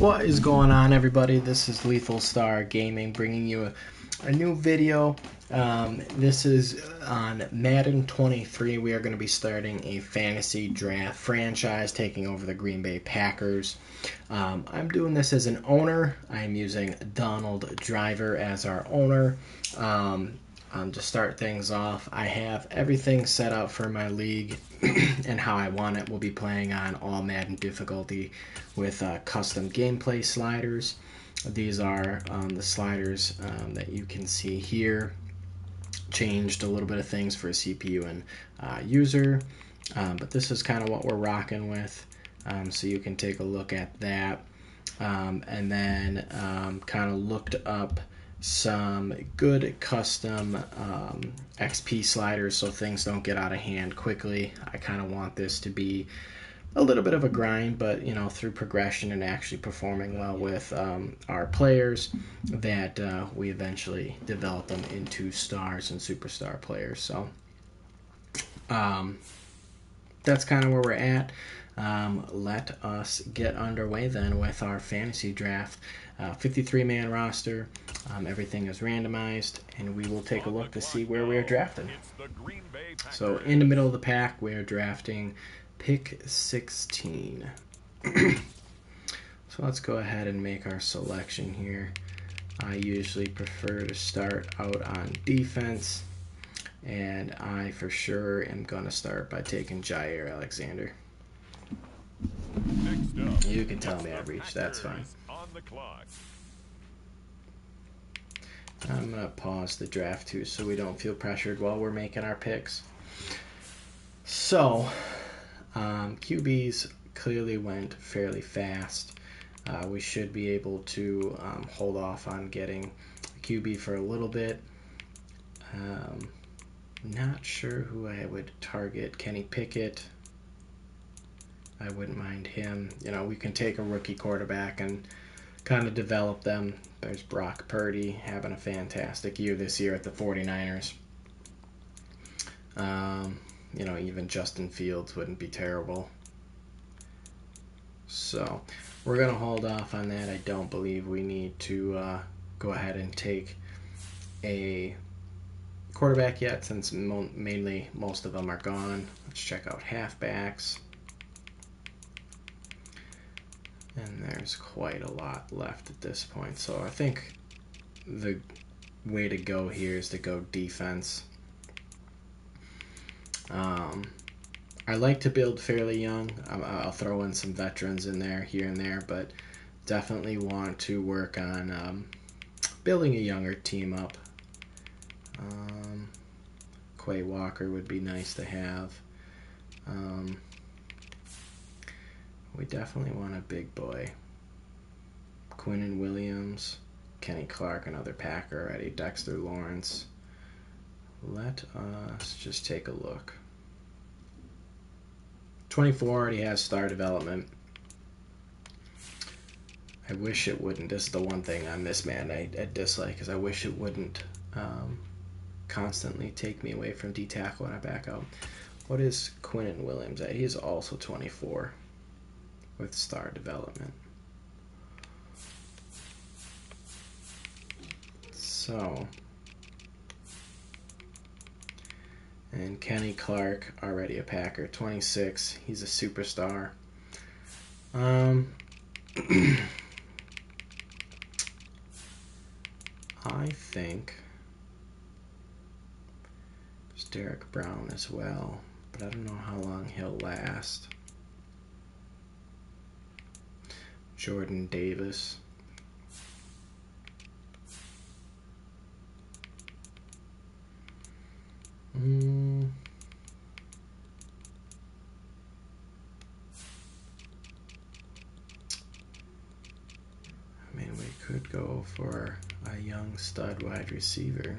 What is going on, everybody? This is Lethal Star Gaming bringing you a new video. This is on Madden 23. We are going to be starting a fantasy draft franchise taking over the Green Bay Packers. I'm doing this as an owner. I'm using Donald Driver as our owner. To start things off, I have everything set up for my league and how I want it. We'll be playing on all Madden difficulty with custom gameplay sliders. These are the sliders that you can see here. Changed a little bit of things for CPU and user, but this is kind of what we're rocking with. So you can take a look at that, and then kind of looked up some good custom XP sliders so things don't get out of hand quickly. I kind of want this to be a little bit of a grind, but you know, through progression and actually performing well with our players, that we eventually develop them into stars and superstar players. So that's kind of where we're at. Let us get underway then with our fantasy draft. 53-man roster. Everything is randomized, and we will take a look to see where we are drafting. So in the middle of the pack, we are drafting pick 16. So let's go ahead and make our selection here. I usually prefer to start out on defense, and I for sure am going to start by taking Jair Alexander. You can tell me I've reached, that's fine. I'm going to pause the draft too so we don't feel pressured while we're making our picks. So, QBs clearly went fairly fast. We should be able to hold off on getting a QB for a little bit. Not sure who I would target. Kenny Pickett. I wouldn't mind him. You know, we can take a rookie quarterback and kind of develop them. There's Brock Purdy having a fantastic year this year at the 49ers. You know, even Justin Fields wouldn't be terrible. So we're going to hold off on that. I don't believe we need to go ahead and take a quarterback yet, since mainly most of them are gone. Let's check out halfbacks. And there's quite a lot left at this point. So I think the way to go here is to go defense. I like to build fairly young. I'll throw in some veterans in there, here and there, but definitely want to work on building a younger team up. Quay Walker would be nice to have. We definitely want a big boy. Quinnen Williams, Kenny Clark, another Packer already, Dexter Lawrence. Let us just take a look. 24 already has star development. I wish it wouldn't. This is the one thing on this man I dislike, because I wish it wouldn't constantly take me away from D-tackle when I back out. What is Quinnen Williams at? He is also 24 with star development. So, and Kenny Clark, already a Packer, 26. He's a superstar. I think there's Derek Brown as well, but I don't know how long he'll last. Jordan Davis. I mean, we could go for a young stud wide receiver.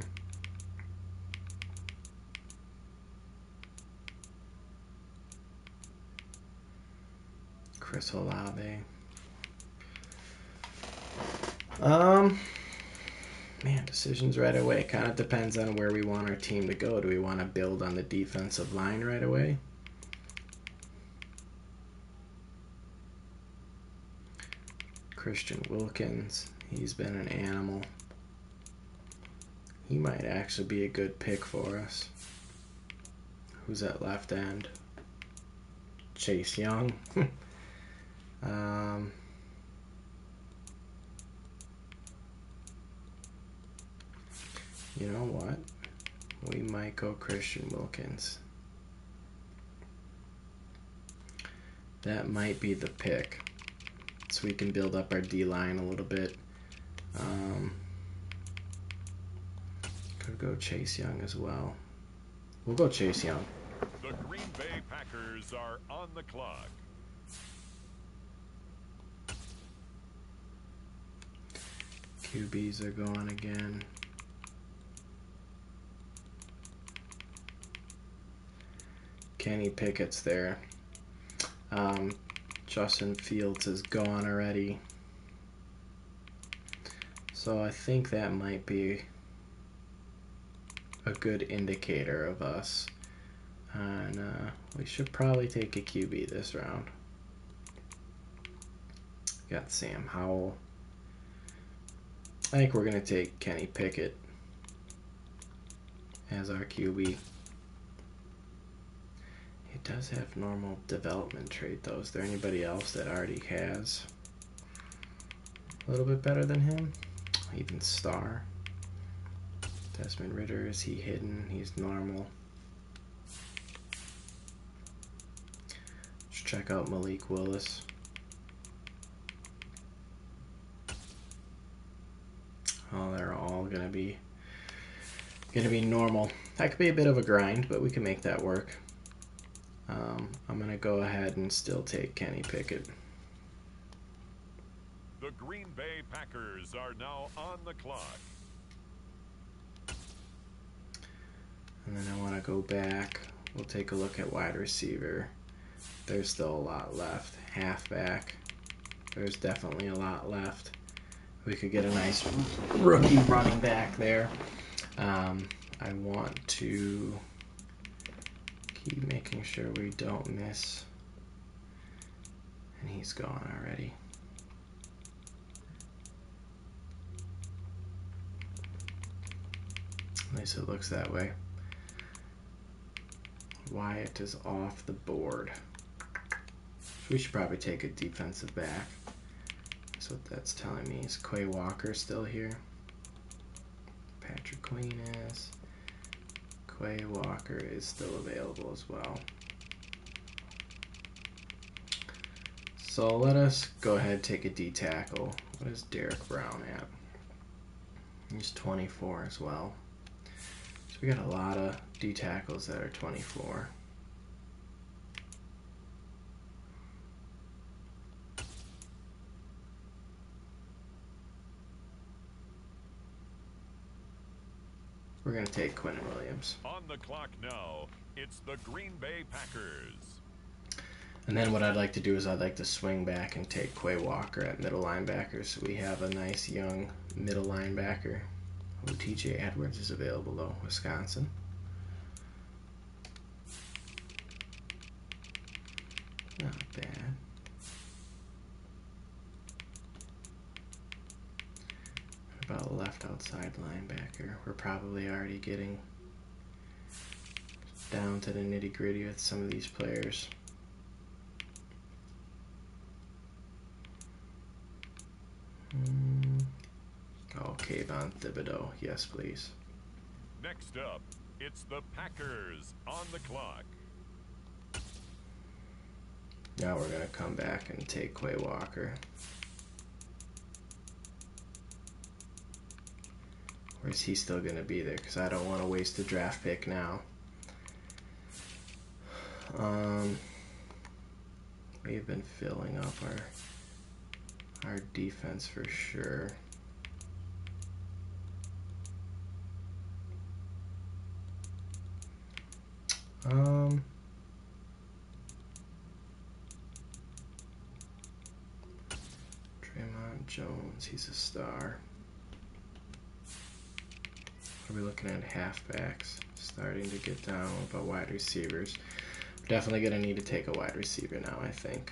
Chris Olave. Man, decisions right away. Kind of depends on where we want our team to go. Do we want to build on the defensive line right away? Christian Wilkins. He's been an animal. He might actually be a good pick for us. Who's at left end? Chase Young. You know what? We might go Christian Wilkins. That might be the pick. So we can build up our D-line a little bit. Could go Chase Young as well. We'll go Chase Young. The Green Bay Packers are on the clock. QBs are going again. Kenny Pickett's there. Justin Fields is gone already. So I think that might be a good indicator of us. And we should probably take a QB this round. Got Sam Howell. I think we're going to take Kenny Pickett as our QB. It does have normal development trait though. Is there anybody else that already has a little bit better than him? Even Star. Desmond Ridder, is he hidden? He's normal. Let's check out Malik Willis. Oh, they're all gonna be normal. That could be a bit of a grind, but we can make that work. I'm gonna go ahead and still take Kenny Pickett. The Green Bay Packers are now on the clock. And then I want to go back. We'll take a look at wide receiver. There's still a lot left. Halfback. There's definitely a lot left. We could get a nice rookie running back there. I want to keep making sure we don't miss. And he's gone already. At least it looks that way. Wyatt is off the board. We should probably take a defensive back. That's what that's telling me. Is Quay Walker still here? Patrick Queen is. Quay Walker is still available as well. So let us go ahead and take a D tackle. What is Derek Brown at? He's 24 as well. So we got a lot of D tackles that are 24. We're going to take Quentin Williams. On the clock now, it's the Green Bay Packers. And then what I'd like to do is I'd like to swing back and take Quay Walker at middle linebacker, so we have a nice young middle linebacker. Oh, TJ Edwards is available though, Wisconsin. Not bad. What about left outside linebacker? We're probably already getting down to the nitty-gritty with some of these players. Oh, Kayvon Thibodeau. Yes, please. Next up, it's the Packers on the clock. Now we're going to come back and take Quay Walker. Or is he still going to be there? Because I don't want to waste a draft pick now. We've been filling up our defense for sure. Draymond Jones, he's a star. Are we looking at halfbacks? Starting to get down about wide receivers. We're definitely going to need to take a wide receiver now, I think.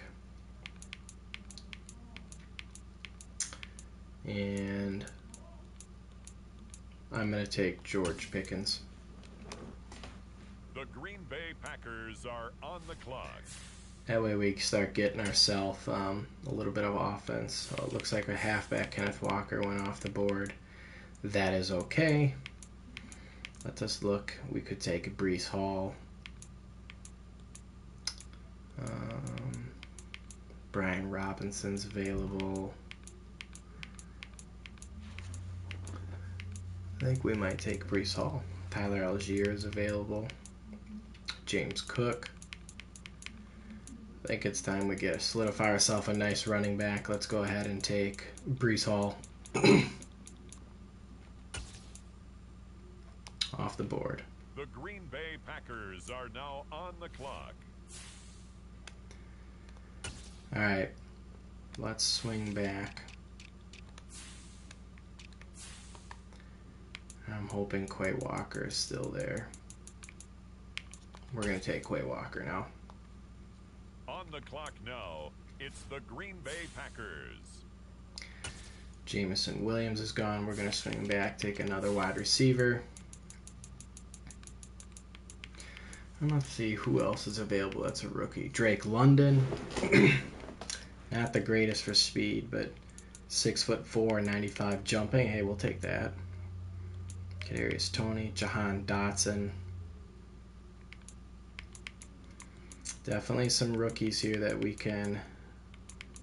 And I'm going to take George Pickens. The Green Bay Packers are on the clock. That way we start getting ourselves a little bit of offense. So it looks like a halfback, Kenneth Walker, went off the board. That is okay. Let us look. We could take a Breece Hall. Brian Robinson's available. I think we might take Breece Hall. Tyler Algier is available. James Cook. I think it's time we solidify ourselves a nice running back. Let's go ahead and take Breece Hall off the board. The Green Bay Packers are now on the clock. All right, let's swing back. I'm hoping Quay Walker is still there. We're going to take Quay Walker now. On the clock now, it's the Green Bay Packers. Jameson Williams is gone. We're going to swing back, take another wide receiver. And let's see who else is available that's a rookie. Drake London. Not the greatest for speed, but 6'4", 95 jumping. Hey, we'll take that. Kadarius Toney, Jahan Dotson. Definitely some rookies here that we can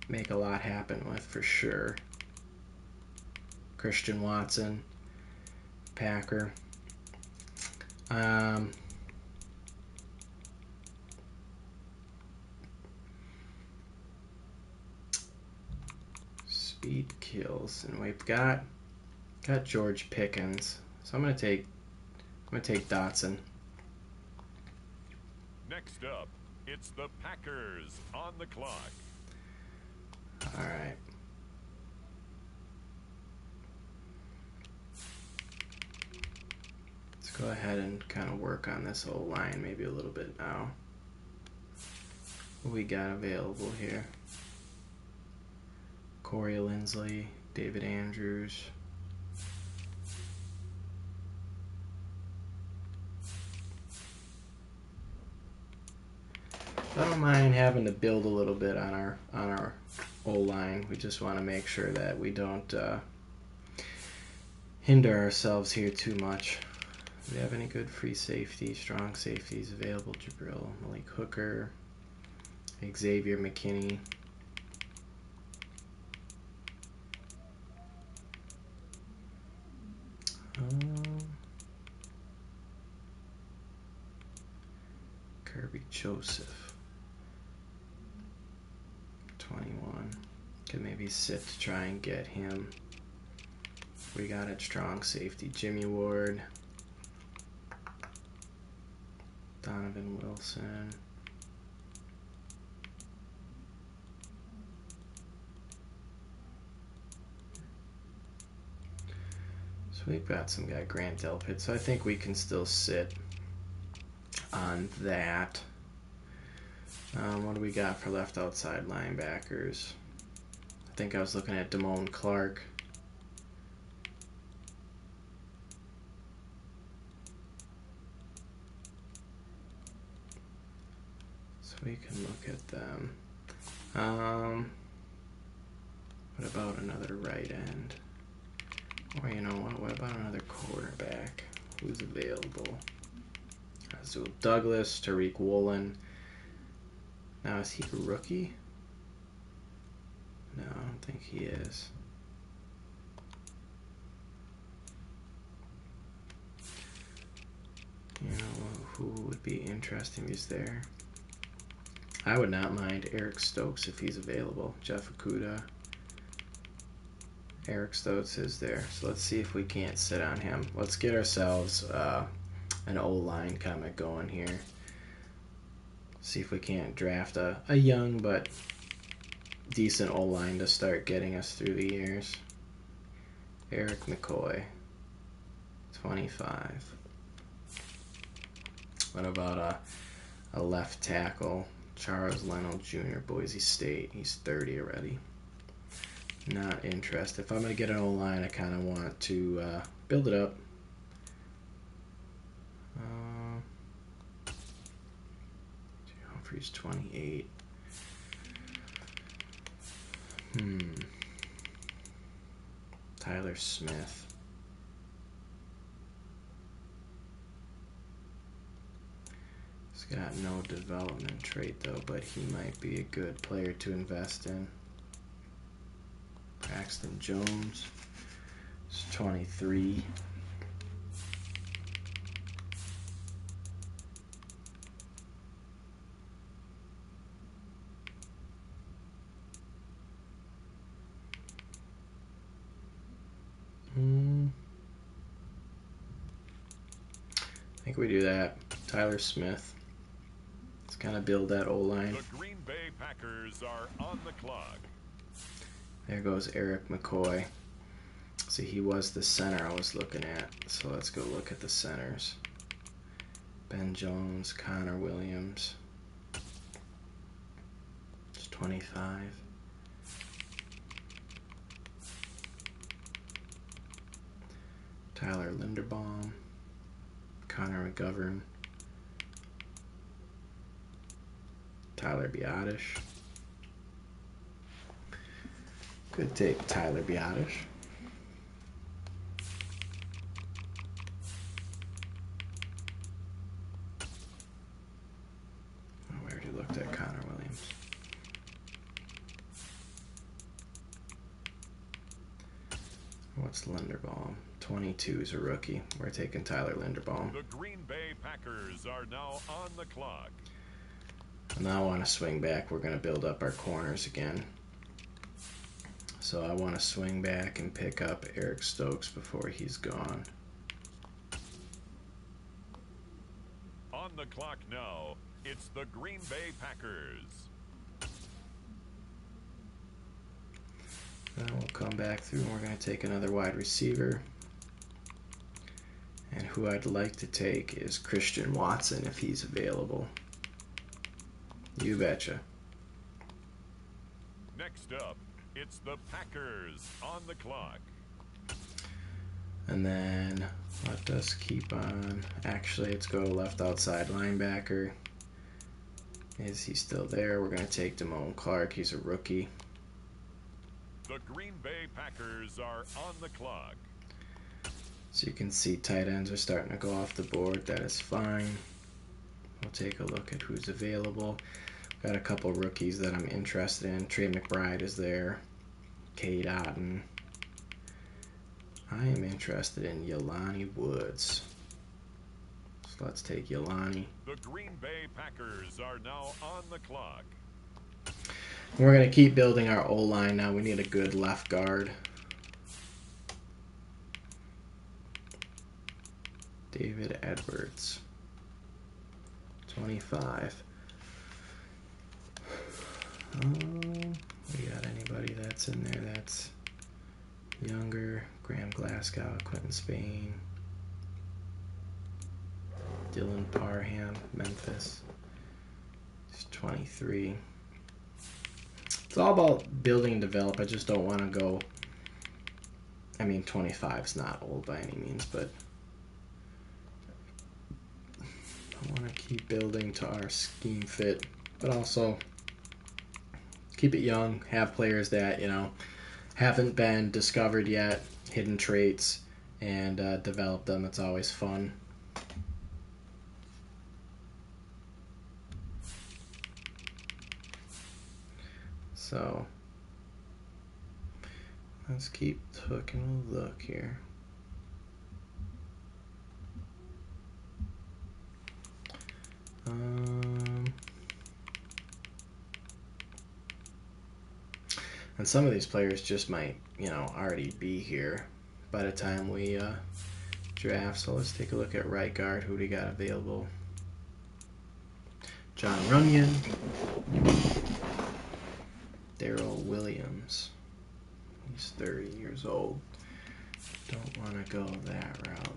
make a lot happen with for sure. Christian Watson, Packer. Speed kills, and we've got George Pickens. So I'm gonna take Dotson. Next up, it's the Packers on the clock. All right. Let's go ahead and kind of work on this whole line maybe a little bit now. What we got available here? Corey Linsley, David Andrews. I don't mind having to build a little bit on our O-line. We just want to make sure that we don't hinder ourselves here too much. Do we have any good free safety, strong safeties available? Jabril, Malik Hooker, Xavier McKinney. Kirby Joseph, 21. Could maybe sit to try and get him. We got a strong safety, Jimmy Ward, Donovan Wilson. So we've got some guy, Grant Delpit, so I think we can still sit on that. What do we got for left outside linebackers? I think I was looking at Damone Clark. So we can look at them. What about another right end? Or you know what about another quarterback? Who's available? Azul Douglas, Tariq Woolen. Now, is he a rookie? No, I don't think he is. You know, who would be interesting is there? I would not mind Eric Stokes if he's available. Jeff Okuda. Eric Stokes is there. So let's see if we can't sit on him. Let's get ourselves an O-line kind of going here. See if we can't draft a young but decent O-line to start getting us through the years. Eric McCoy, 25. What about a left tackle? Charles Leno Jr., Boise State. He's 30 already. Not interested. If I'm going to get an O-line, I kind of want to build it up. Humphreys 28. Tyler Smith. He's got no development trait though, but he might be a good player to invest in. Braxton Jones. He's 23. I think we do that. Tyler Smith. Let's kind of build that O-line. The Green Bay Packers are on the clock. There goes Eric McCoy. See, he was the center I was looking at. So let's go look at the centers. Ben Jones, Connor Williams. It's 25. Tyler Linderbaum. Connor McGovern. Tyler Biotish. Could take Tyler Biotish. We already looked at Connor Williams. What's Linderbaum? 22 is a rookie. We're taking Tyler Linderbaum. The Green Bay Packers are now on the clock. And now I want to swing back. We're going to build up our corners again. So I want to swing back and pick up Eric Stokes before he's gone. On the clock now, it's the Green Bay Packers. Then we'll come back through and we're going to take another wide receiver. And who I'd like to take is Christian Watson if he's available. You betcha. Next up, it's the Packers on the clock. And then let us keep on. Actually, let's go to left outside linebacker. Is he still there? We're going to take Damone Clark. He's a rookie. The Green Bay Packers are on the clock. So you can see tight ends are starting to go off the board. That is fine. We'll take a look at who's available. Got a couple rookies that I'm interested in. Trey McBride is there. Cade Otton. I am interested in Jelani Woods. So let's take Jelani. The Green Bay Packers are now on the clock. We're going to keep building our O-line now. We need a good left guard. David Edwards. 25. We got anybody that's in there that's younger? Graham Glasgow, Quentin Spain, Dylan Parham, Memphis. He's 23. It's all about building and develop. I just don't want to go. I mean, 25 is not old by any means, but I want to keep building to our scheme fit, but also keep it young, have players that, you know, haven't been discovered yet, hidden traits, and develop them. It's always fun. So let's keep taking a look here. And some of these players just might, you know, already be here by the time we draft. So let's take a look at right guard. Who do we got available? John Runyon. Daryl Williams. He's 30 years old. Don't want to go that route.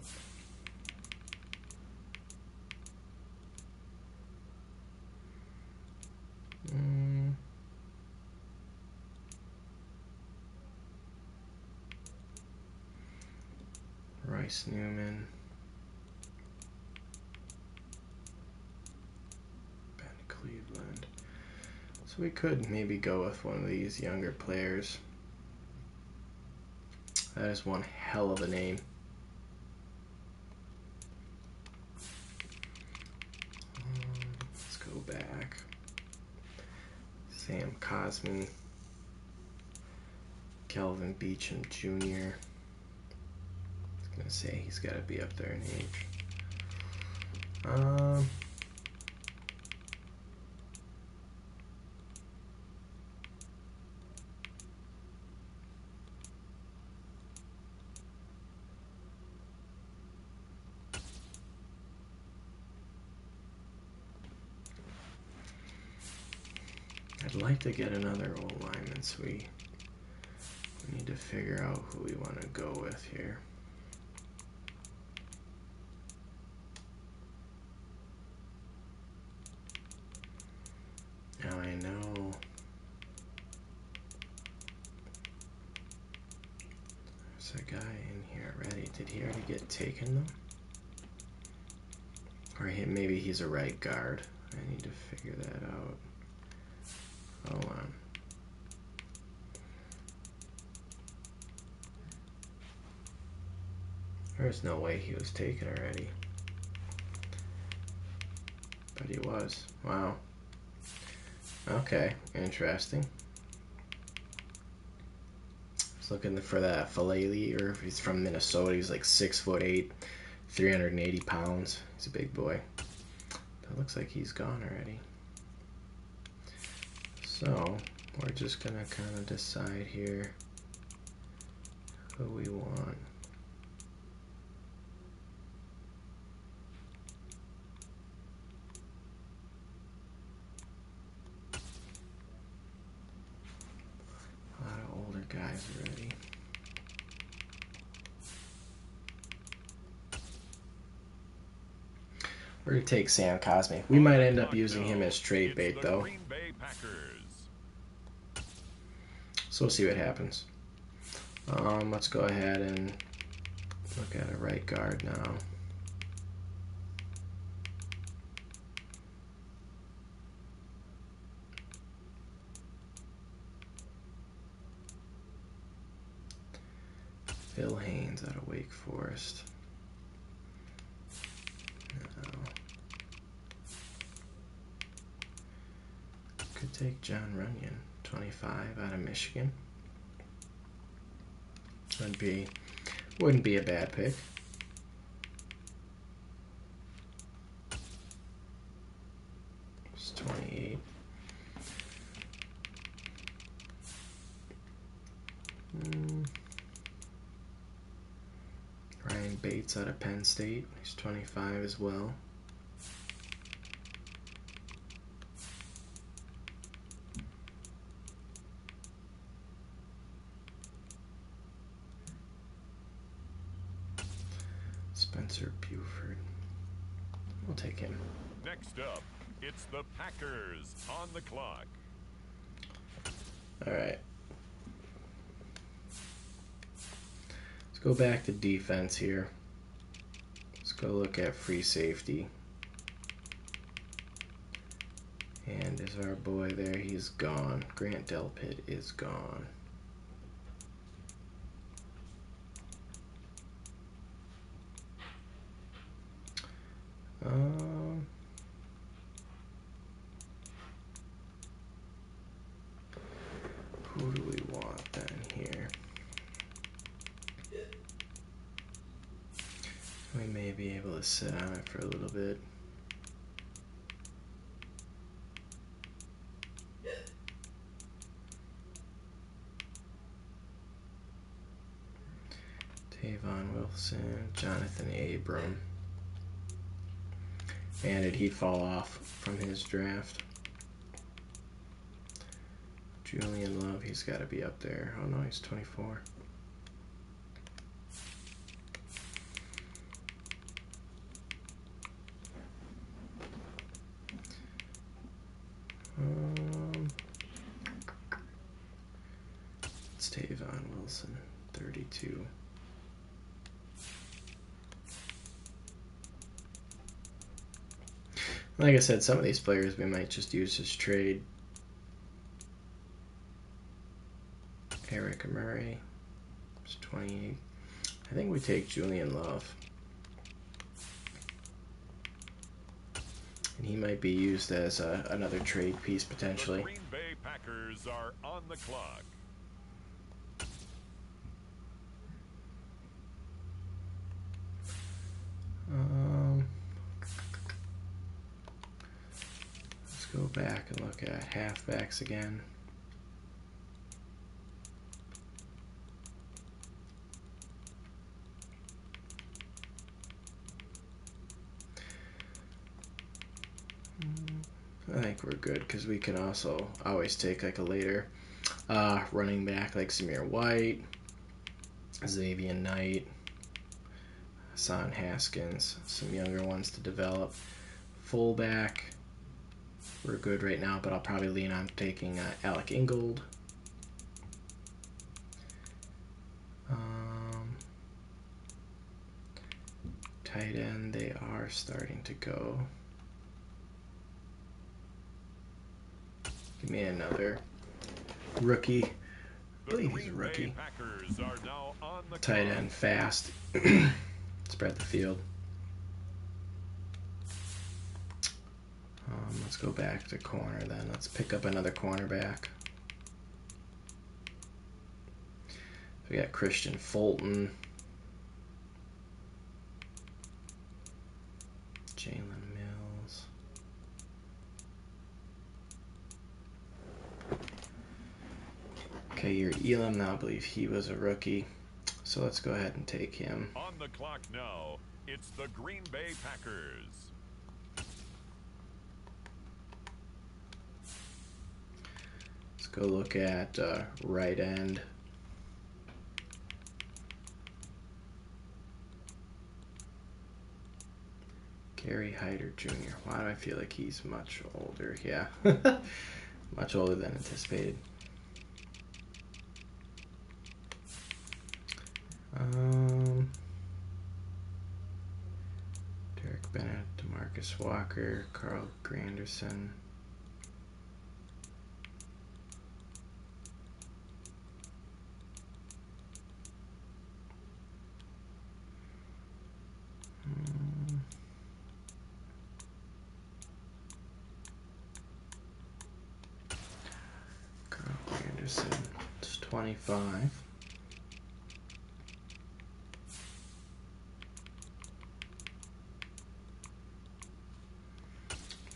Royce Newman. Ben Cleveland. So we could maybe go with one of these younger players. That is one hell of a name. Let's go back. Sam Cosman. Kelvin Beachum Jr. I was gonna say he's got to be up there in age. I'd like to get another old lineman, so we need to figure out who we want to go with here. Now I know there's a guy in here already. Did he already get taken though? Or maybe he's a right guard. I need to figure that out. Hold on. There's no way he was taken already. But he was. Wow. Okay, interesting. I was looking for that Falele, or if he's from Minnesota. He's like 6'8", 380 pounds. He's a big boy. But it looks like he's gone already. So we're just gonna kind of decide here who we want. A lot of older guys already. We're gonna take Sam Cosme. We might end up using him as trade bait though. So we'll see what happens. Let's go ahead and look at a right guard now. Phil Haynes out of Wake Forest. No. Could take John Runyon, 25, out of Michigan. Wouldn't be a bad pick. It's 28. Ryan Bates out of Penn State. He's 25 as well. Spencer Buford. We'll take him. Next up, it's the Packers on the clock. All right. Let's go back to defense here. Let's go look at free safety. And is our boy there? He's gone. Grant Delpit is gone. Who do we want then here? We may be able to sit on it for a little bit. Tavon Wilson, Jonathan Abram. And did he fall off from his draft? Julian Love, he's got to be up there. Oh no, he's 24. It's Tavon Wilson, 32. Like I said, some of these players we might just use as trade. Eric Murray, it's 28. I think we take Julian Love. And he might be used as another trade piece potentially. The Green Bay Packers are on the clock. Let's go back and look at halfbacks again. I think we're good because we can also always take like a later running back like Samir White, Xavier Knight, Hassan Haskins, some younger ones to develop. Fullback, we're good right now, but I'll probably lean on taking Alec Ingold. Tight end, they are starting to go. Give me another rookie. I believe he's a rookie. Tight end, fast. Spread the field. Let's go back to corner then. Let's pick up another cornerback. We got Christian Fulton. Jalen Mills. Okay, you're Elam now. I believe he was a rookie. So let's go ahead and take him. On the clock now, it's the Green Bay Packers. Let's go look at right end. Gary Hyder Jr. Why do I feel like he's much older? Yeah, much older than anticipated. Derek Bennett, DeMarcus Walker, Carl Granderson. Carl Granderson, it's 25.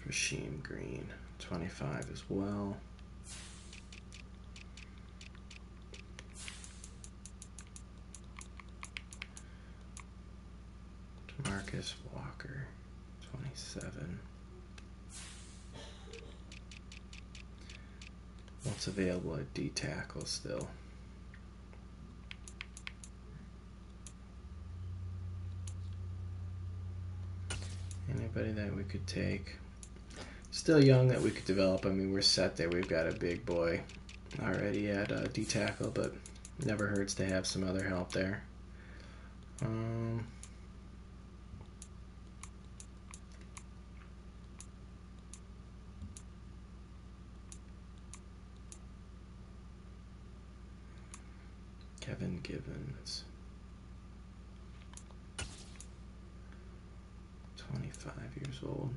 Rasheem Green, 25 as well. DeMarcus Walker, 27. What's available at D tackle still? Anybody that we could take? Still young that we could develop. I mean, we're set there. We've got a big boy already at D tackle, but never hurts to have some other help there. Kevin Givens, 25 years old.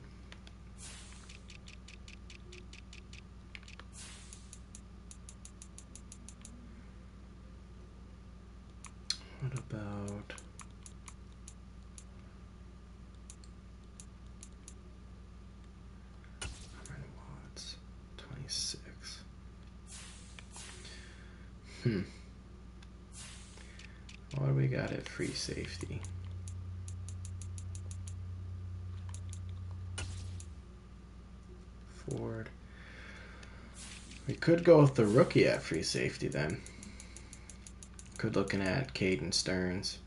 What about Aaron Watts, 26? What do we got at free safety? Ford. We could go with the rookie at free safety then. Could looking at Caden Stearns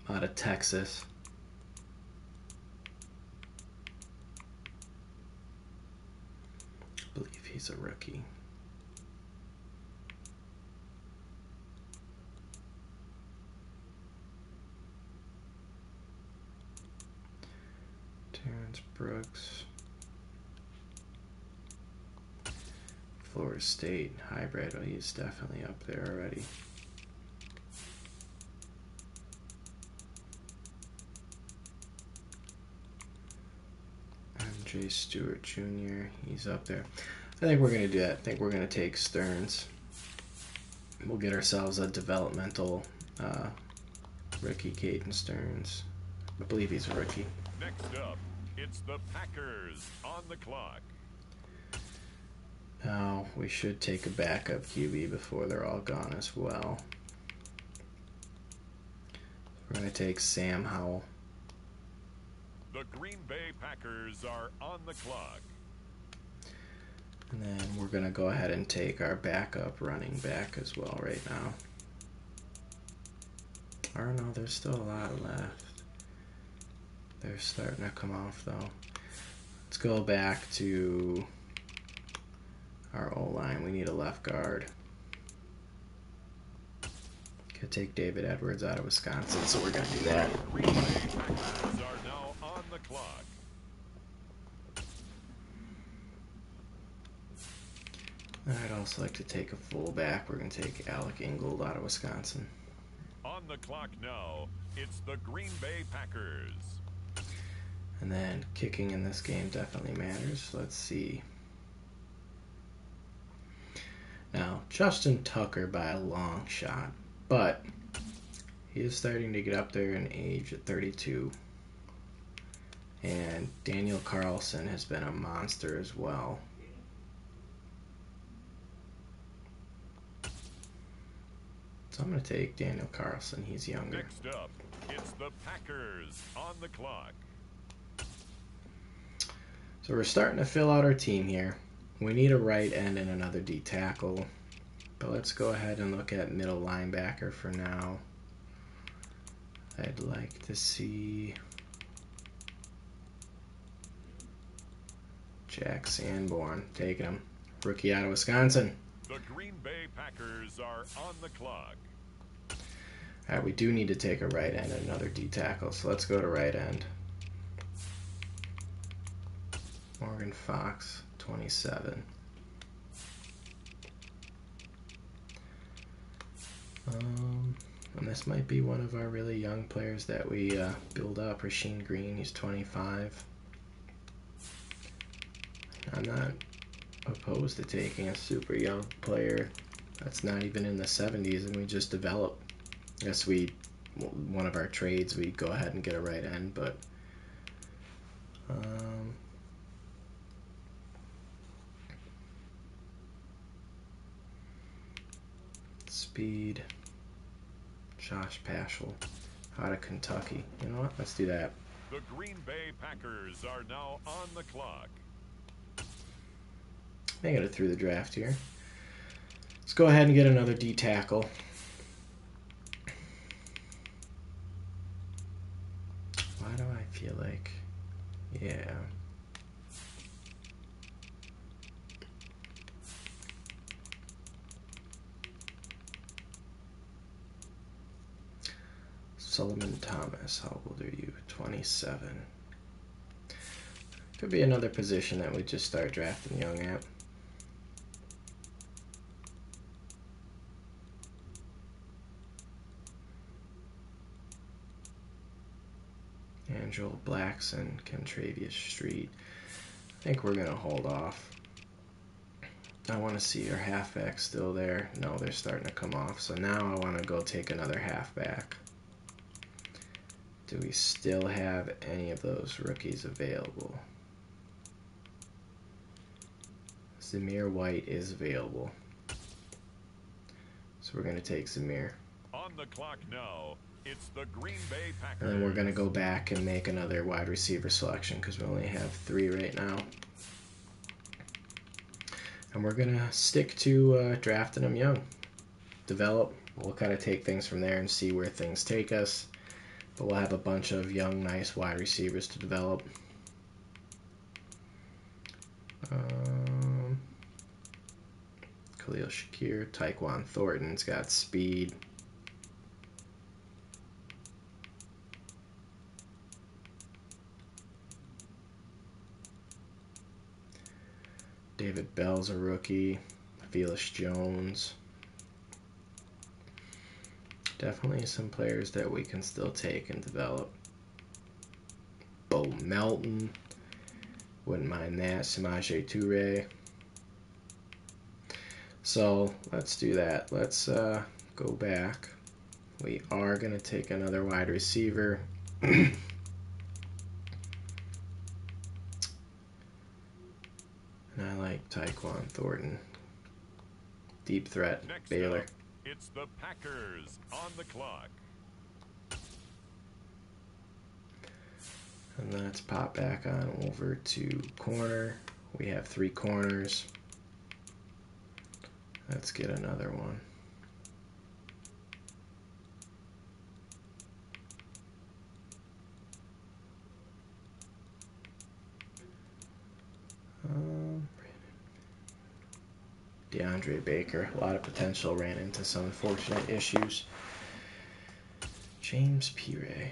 out of Texas. I believe he's a rookie. Terrence Lawrence Brooks. Florida State hybrid. Well, he's definitely up there already. MJ Stewart Jr. He's up there. I think we're going to do that. I think we're going to take Stearns. We'll get ourselves a developmental rookie, Caden Stearns. I believe he's a rookie. Next up, it's the Packers on the clock. Now, we should take a backup QB before they're all gone as well. We're going to take Sam Howell. The Green Bay Packers are on the clock. And then we're going to go ahead and take our backup running back as well right now. Or no, there's still a lot left. They're starting to come off though. Let's go back to our O-line. We need a left guard. Could take David Edwards out of Wisconsin, so we're going to do that. The Green Bay Packers are now on the clock. I'd also like to take a fullback. We're going to take Alec Ingold out of Wisconsin. On the clock now, it's the Green Bay Packers. And then kicking in this game definitely matters. Let's see. Now, Justin Tucker by a long shot, but he is starting to get up there in age at 32. And Daniel Carlson has been a monster as well. So I'm going to take Daniel Carlson. He's younger. Next up, it's the Packers on the clock. So we're starting to fill out our team here. We need a right end and another D tackle. But let's go ahead and look at middle linebacker for now. I'd like to see Jack Sanborn, taking him. Rookie out of Wisconsin. The Green Bay Packers are on the clock. All right, we do need to take a right end and another D tackle, so let's go to right end. Morgan Fox, 27. And this might be one of our really young players that we build up. Rasheem Green, he's 25. I'm not opposed to taking a super young player that's not even in the 70s and we just develop. I guess one of our trades, we go ahead and get a right end, but speed, Josh Paschal out of Kentucky. You know what? Let's do that. The Green Bay Packers are now on the clock. I got it through the draft here. Let's go ahead and get another D tackle. Why do I feel like, yeah. Solomon Thomas, how old are you? 27. Could be another position that we just start drafting young at. Angelo Blackson, Kentravius Street. I think we're going to hold off. I want to see our halfback still there. No, they're starting to come off. So now I want to go take another halfback. Do we still have any of those rookies available? Zamir White is available. So we're going to take Zamir. On the clock now, it's the Green Bay Packers. And then we're going to go back and make another wide receiver selection because we only have 3 right now. And we're going to stick to drafting them young. Develop. We'll kind of take things from there and see where things take us. But we'll have a bunch of young, nice wide receivers to develop. Khalil Shakir, Tyquan Thornton's got speed. David Bell's a rookie. Velus Jones. Definitely some players that we can still take and develop. Bo Melton. Wouldn't mind that. Samaje Toure. So let's do that. Let's go back. We are going to take another wide receiver. And I like Tyquan Thornton. Deep threat. Next Baylor. up, it's the Packers on the clock. And let's pop back on over to corner. We have 3 corners. Let's get another one. DeAndre Baker, a lot of potential, ran into some unfortunate issues. James Pire.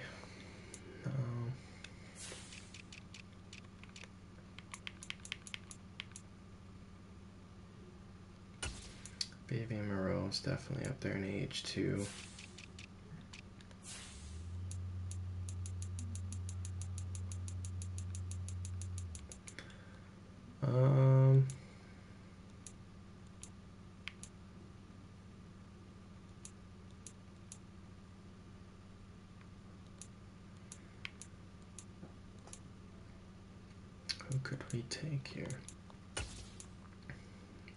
Fabian Moreau is definitely up there in age too. Who could we take here?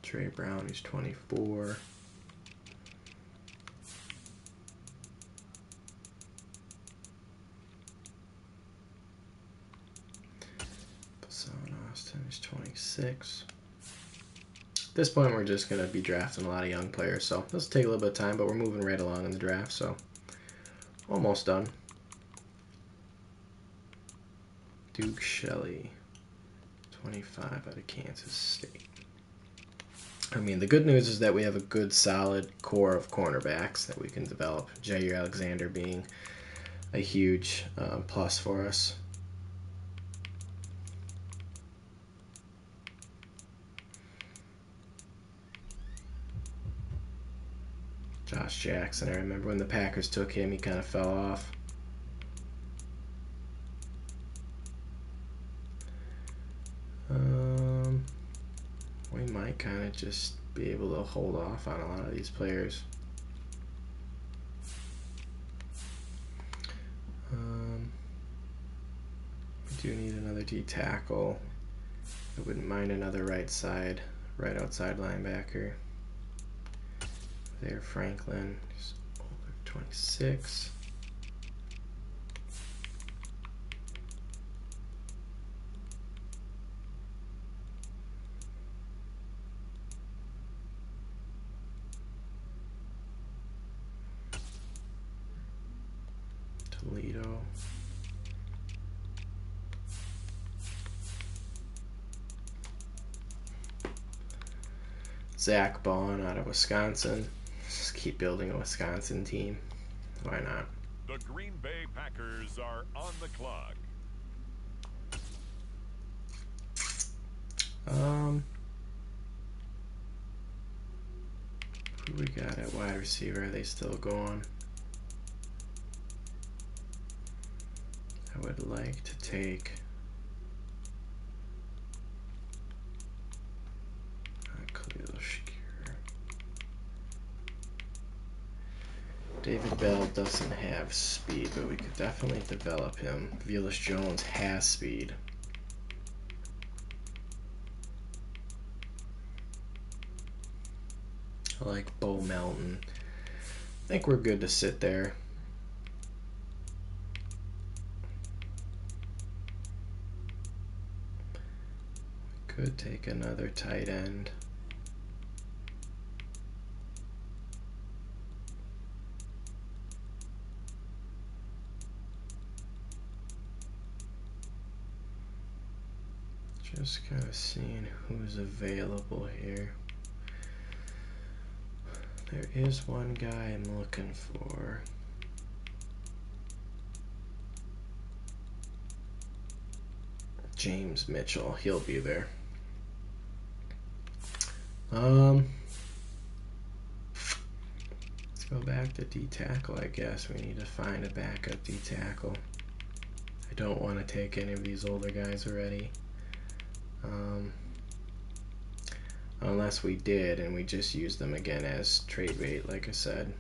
Trey Brown, who's 24. Son Austin is 26. At this point, we're just going to be drafting a lot of young players, so this will take a little bit of time, but we're moving right along in the draft, so almost done. Duke Shelley, 25 out of Kansas State. I mean, the good news is that we have a good, solid core of cornerbacks that we can develop. Jair Alexander being a huge plus for us. Josh Jackson, I remember when the Packers took him, he kind of fell off. We might kind of just be able to hold off on a lot of these players. We do need another D tackle. I wouldn't mind another right outside linebacker. There, Franklin, he's older, 26. Toledo. Zach Bond out of Wisconsin. Just keep building a Wisconsin team. Why not? The Green Bay Packers are on the clock. Who we got at wide receiver? Are they still going? I would like to take Khalil Shakir. David Bell doesn't have speed, but we could definitely develop him. Velus Jones has speed. I like Bo Melton. I think we're good to sit there. Could take another tight end. Just kind of seeing who's available here. There is one guy I'm looking for. James Mitchell, he'll be there. Let's go back to D-tackle, I guess. We need to find a backup D-tackle. I don't want to take any of these older guys already. Unless we did and we just used them again as trade bait, like I said.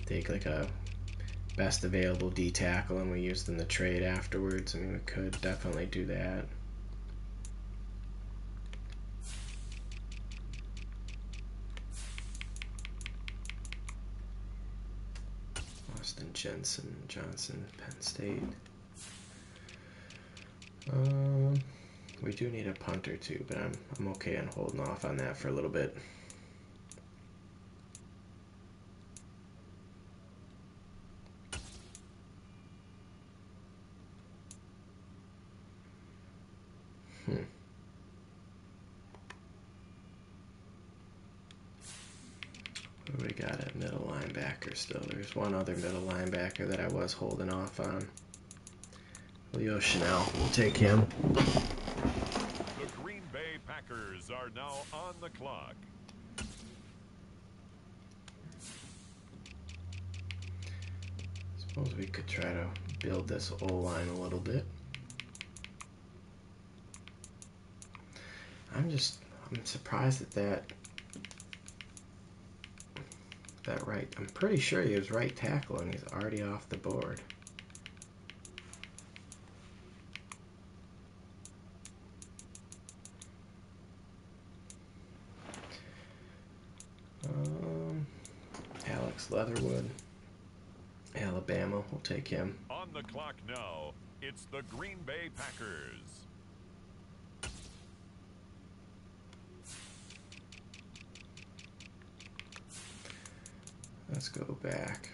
Take like a best available D-tackle and we use them to trade afterwards. I mean, we could definitely do that. Austin Johnson, Penn State. We do need a punter too, but I'm okay on holding off on that for a little bit. What do we got at middle linebacker still? There's one other middle linebacker that I was holding off on. Leo Chanel, we'll take him. The Green Bay Packers are now on the clock. Suppose we could try to build this O-line a little bit. I'm surprised at that right. I'm pretty sure he was right tackle and he's already off the board. Alex Leatherwood, Alabama, we'll take him. On the clock now, it's the Green Bay Packers. Let's go back.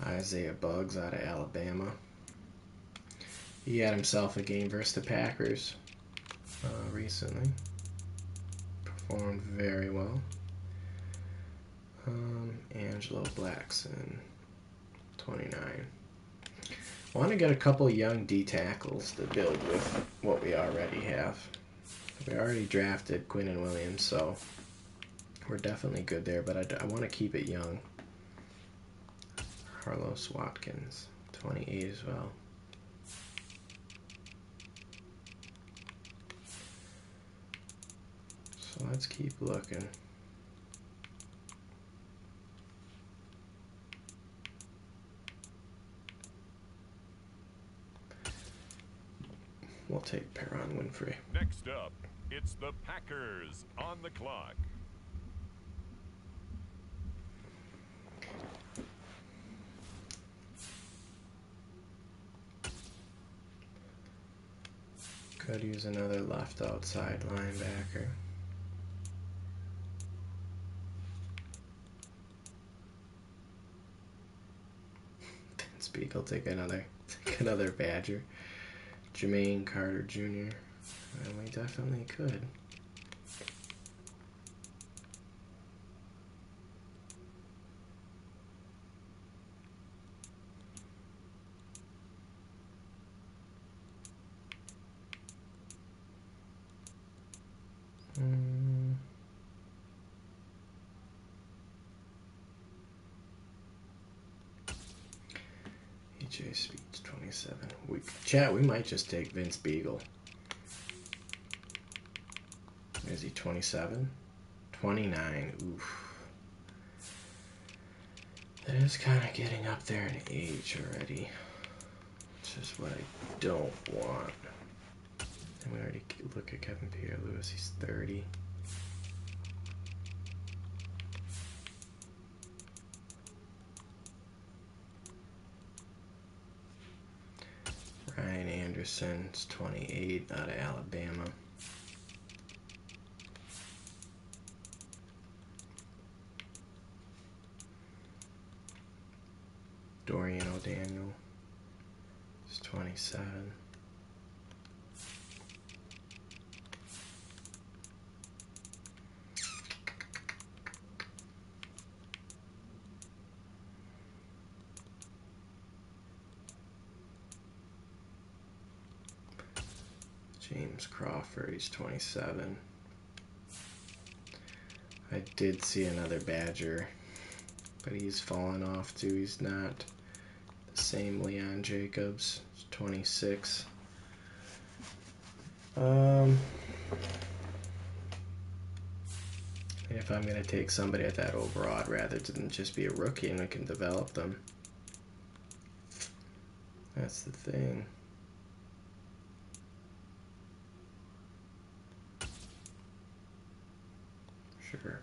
Isaiah Buggs out of Alabama. He had himself a game versus the Packers recently. Performed very well. Angelo Blackson, 29. I want to get a couple young D tackles to build with what we already have. We already drafted Quinnen Williams, so we're definitely good there, but I want to keep it young. Carlos Watkins, 28 as well. So let's keep looking. We'll take Perron Winfrey. Next up, it's the Packers on the clock. Could use another left outside linebacker. Speak, I'll take another Badger. Jermaine Carter Jr. And we definitely could. EJ Speeds 27. We might just take Vince Beagle. Is he 27? 29. Oof. That is kind of getting up there in age already. Which is what I don't want. And we already look at Kevin Pierre-Louis. He's 30. Ryan Anderson's 28 out of Alabama. Dorian O'Daniel is 27. James Crawford, he's 27. I did see another Badger, but he's fallen off too. He's not the same Leon Jacobs, 26. If I'm going to take somebody at that overall, I'd rather than just be a rookie and I can develop them. That's the thing. Sure.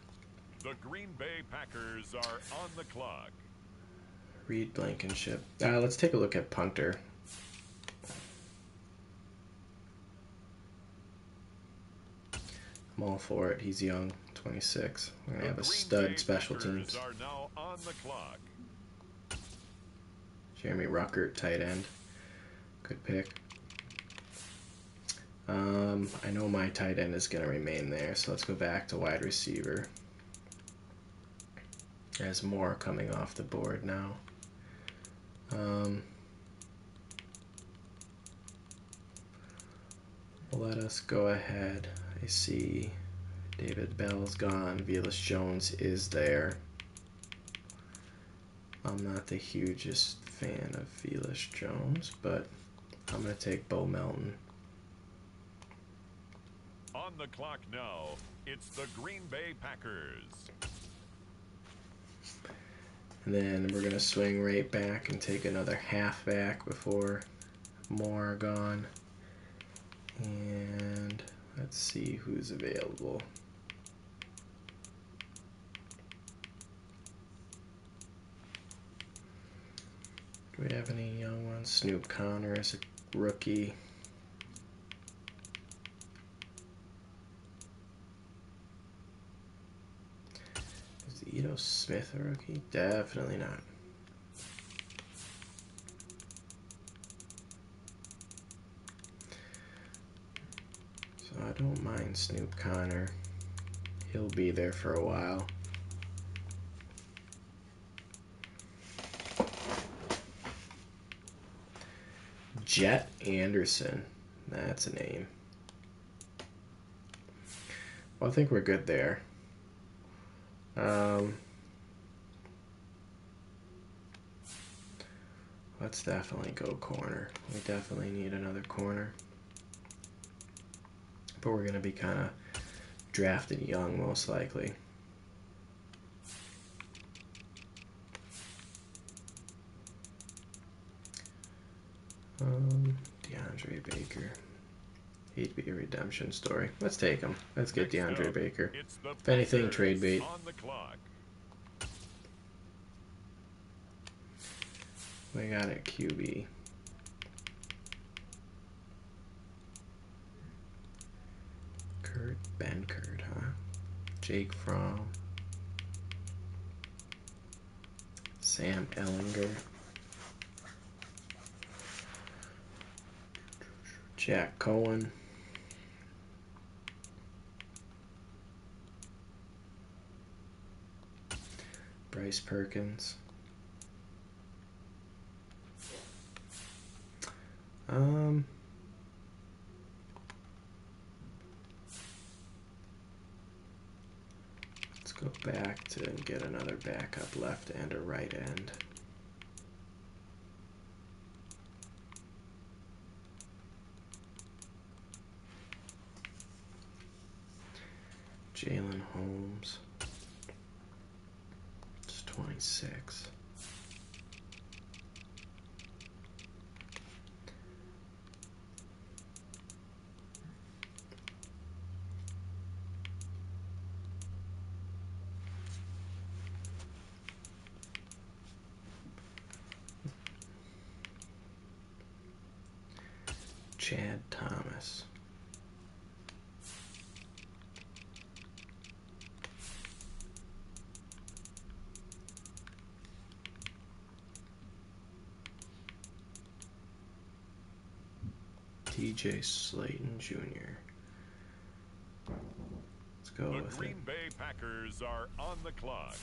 The Green Bay Packers are on the clock. Reed Blankenship. Let's take a look at punter. I'm all for it. He's young, 26. We're going to have a stud special teams. Are now on the clock. Jeremy Ruckert, tight end. Good pick. I know my tight end is going to remain there, so let's go back to wide receiver. There's more coming off the board now. Let us go ahead. I see David Bell's gone. Velus Jones is there. I'm not the hugest fan of Velus Jones, but I'm going to take Bo Melton. On the clock now, it's the Green Bay Packers. And then we're going to swing right back and take another halfback before more are gone. And let's see who's available. Do we have any young ones? Snoop Connor is a rookie. Is Ito Smith a rookie? Definitely not. So I don't mind Snoop Connor. He'll be there for a while. Jet Anderson. That's a name. Well, I think we're good there. Let's definitely go corner. We definitely need another corner. But we're going to be kind of drafted young, most likely. DeAndre Baker. He'd be a redemption story. Let's take him. Let's get DeAndre Baker. If anything, trade bait. We got it, QB. Kurt Benkert, huh? Jake Fromm. Sam Ellinger. Jack Cohen. Bryce Perkins. Let's go back to get another backup left and a right end. Jalen Holmes. It's 26. Chad Thomas. TJ Slayton Jr. Let's go with it. The Green Bay Packers are on the clock.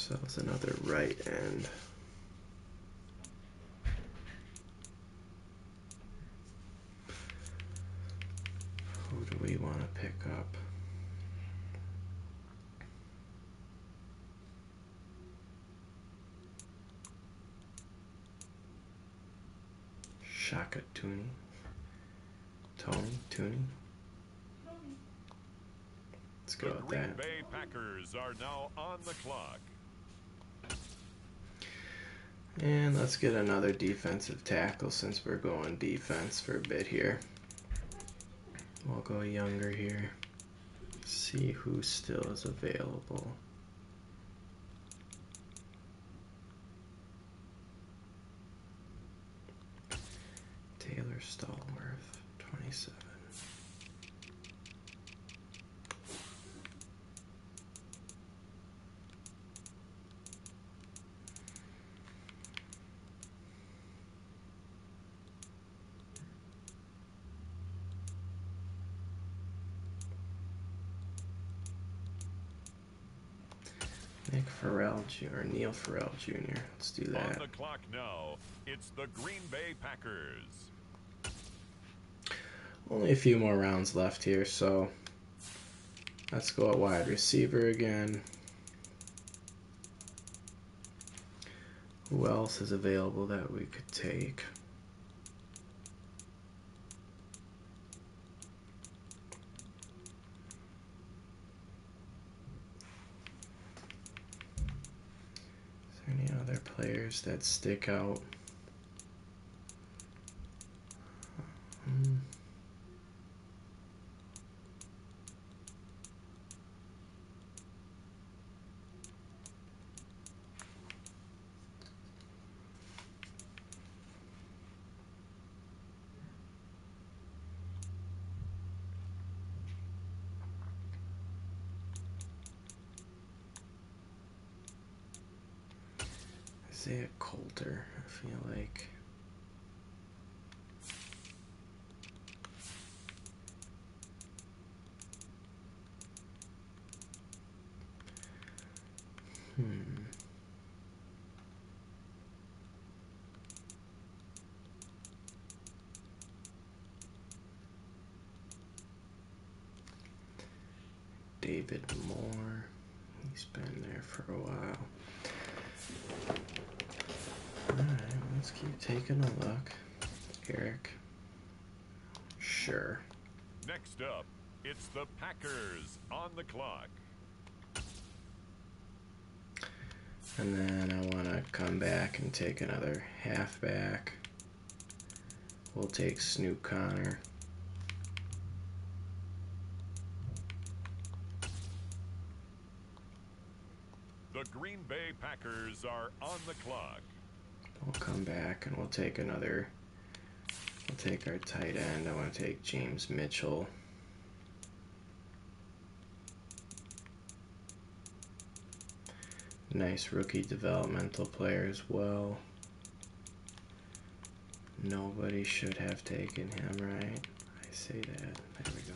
ourselves another right end. Who do we want to pick up? Shaka Tooney. Tooney. Let's go with that. The Green Bay Packers are now on the clock. And let's get another defensive tackle since we're going defense for a bit here. We'll go younger here. See who still is available. Taylor Stallworth, 27. Nick Farrell Jr. Neil Farrell Jr. Let's do that. On the clock now, it's the Green Bay Packers. Only a few more rounds left here, so let's go at wide receiver again. Who else is available that we could take? Is there any other players that stick out? Isaiah Coulter, I feel like. David Moore. He's been there for a while. Alright, let's keep taking a look. Eric. Sure. Next up, it's the Packers on the clock. And then I want to come back and take another halfback. We'll take Snoop Connor. The Green Bay Packers are on the clock. We'll come back and we'll take another. We'll take our tight end. I want to take James Mitchell. Nice rookie developmental player as well. Nobody should have taken him, right? I say that. There we go.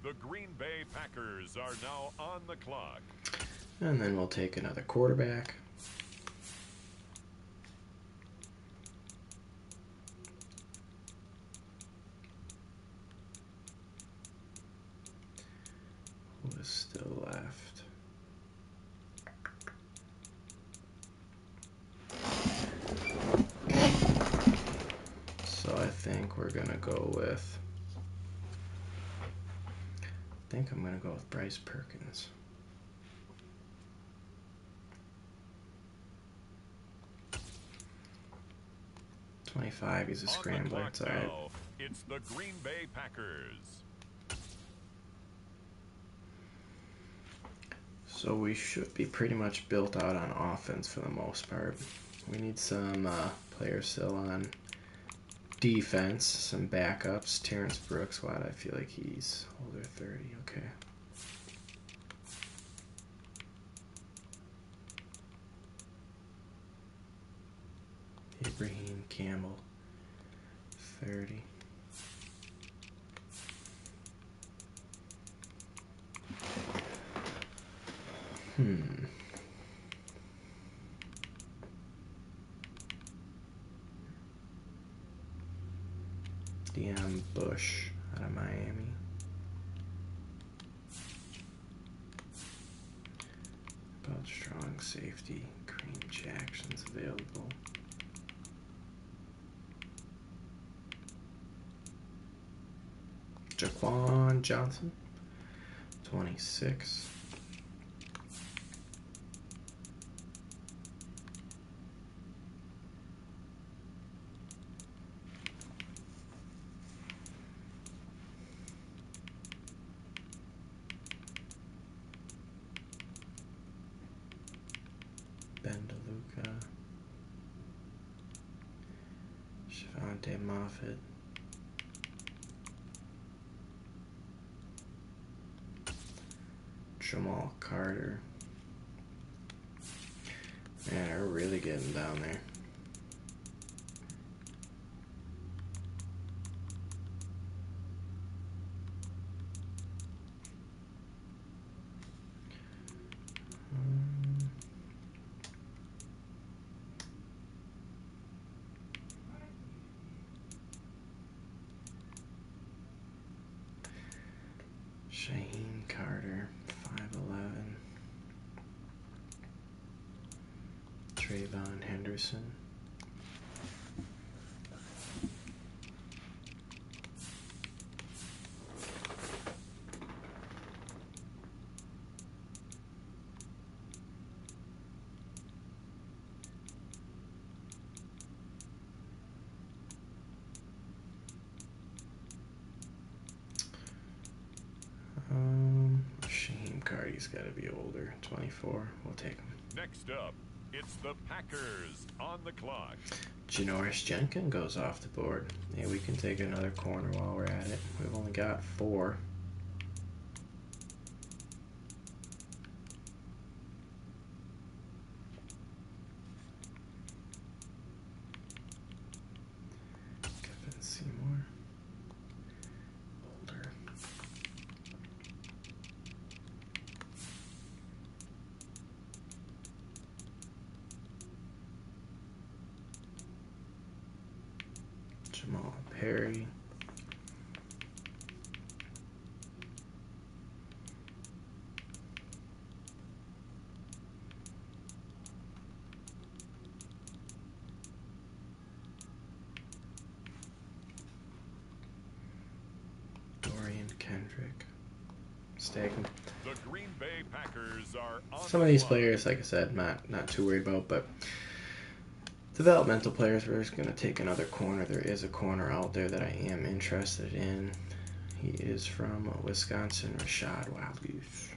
The Green Bay Packers are now on the clock. And then we'll take another quarterback. Who is still left? So I think we're gonna go with. I think I'm gonna go with Bryce Perkins. .25, he's a scrambler. It's all right. It's the Green Bay Packers. So we should be pretty much built out on offense for the most part. We need some players still on defense, some backups. Terrence Brooks, what? I feel like he's older 30. Okay. Ibrahim Campbell, 30. Deion Bush out of Miami. About strong safety. Kareem Jackson's available. Jaquan Johnson, 26. Ben DeLuca, Shavonte Moffett, Jamal Carter. Man, they're really getting down there. Shaheen Carter, 5'11". Trayvon Henderson. Shaheen Carter's got to be older, 24. We'll take him. Next up, it's the Packers on the clock. Janoris Jenkins goes off the board. Yeah, we can take another corner while we're at it. We've only got 4. Kevin Seymour. Older. Jamal Perry. Dorian Kendrick. Stake him. The Green Bay Packers are on Some of these players, like I said, not too worried about, but developmental players, we're just going to take another corner. There is a corner out there that I am interested in. He is from Wisconsin, Rashad Wildgoose.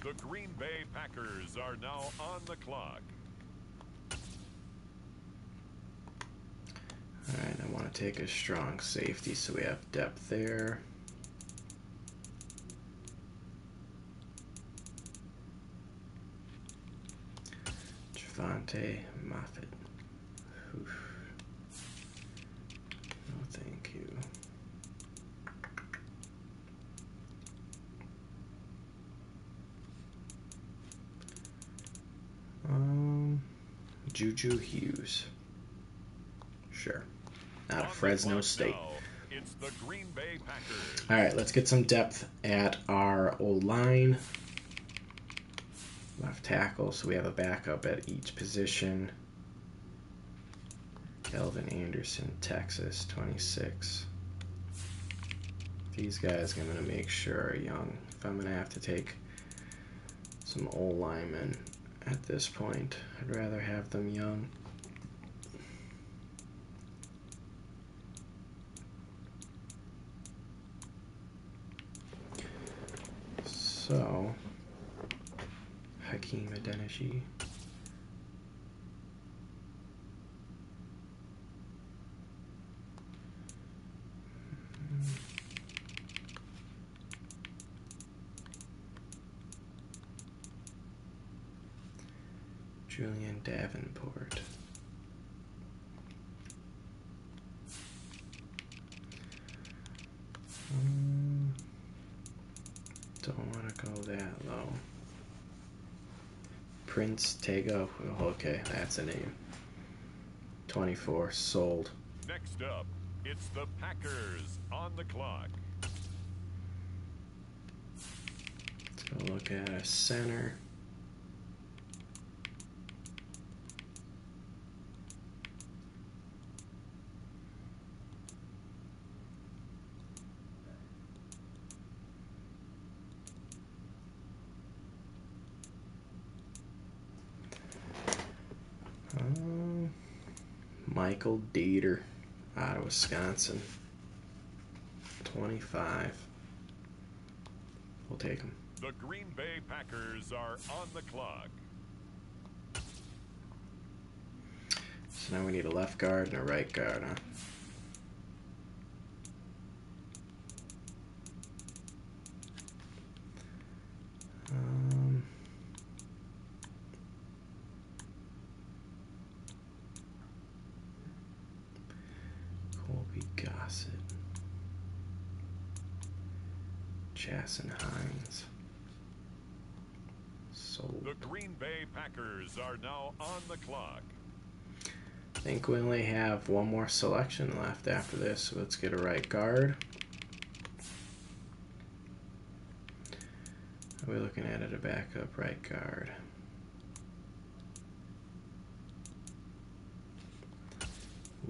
The Green Bay Packers are now on the clock. Alright, I want to take a strong safety so we have depth there. Javonte Moffett. Oof. No, thank you. Juju Hughes. Sure. Out of Fresno State. It's the Green Bay Packers. Alright, let's get some depth at our O-line. Left tackle, so we have a backup at each position. Kelvin Anderson, Texas, 26. These guys I'm going to make sure are young. If I'm going to have to take some old linemen at this point, I'd rather have them young. So, Hakeem Adeniji. Julian Davenport. Don't want to go that low. Prince Tego. Oh, okay, that's a name. 24, sold. Next up, it's the Packers on the clock. Let's go look at a center. Michael Dieter out of Wisconsin. 25. We'll take him. The Green Bay Packers are on the clock. So now we need a left guard and a right guard, huh? Colby Gossett. Chasson Hines. Sold. The Green Bay Packers are now on the clock. I think we only have one more selection left after this, so let's get a right guard. Are we looking at it, a backup right guard?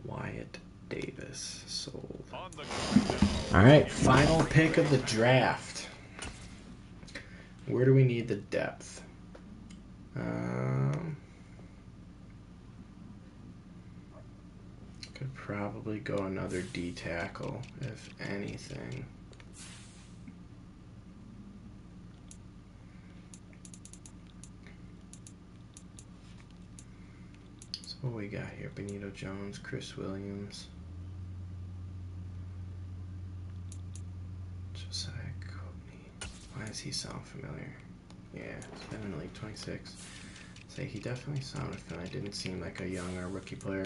Wyatt Davis, sold. On the clock now. All right, final pick of the draft. Where do we need the depth? Could probably go another D tackle, if anything. So what we got here? Benito Jones, Chris Williams, Josiah Courtney. Why does he sound familiar? Yeah, he's been in the league 26. Say he definitely sounded familiar. Didn't seem like a young or rookie player.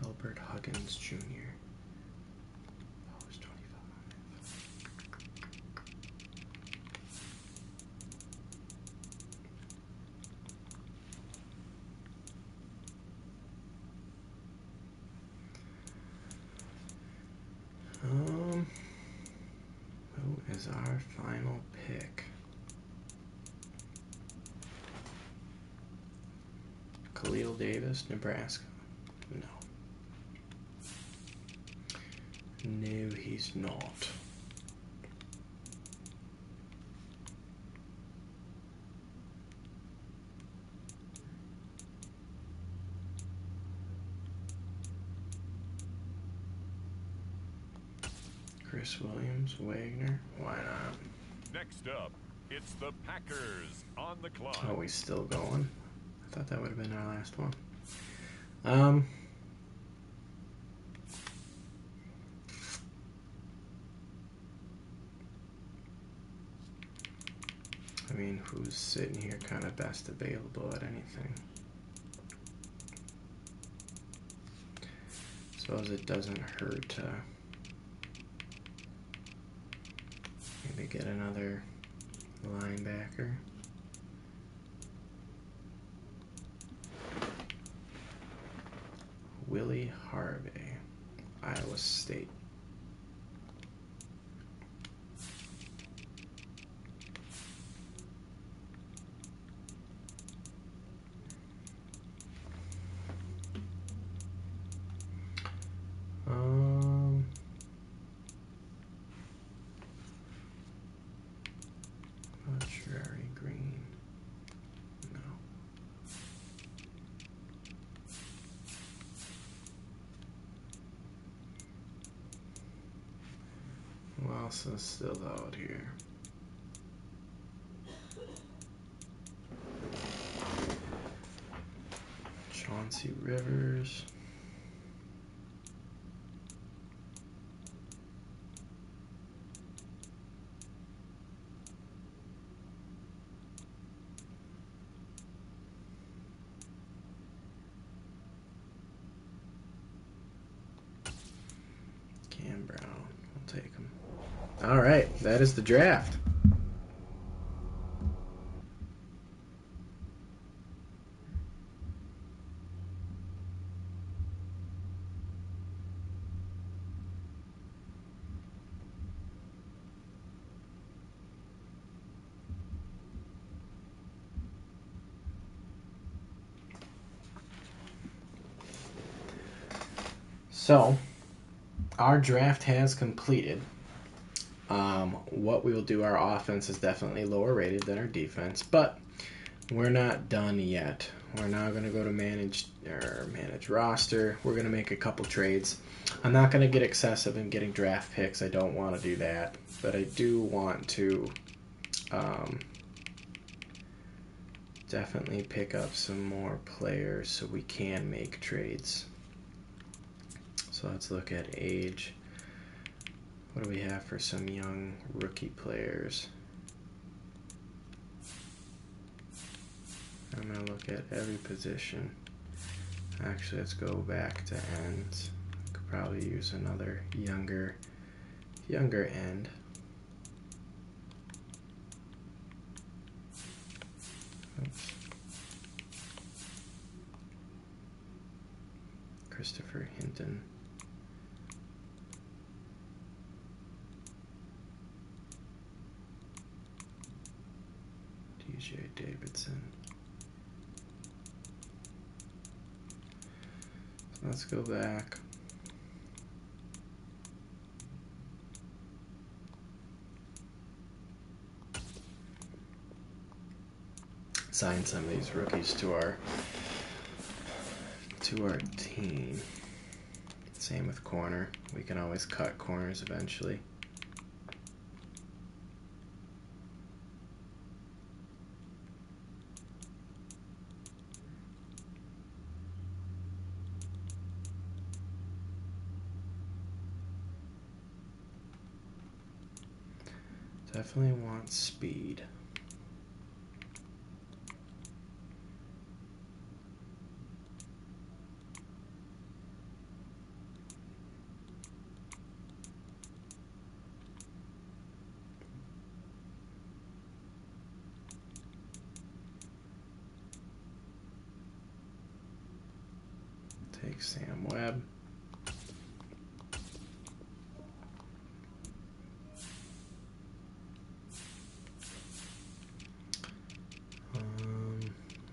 Albert Huggins Jr. Oh, he's 25. Who is our final pick? Khalil Davis, Nebraska. No. No, he's not. Chris Williams, Wagner. Why not? Next up, it's the Packers on the clock. Oh, we still going? I thought that would have been our last one. I mean, who's sitting here kind of best available at anything? Suppose it doesn't hurt to maybe get another linebacker. Willie Harvey, Iowa State. Archery Green. No. Who else is still out here? Chauncey Rivers. Cam Brown. We'll take him. All right, that is the draft. So, our draft has completed. What we will do, our offense is definitely lower rated than our defense, but we're not done yet. We're now going to go to manage roster. We're going to make a couple trades. I'm not going to get excessive in getting draft picks. I don't want to do that, but I do want to definitely pick up some more players so we can make trades. So let's look at age. What do we have for some young rookie players? I'm going to look at every position. Actually, let's go back to ends. Could probably use another younger end. Oops. Christopher Hinton. DJ Davidson. So let's go back. Sign some of these rookies to our team. Same with corner. We can always cut corners eventually. Definitely want speed. Take Sam Webb.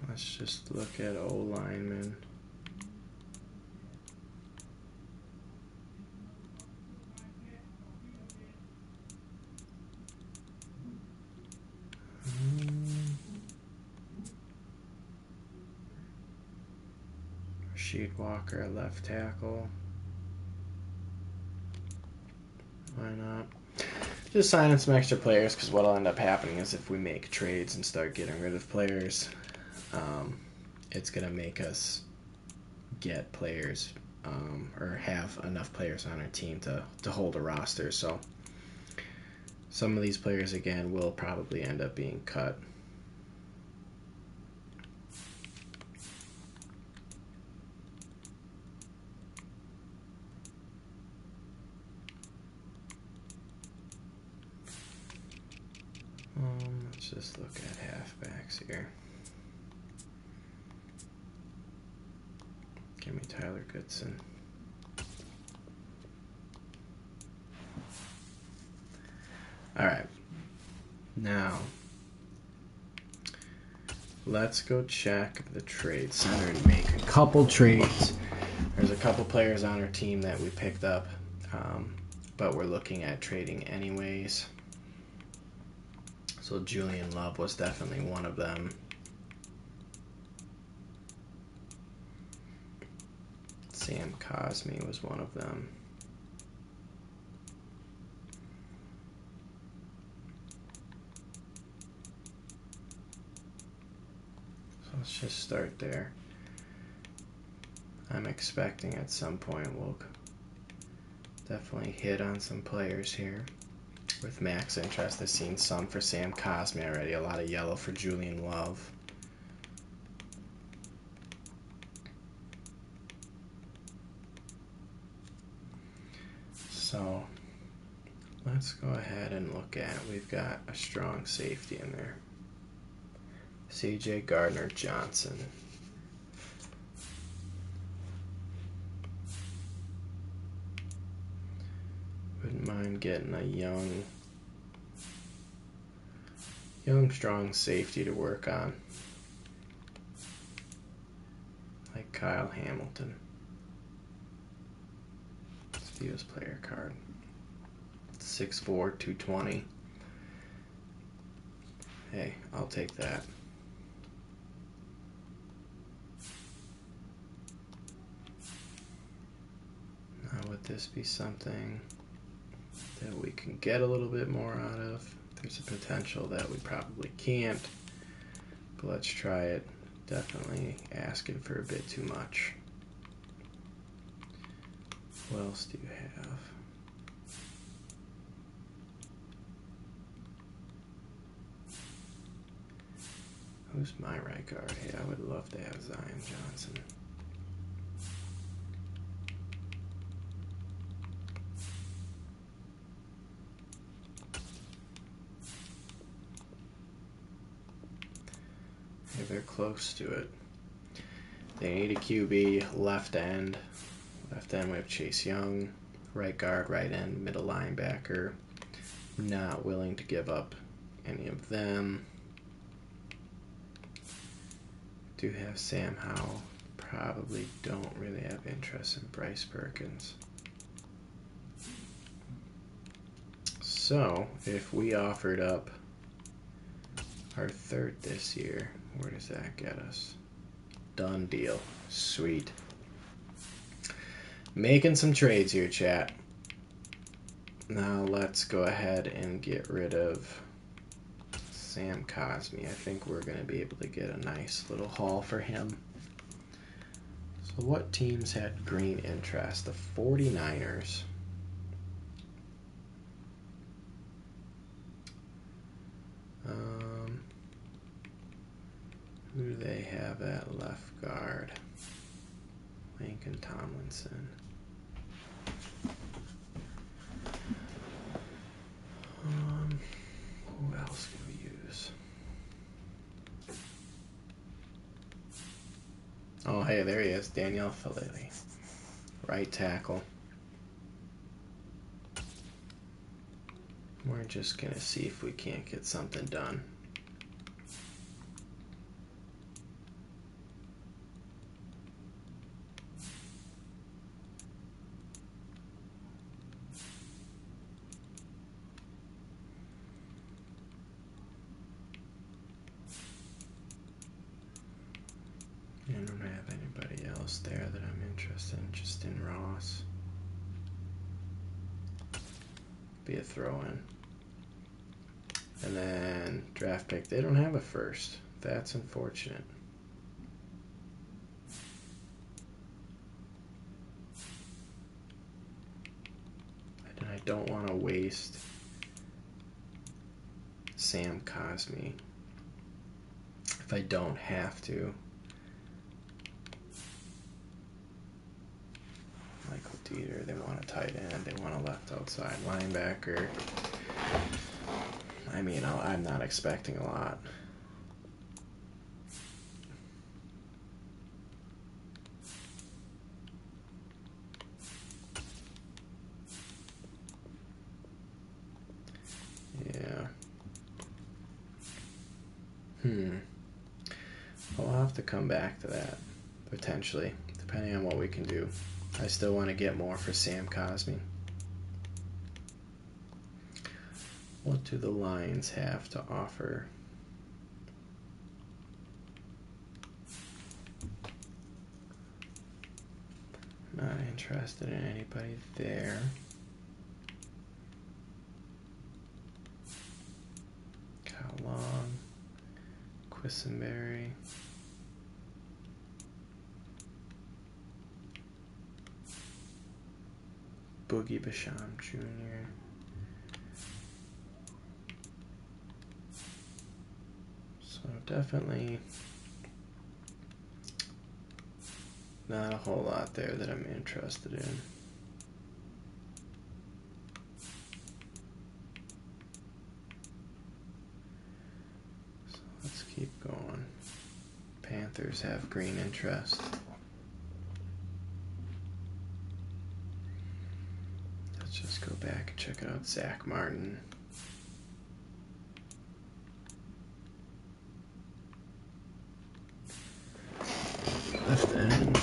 Let's just look at O-linemen. Rasheed Walker at left tackle. Why not? Just signing some extra players, because what'll end up happening is if we make trades and start getting rid of players, it's going to make us get players or have enough players on our team to hold a roster. So some of these players, again, will probably end up being cut. Let's just look at halfbacks here. Give me Tyler Goodson. All right. Now, let's go check the trade center and make a couple trades. There's a couple players on our team that we picked up, but we're looking at trading anyways. So Julian Love was definitely one of them. Sam Cosmi was one of them. So let's just start there. I'm expecting at some point we'll definitely hit on some players here. With max interest, I've seen some for Sam Cosmi already. A lot of yellow for Julian Love. So let's go ahead and look at, we've got a strong safety in there. C.J. Gardner-Johnson. Wouldn't mind getting a young strong safety to work on, like Kyle Hamilton. Steel's player card. 6'4", 220. Hey, I'll take that. Now, would this be something that we can get a little bit more out of? There's a potential that we probably can't, but let's try it. Definitely asking for a bit too much. What else do you have? Who's my right guard? Hey, I would love to have Zion Johnson. Hey, they're close to it. They need a QB, left end. Left end, we have Chase Young. Right guard, right end, middle linebacker. Not willing to give up any of them. Do have Sam Howell. Probably don't really have interest in Bryce Perkins. So, if we offered up our third this year, where does that get us? Done deal. Sweet. Making some trades here, chat. Now let's go ahead and get rid of Sam Cosmi. I think we're going to be able to get a nice little haul for him. So what teams had green interest? The 49ers. Who do they have at left guard? Lincoln Tomlinson. Who else can we use? Oh, hey, there he is. Daniel Falele. Right tackle. We're just going to see if we can't get something done. I don't have anybody else there that I'm interested in, just in Ross. Be a throw-in. And then draft pick. They don't have a first. That's unfortunate. And I don't want to waste Sam Cosmi if I don't have to. Michael Dieter, they want a tight end, they want a left outside linebacker. I mean, I'm not expecting a lot. Yeah. I'll have to come back to that, potentially, depending on what we can do. I still want to get more for Sam Cosmi. What do the Lions have to offer? Not interested in anybody there. Kyle Long, Quisenberry. Boogie Basham Jr. So definitely not a whole lot there that I'm interested in. So let's keep going. Panthers have green interest. Let's just go back and check out Zach Martin. Left end.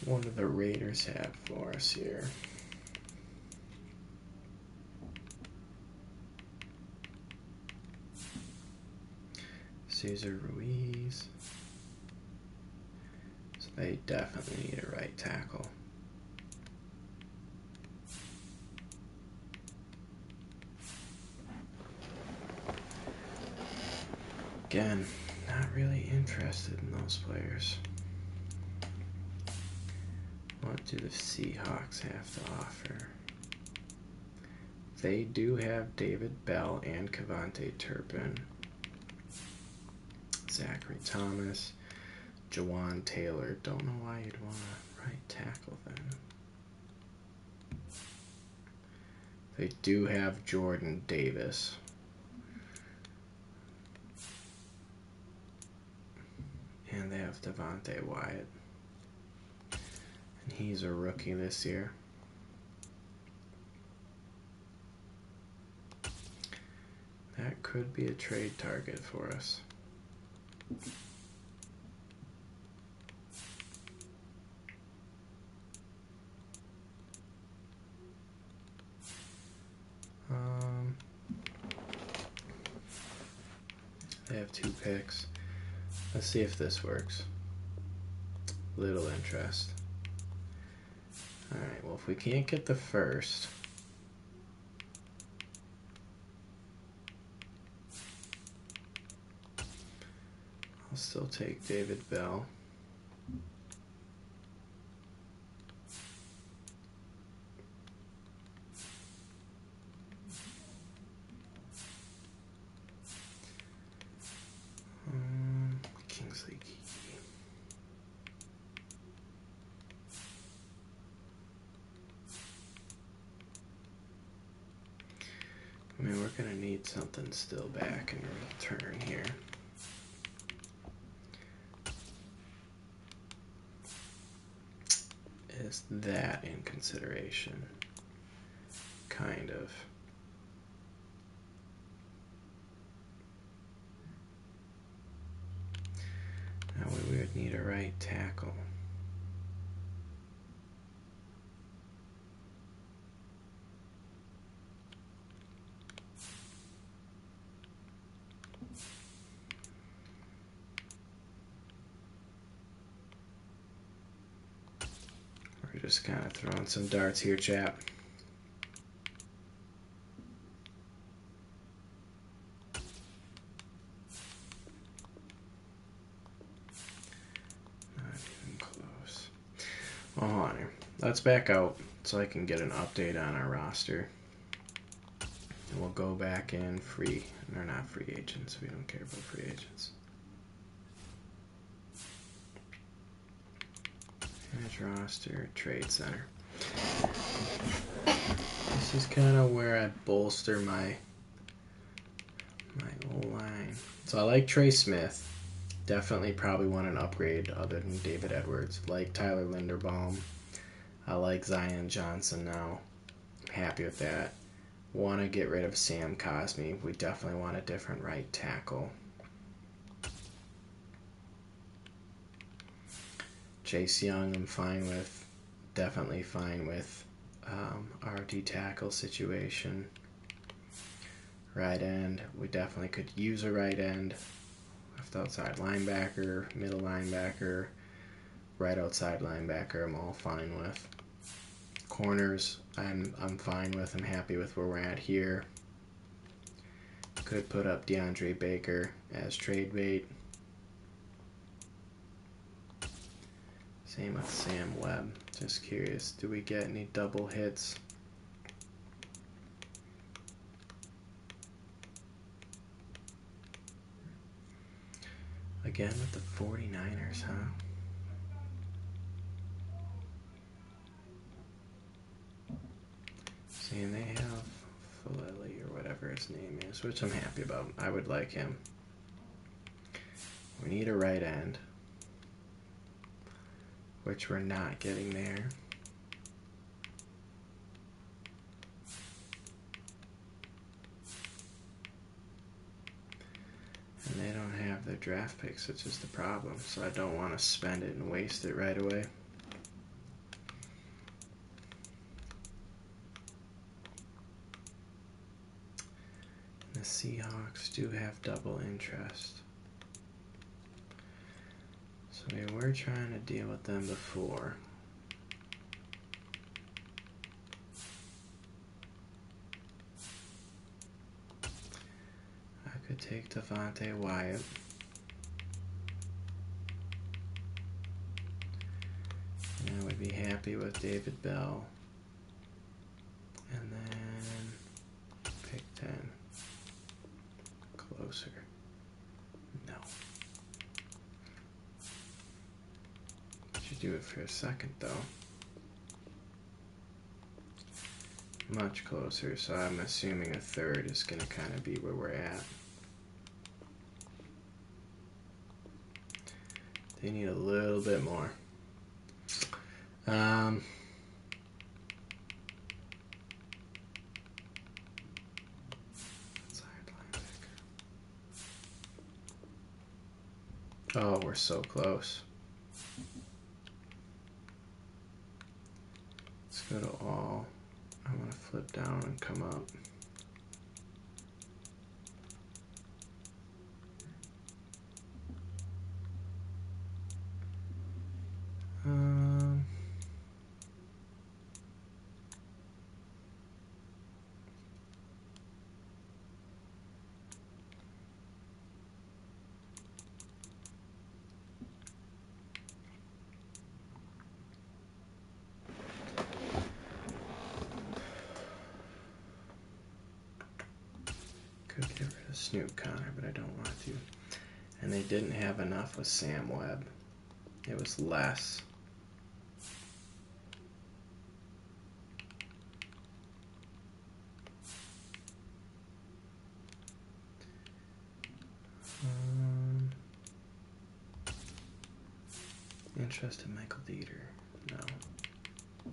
What do the Raiders have for us here? Cesar Ruiz. So they definitely need a right tackle. Again, not really interested in those players. What do the Seahawks have to offer? They do have David Bell and Kevontae Turpin. Zachary Thomas, Jawan Taylor. Don't know why you'd want a right tackle then. They do have Jordan Davis. And they have Devontae Wyatt. And he's a rookie this year. That could be a trade target for us. They have 2 picks. Let's see if this works. Little interest. Alright, well, if we can't get the first, I'll still take David Bell. Kingsley Key. I mean, we're going to need something still back in return here. Is that in consideration? Kind of. Now we would need a right tackle. We're just kind of throwing some darts here, chap. Oh, hold on here. Let's back out so I can get an update on our roster. And we'll go back in free. They're not free agents. We don't care about free agents. Manage roster, trade center. This is kind of where I bolster my O-line. So I like Trey Smith. Definitely probably want an upgrade other than David Edwards. Like Tyler Linderbaum. I like Zion Johnson now. I'm happy with that. Want to get rid of Sam Cosmi. We definitely want a different right tackle. Chase Young I'm fine with. Definitely fine with our D-tackle situation. Right end. We definitely could use a right end. Left outside linebacker, middle linebacker, right outside linebacker, I'm all fine with. Corners, I'm fine with. I'm happy with where we're at here. Could put up DeAndre Baker as trade bait. Same with Sam Webb. Just curious, do we get any double hits? Again with the 49ers, huh? Seeing they have Falele or whatever his name is, which I'm happy about. I would like him. We need a right end, which we're not getting there. And they don't have their draft picks, which is the problem. So I don't want to spend it and waste it right away. Seahawks do have double interest. So we were trying to deal with them before. I could take Devontae Wyatt. And I would be happy with David Bell. And then pick 10. Closer. No. Should do it for a second though. Much closer, so I'm assuming a third is going to kind of be where we're at. They need a little bit more. Oh, we're so close. Let's go to all. I want to flip down and come up. Could get rid of Snoop Connor, but I don't want to. And they didn't have enough with Sam Webb. It was less. Interest in Michael Dieter? No.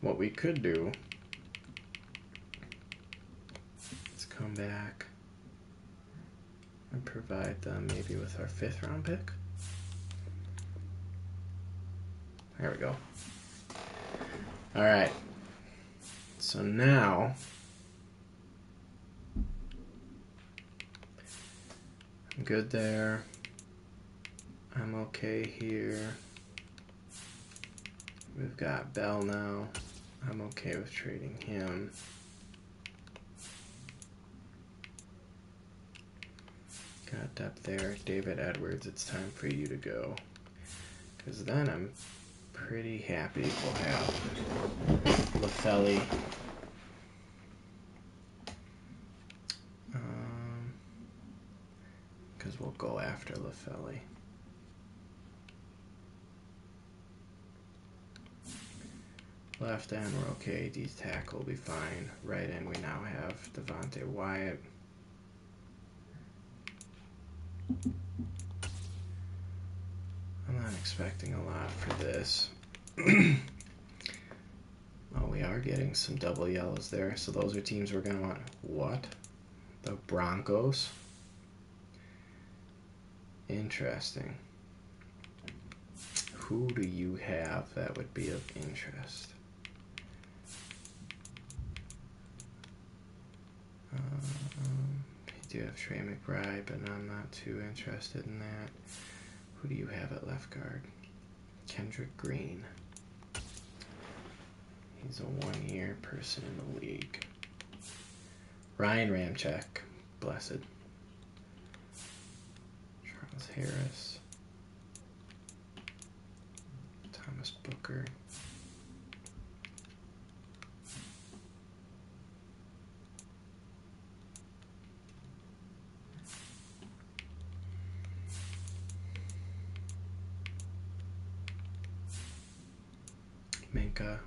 What we could do is come back and provide them maybe with our 5th round pick. There we go. All right. So now I'm good there. I'm okay here. We've got Bell now. I'm okay with trading him. Got depth there. David Edwards, it's time for you to go. Because then I'm pretty happy we'll have LaFelli. Because we'll go after LaFelli. Left end, we're okay. D tackle will be fine. Right end, we now have Devontae Wyatt. I'm not expecting a lot for this. Oh, we are getting some double yellows there. So those are teams we're going to want. What? The Broncos? Interesting. Who do you have that would be of interest? You do have Trey McBride, but I'm not too interested in that. Who do you have at left guard? Kendrick Green. He's a 1-year person in the league. Ryan Ramczyk, blessed. Charles Harris. Thomas Booker. Minka.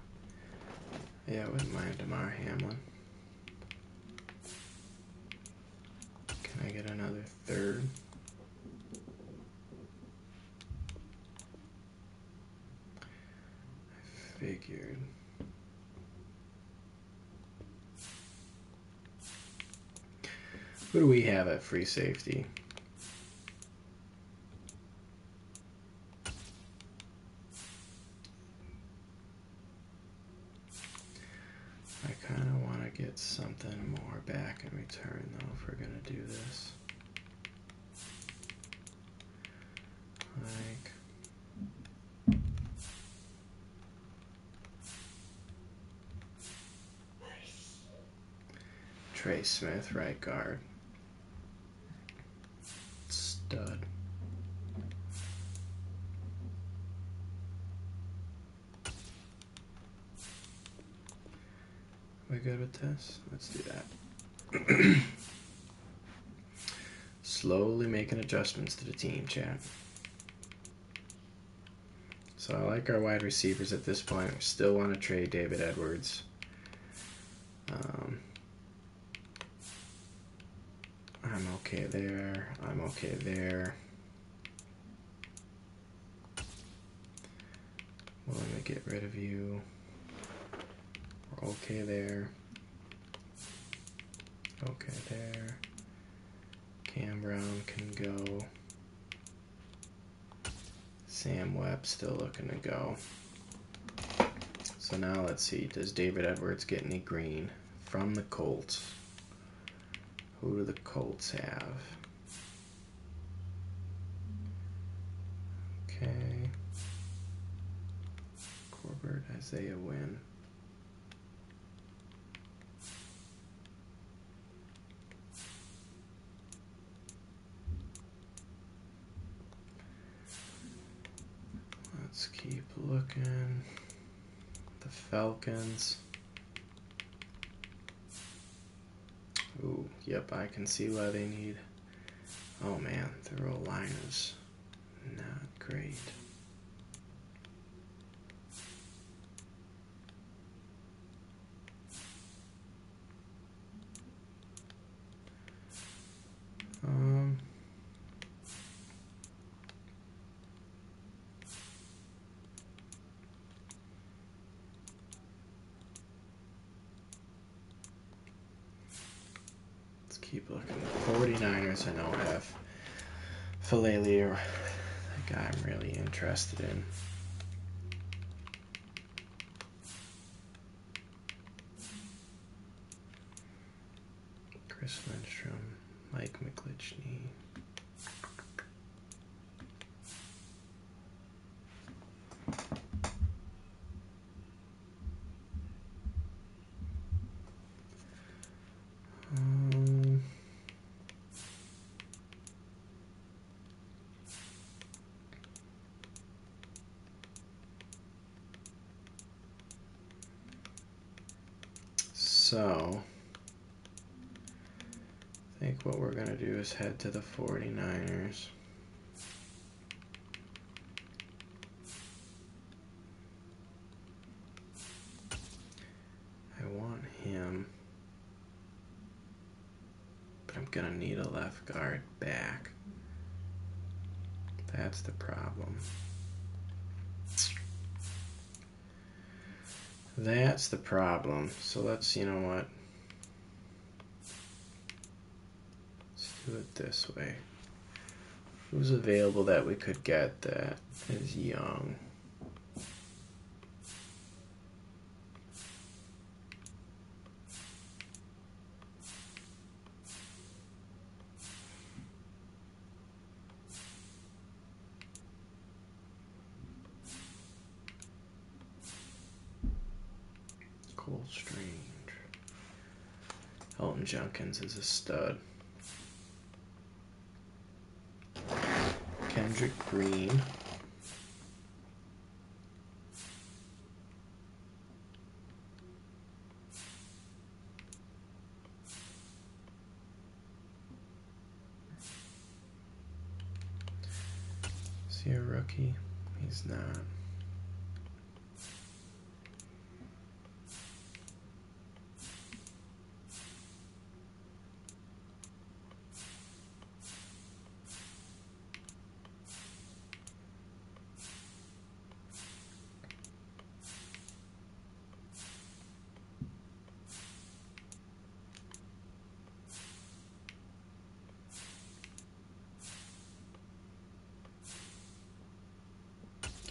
Yeah, I wouldn't mind Damar Hamlin. Can I get another third? I figured. Who do we have at free safety? I kind of want to get something more back turn though if we're gonna do this. Like, Trey Smith, right guard. Stud. We good with this? Let's do that. Slowly making adjustments to the team, chat. So I like our wide receivers at this point. We still want to trade David Edwards. I'm okay there. I'm okay there. Willing to get rid of you. We're okay there. Okay there. Cam Brown can go. Sam Webb still looking to go. So now let's see. Does David Edwards get any green from the Colts? Who do the Colts have? Okay. Corbett, Isaiah Wynn. Let's keep looking. The Falcons. Ooh, yep, I can see why they need. Oh man, their O-line is not great. Keep looking. 49ers I know have Falele, or the guy I'm really interested in. Chris Lindstrom, Mike McGlinchey. So, I think what we're going to do is head to the 49ers. I want him, but I'm going to need a left guard back. That's the problem. That's the problem. So let's, you know what? Let's do it this way. Who's available that we could get that is young? Cole Strange. Elton Jenkins is a stud. Kendrick Green. Is he a rookie? He's not.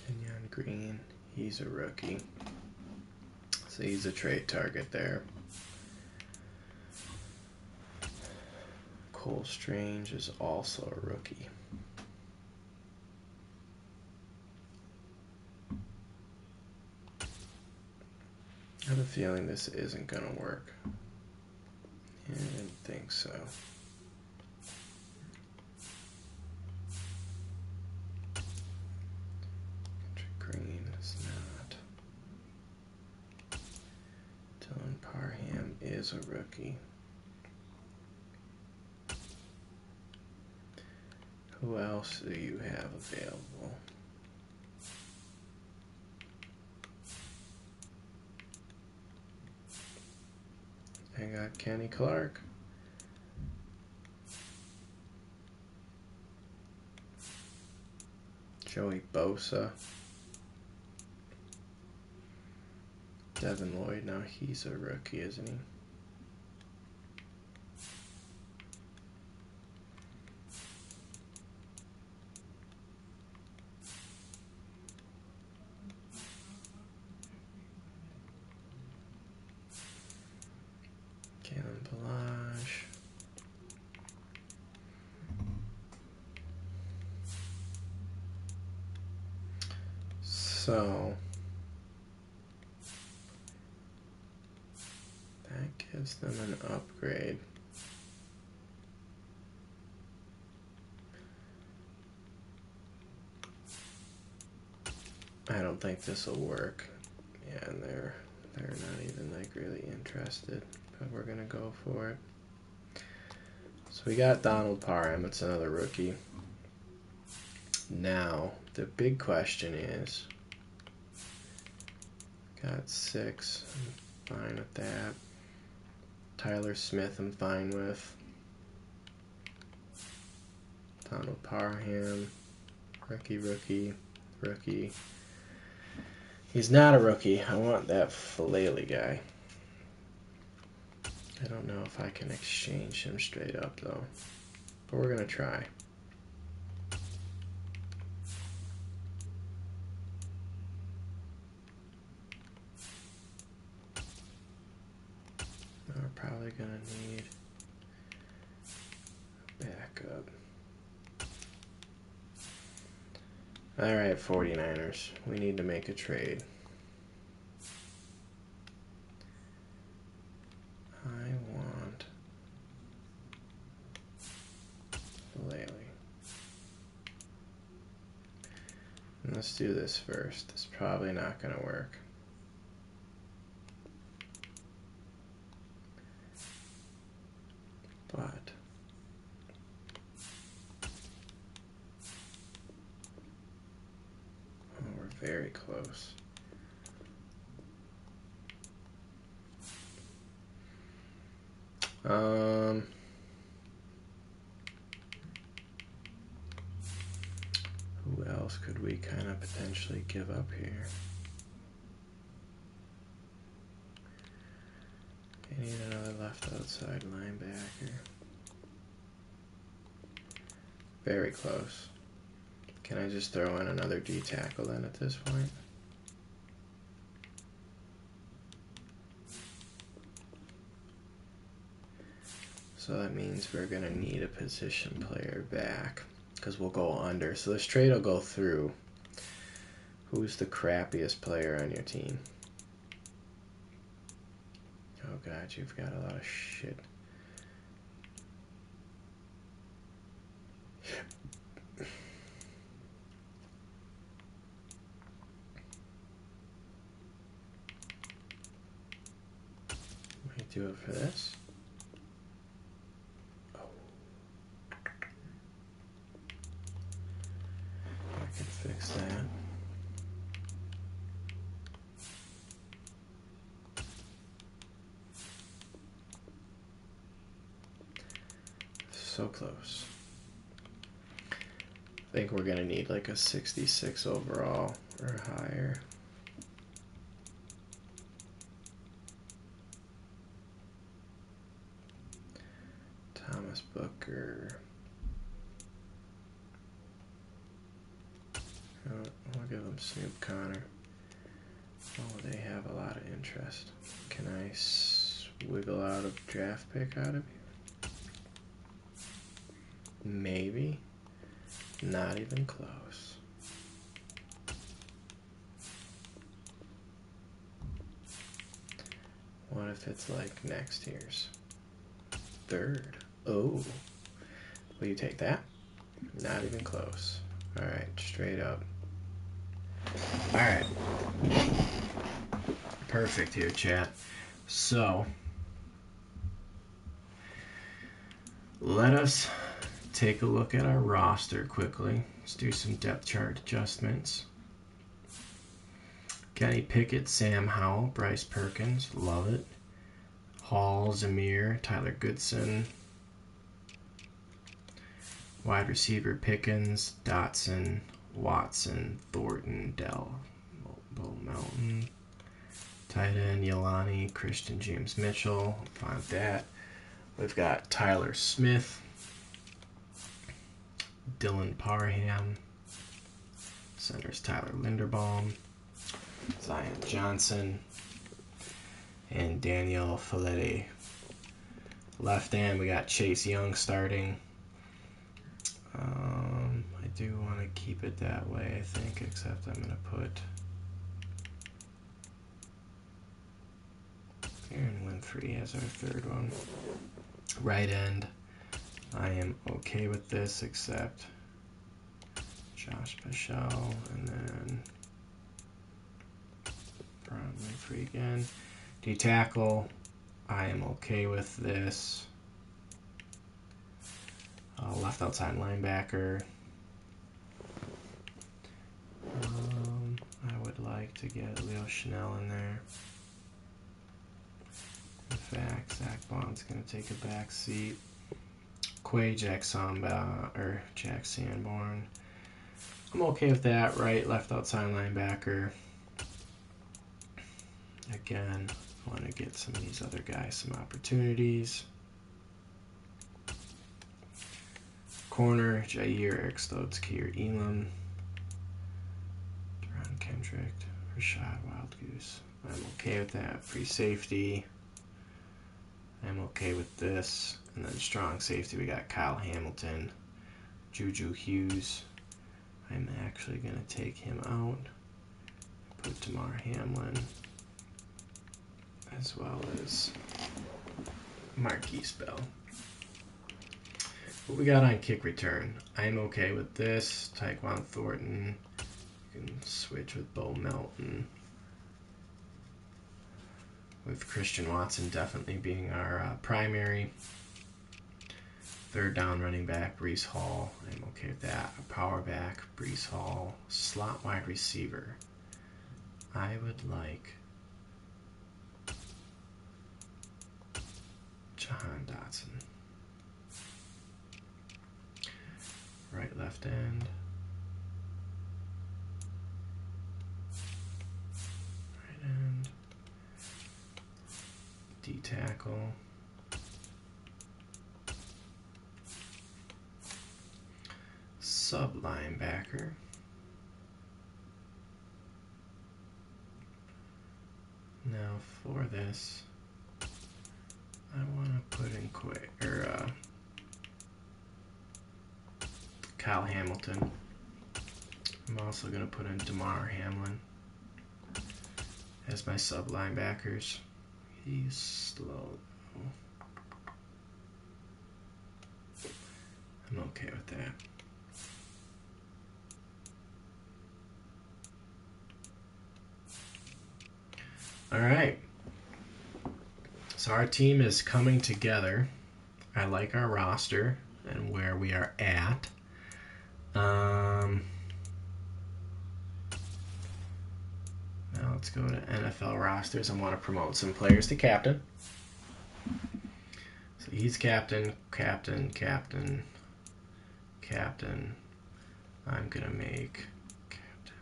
Kenyon Green, he's a rookie. So he's a trade target there. Cole Strange is also a rookie. I have a feeling this isn't going to work. Yeah, I didn't think so. Green is not. Dylan Parham is a rookie. Who else do you have available? I got Kenny Clark. Joey Bosa. Devin Lloyd, now he's a rookie, isn't he? Kalen Balazs. So that gives them an upgrade. I don't think this will work. Yeah, and they're not even like really interested, but we're gonna go for it. So we got Donald Parham. It's another rookie. Now the big question is, got 6. I'm fine with that. Tyler Smith, I'm fine with. Donald Parham, rookie. He's not a rookie. I want that Falele guy. I don't know if I can exchange him straight up though, but we're gonna try. We're probably gonna need backup. Alright, 49ers. We need to make a trade. I want Falele. And let's do this first. It's probably not going to work. But we're very close. Who else could we kind of potentially give up here? I need another left outside linebacker. Very close. Can I just throw in another D tackle then at this point? So that means we're going to need a position player back because we'll go under. So this trade will go through. Who's the crappiest player on your team? Oh God, you've got a lot of shit. Might do it for this. Oh. I can fix that. So close. I think we're gonna need like a 66 overall or higher. Thomas Booker. I'll give them Snoop Connor. Oh, they have a lot of interest. Can I wiggle out a draft pick out of you? maybe. Not even close. What if it's like next year's? Third. Oh. Will you take that? Not even close. Alright, straight up. Alright. Perfect here, chat. So, let us take a look at our roster quickly. Let's do some depth chart adjustments. Kenny Pickett, Sam Howell, Bryce Perkins, love it. Hall, Zamir, Tyler Goodson. Wide receiver Pickens, Dotson, Watson, Thornton, Dell, Bo Melton. Tight end Yolani, Christian James Mitchell. Fine with that. We've got Tyler Smith, Dylan Parham. Center's Tyler Linderbaum, Zion Johnson, and Daniel Fillette. Left end, we got Chase Young starting. I do want to keep it that way, I think, except I'm going to put Aaron Winfrey as our third one. Right end, I am okay with this, except Josh Paschal, and then Brian Winfrey again. D tackle, I am okay with this. Left outside linebacker. I would like to get Leo Chanel in there. In fact, Zach Bond's going to take a back seat. Quay, Jack Sanborn. I'm okay with that. Right, left outside linebacker. Again, I want to get some of these other guys some opportunities. Corner, Jair, Eric Stokes, Kier Elam. Deron Kendrick, Rashad Wildgoose. I'm okay with that. Free safety. I'm okay with this. And then strong safety, we got Kyle Hamilton, Juju Hughes. I'm actually going to take him out. Put Damar Hamlin, as well as Marquise Bell. What we got on kick return? I'm okay with this. Tyquan Thornton. You can switch with Bo Melton. With Christian Watson definitely being our primary. Third down running back, Breece Hall. I'm okay with that. A power back, Breece Hall. Slot wide receiver. I would like Jahan Dotson. Right, left end. Right end. D tackle. Sub linebacker. Now for this, I want to put in Kyle Hamilton. I'm also going to put in Damar Hamlin as my sub linebackers. He's slow. I'm okay with that. All right. So our team is coming together. I like our roster and where we are at. Now let's go to NFL rosters. I want to promote some players to captain. So he's captain, captain, captain, captain. I'm going to make captain.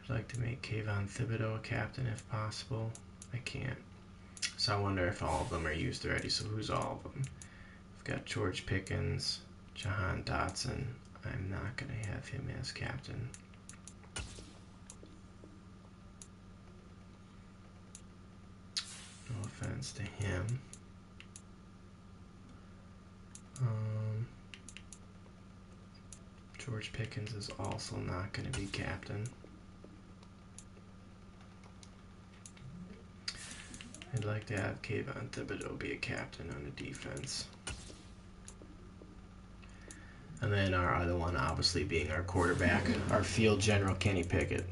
I'd like to make Kayvon Thibodeau a captain if possible. I can't. So I wonder if all of them are used already. So who's all of them? We've got George Pickens, Jahan Dotson. I'm not going to have him as captain. No offense to him. George Pickens is also not going to be captain. I'd like to have Kayvon Thibodeau be a captain on the defense. And then our other one obviously being our quarterback, our field general, Kenny Pickett.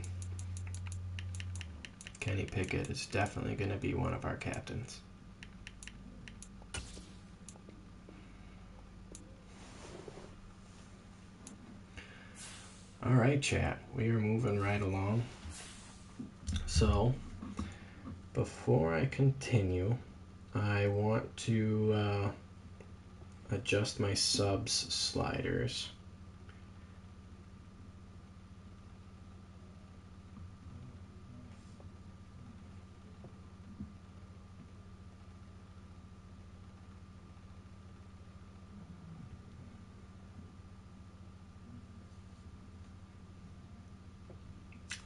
Kenny Pickett is definitely going to be one of our captains. All right, chat, we are moving right along. So, before I continue, I want to adjust my subs sliders.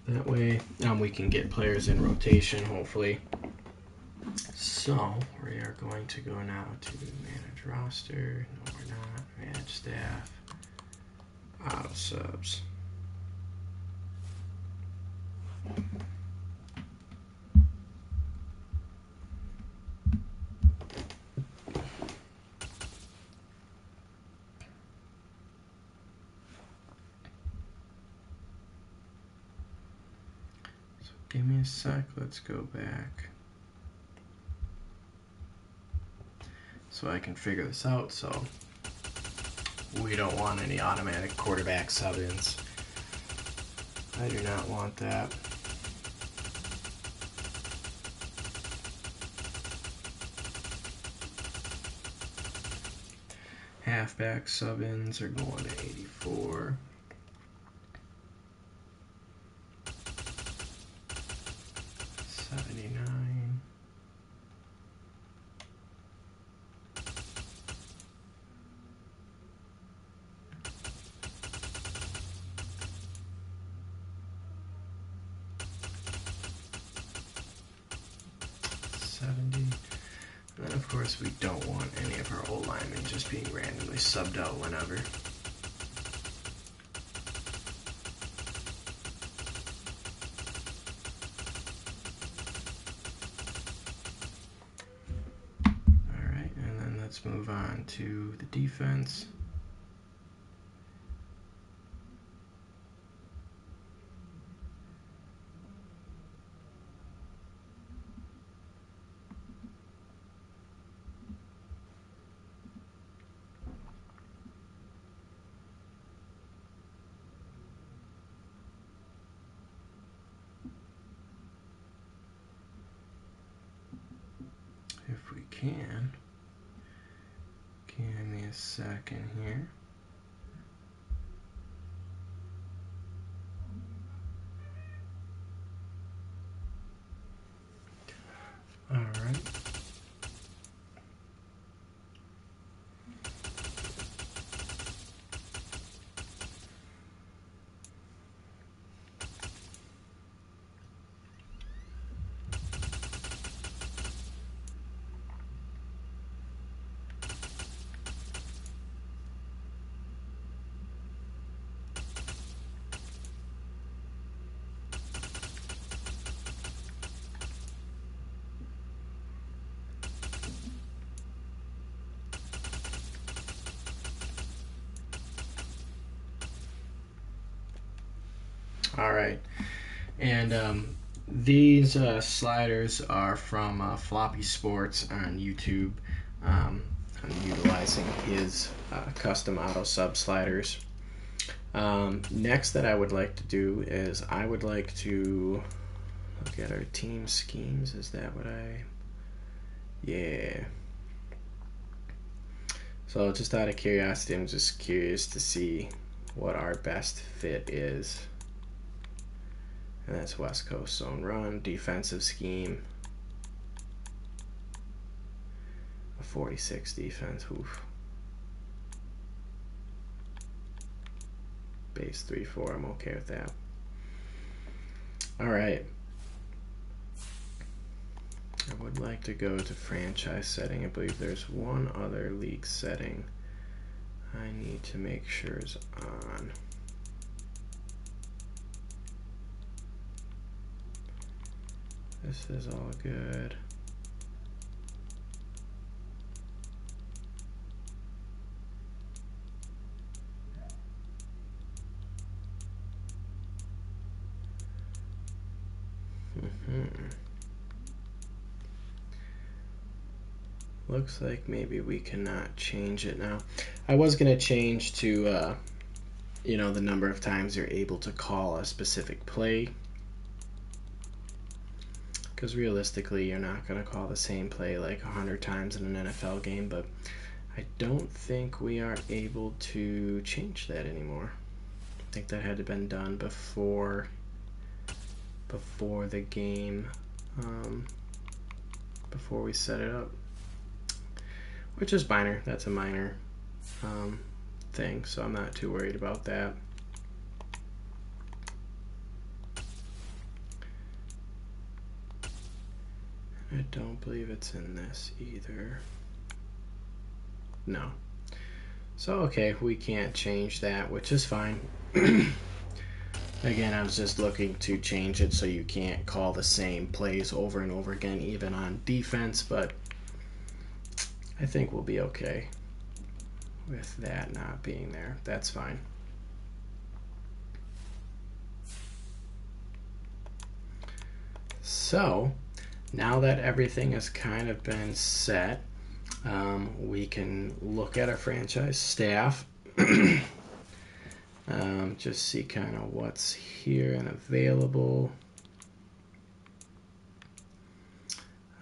That way we can get players in rotation, hopefully. So we are going to go now to manage roster. No, we're not. Manage staff. Auto subs. So give me a sec. Let's go back. So I can figure this out. So we don't want any automatic quarterback sub-ins. I do not want that. Halfback sub-ins are going to 84. And then of course we don't want any of our old linemen just being randomly subbed out whenever. Alright, and then let's move on to the defense. If we can, give me a second here. All right. All right, and these sliders are from Floppy Sports on YouTube. I'm utilizing his custom auto sub sliders. Next that I would like to do is I would like to look at our team schemes. Is that what yeah. So just out of curiosity, I'm just curious to see what our best fit is. And that's West Coast zone run, defensive scheme, a 46 defense. Oof. Base 3-4. I'm okay with that. All right. I would like to go to franchise setting. I believe there's one other league setting I need to make sure is on. This is all good. Looks like maybe we cannot change it now. I was going to change to, you know, the number of times you're able to call a specific play. Because realistically, you're not going to call the same play like 100 times in an NFL game, but I don't think we are able to change that anymore. I think that had to been done before the game, before we set it up, which is minor. That's a minor thing, so I'm not too worried about that. I don't believe it's in this either. No. So, okay, we can't change that, which is fine. Again, I was just looking to change it so you can't call the same plays over and over again, even on defense, but I think we'll be okay with that not being there. That's fine. So, now that everything has kind of been set, we can look at our franchise staff, just see kind of what's here and available.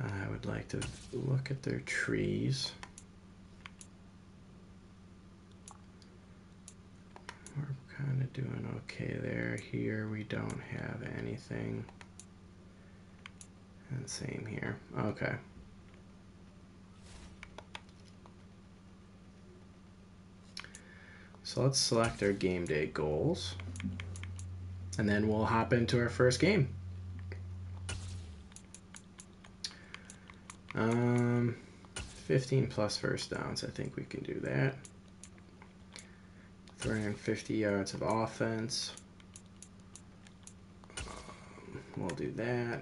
I would like to look at their trees. We're kind of doing okay there. Here we don't have anything. And same here. Okay. So let's select our game day goals. And then we'll hop into our first game. 15 plus first downs. I think we can do that. 350 yards of offense. We'll do that.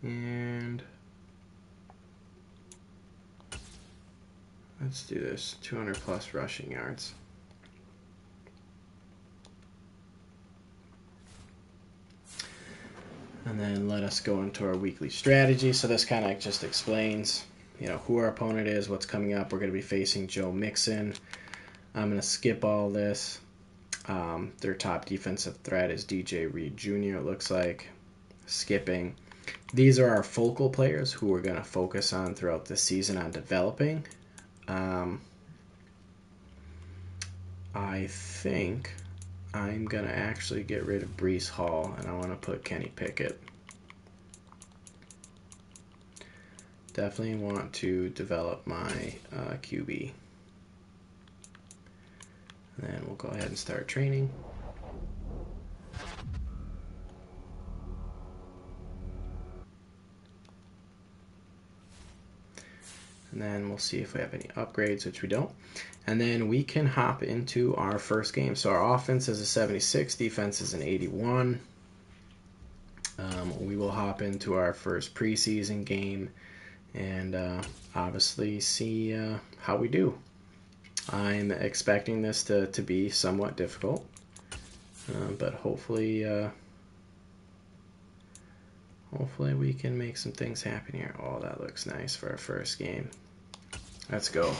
And let's do this, 200 plus rushing yards. And then let us go into our weekly strategy. So this kind of just explains, you know, who our opponent is, what's coming up. We're going to be facing Joe Mixon. I'm going to skip all this. Their top defensive threat is DJ Reed Jr., it looks like. Skipping. These are our focal players who we're going to focus on throughout the season on developing. I think I'm going to actually get rid of Breece Hall, and I want to put Kenny Pickett. Definitely want to develop my QB. And then we'll go ahead and start training. And then we'll see if we have any upgrades, which we don't. And then we can hop into our first game. So our offense is a 76, defense is an 81. We will hop into our first preseason game and obviously see how we do. I'm expecting this to be somewhat difficult, but hopefully we can make some things happen here. Oh, that looks nice for our first game. Let's go.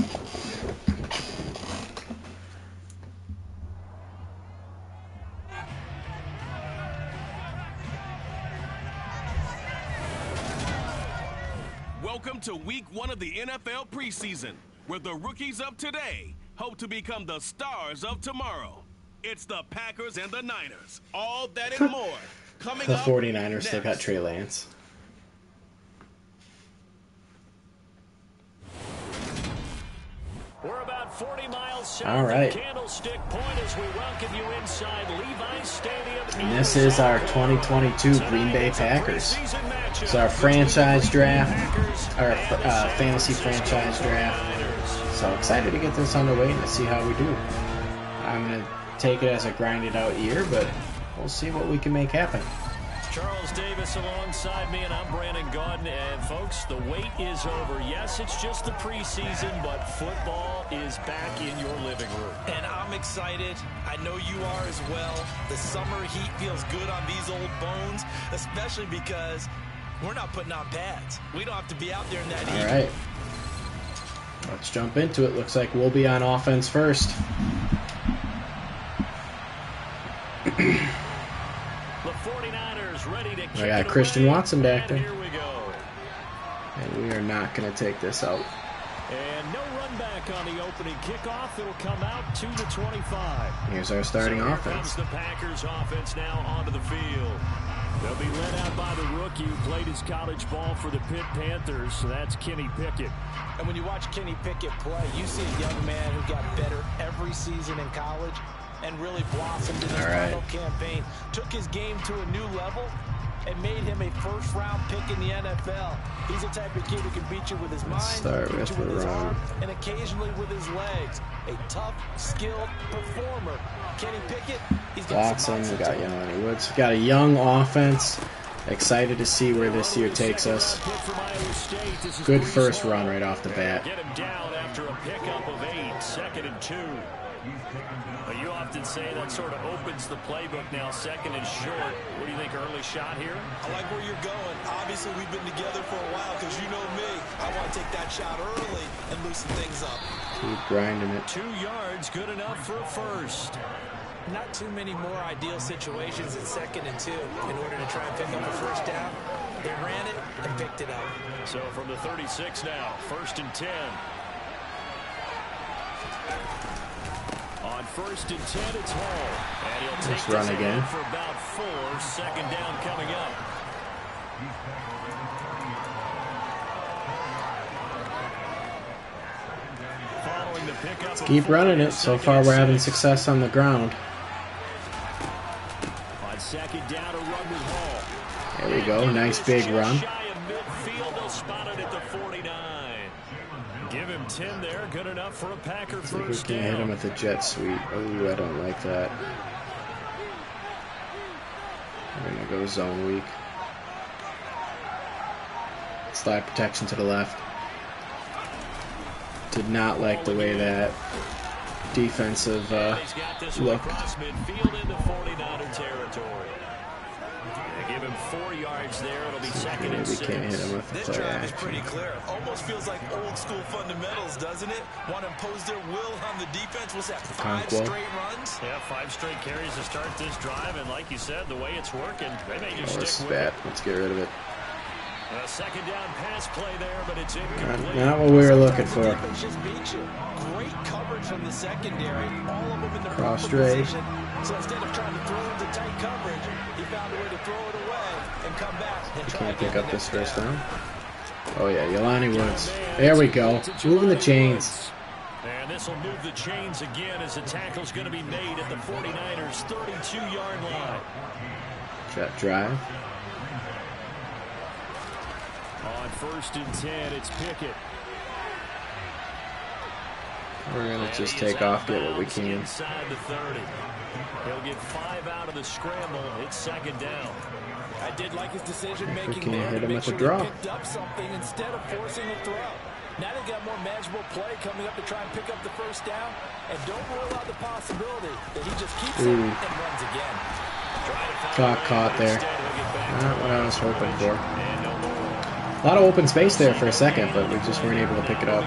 Welcome to week 1 of the NFL preseason, where the rookies of today hope to become the stars of tomorrow. It's the Packers and the Niners. All that and more coming The up 49ers, next. they got Trey Lance. We're about 40 miles south All right. of Candlestick Point as we welcome you inside Levi's Stadium. And this is our 2022 Green Bay Packers. It's our franchise draft, our fantasy franchise draft. So excited to get this underway and to see how we do. I'm going to take it as a grinded out year, but we'll see what we can make happen. Charles Davis alongside me, and I'm Brandon Gaudin. And folks, the wait is over. Yes, it's just the preseason, but football is back in your living room. And I'm excited. I know you are as well. The summer heat feels good on these old bones, especially because we're not putting on pads. We don't have to be out there in that heat. All right. Let's jump into it. Looks like we'll be on offense first. The 49ers ready to kick I got it Christian away. Watson back there. And here we go. And we are not going to take this out. And no run back on the opening kickoff. It'll come out to the 25. Here's our starting so here offense. Comes the Packers offense now onto the field. They'll be led out by the rookie who played his college ball for the Pitt Panthers. So that's Kenny Pickett. And when you watch Kenny Pickett play, you see a young man who got better every season in college and really blossomed in his final campaign. Took his game to a new level and made him a first-round pick in the NFL. He's the type of kid who can beat you with his mind, beat you with his arm, and occasionally with his legs. A tough, skilled performer. Kenny Pickett, he's got Watson, we got Jelani Woods. We got a young offense. Excited to see where this year takes us. Good first run right off the bat. Get him down after a pickup of 8, 2nd and 2. But you often say that sort of opens the playbook now, 2nd and short. What do you think, early shot here? I like where you're going. Obviously, we've been together for a while because you know me. I want to take that shot early and loosen things up. Keep grinding it. 2 yards, good enough for a first. Not too many more ideal situations at 2nd and 2 in order to try and pick up a first down. They ran it and picked it up. So from the 36 now, 1st and 10. On 1st and 10, it's Hall. And he'll take Let's run again for about 4. 2nd down coming up. Following the pickup. Let's keep running it. So far, we're having success on the ground. On 2nd down, a run with Hall. There we go. Nice big run. Shy of midfield, they'll spot it at the 49. Give him 10 there, good enough for a Packer See if we first can hit him down. with the jet sweep. Oh, I don't like that. We're going to go zone weak. Slide protection to the left. Did not like the way that defensive He's got this one looked. across midfield into 49er territory. They give him 4 yards there. It'll be 2nd and 6. Maybe can't hit him with the This play drive is action. pretty clear. Almost feels like old school fundamentals, doesn't it? Want to impose their will on the defense. What's that, 5 Conquo. straight runs? Yeah, 5 straight carries to start this drive, and like you said, the way it's working, they may just Oh, stick with spat. it. Let's get rid of it. A 2nd down pass play there, but it's incomplete. Not what we were looking for. Defense just beat you. Great coverage from the secondary. All of them in the Cross proper trade. position. So instead of trying to throw into tight coverage, he found a way to throw it away and come back and try Can't again pick up the this next first down. Oh yeah, Jelani Woods. There we go. Moving the chains. And this will move the chains again as the tackle's going to be made at the 49ers' 32-yard line. Jet drive. On 1st and 10, it's Pickett. We're going to And just he take is off, get what we outbounds can. Inside the 30. He'll get 5 out of the scramble. It's 2nd down. I did like his decision We making can there hit to him make with sure a draw. he picked up something instead of forcing a throw. Now they got more manageable play coming up to try and pick up the first down, and don't rule out the possibility that he just keeps it and runs again. Got caught there. Not what I was hoping for. A lot of open space there for a second, but we just weren't able to pick it up.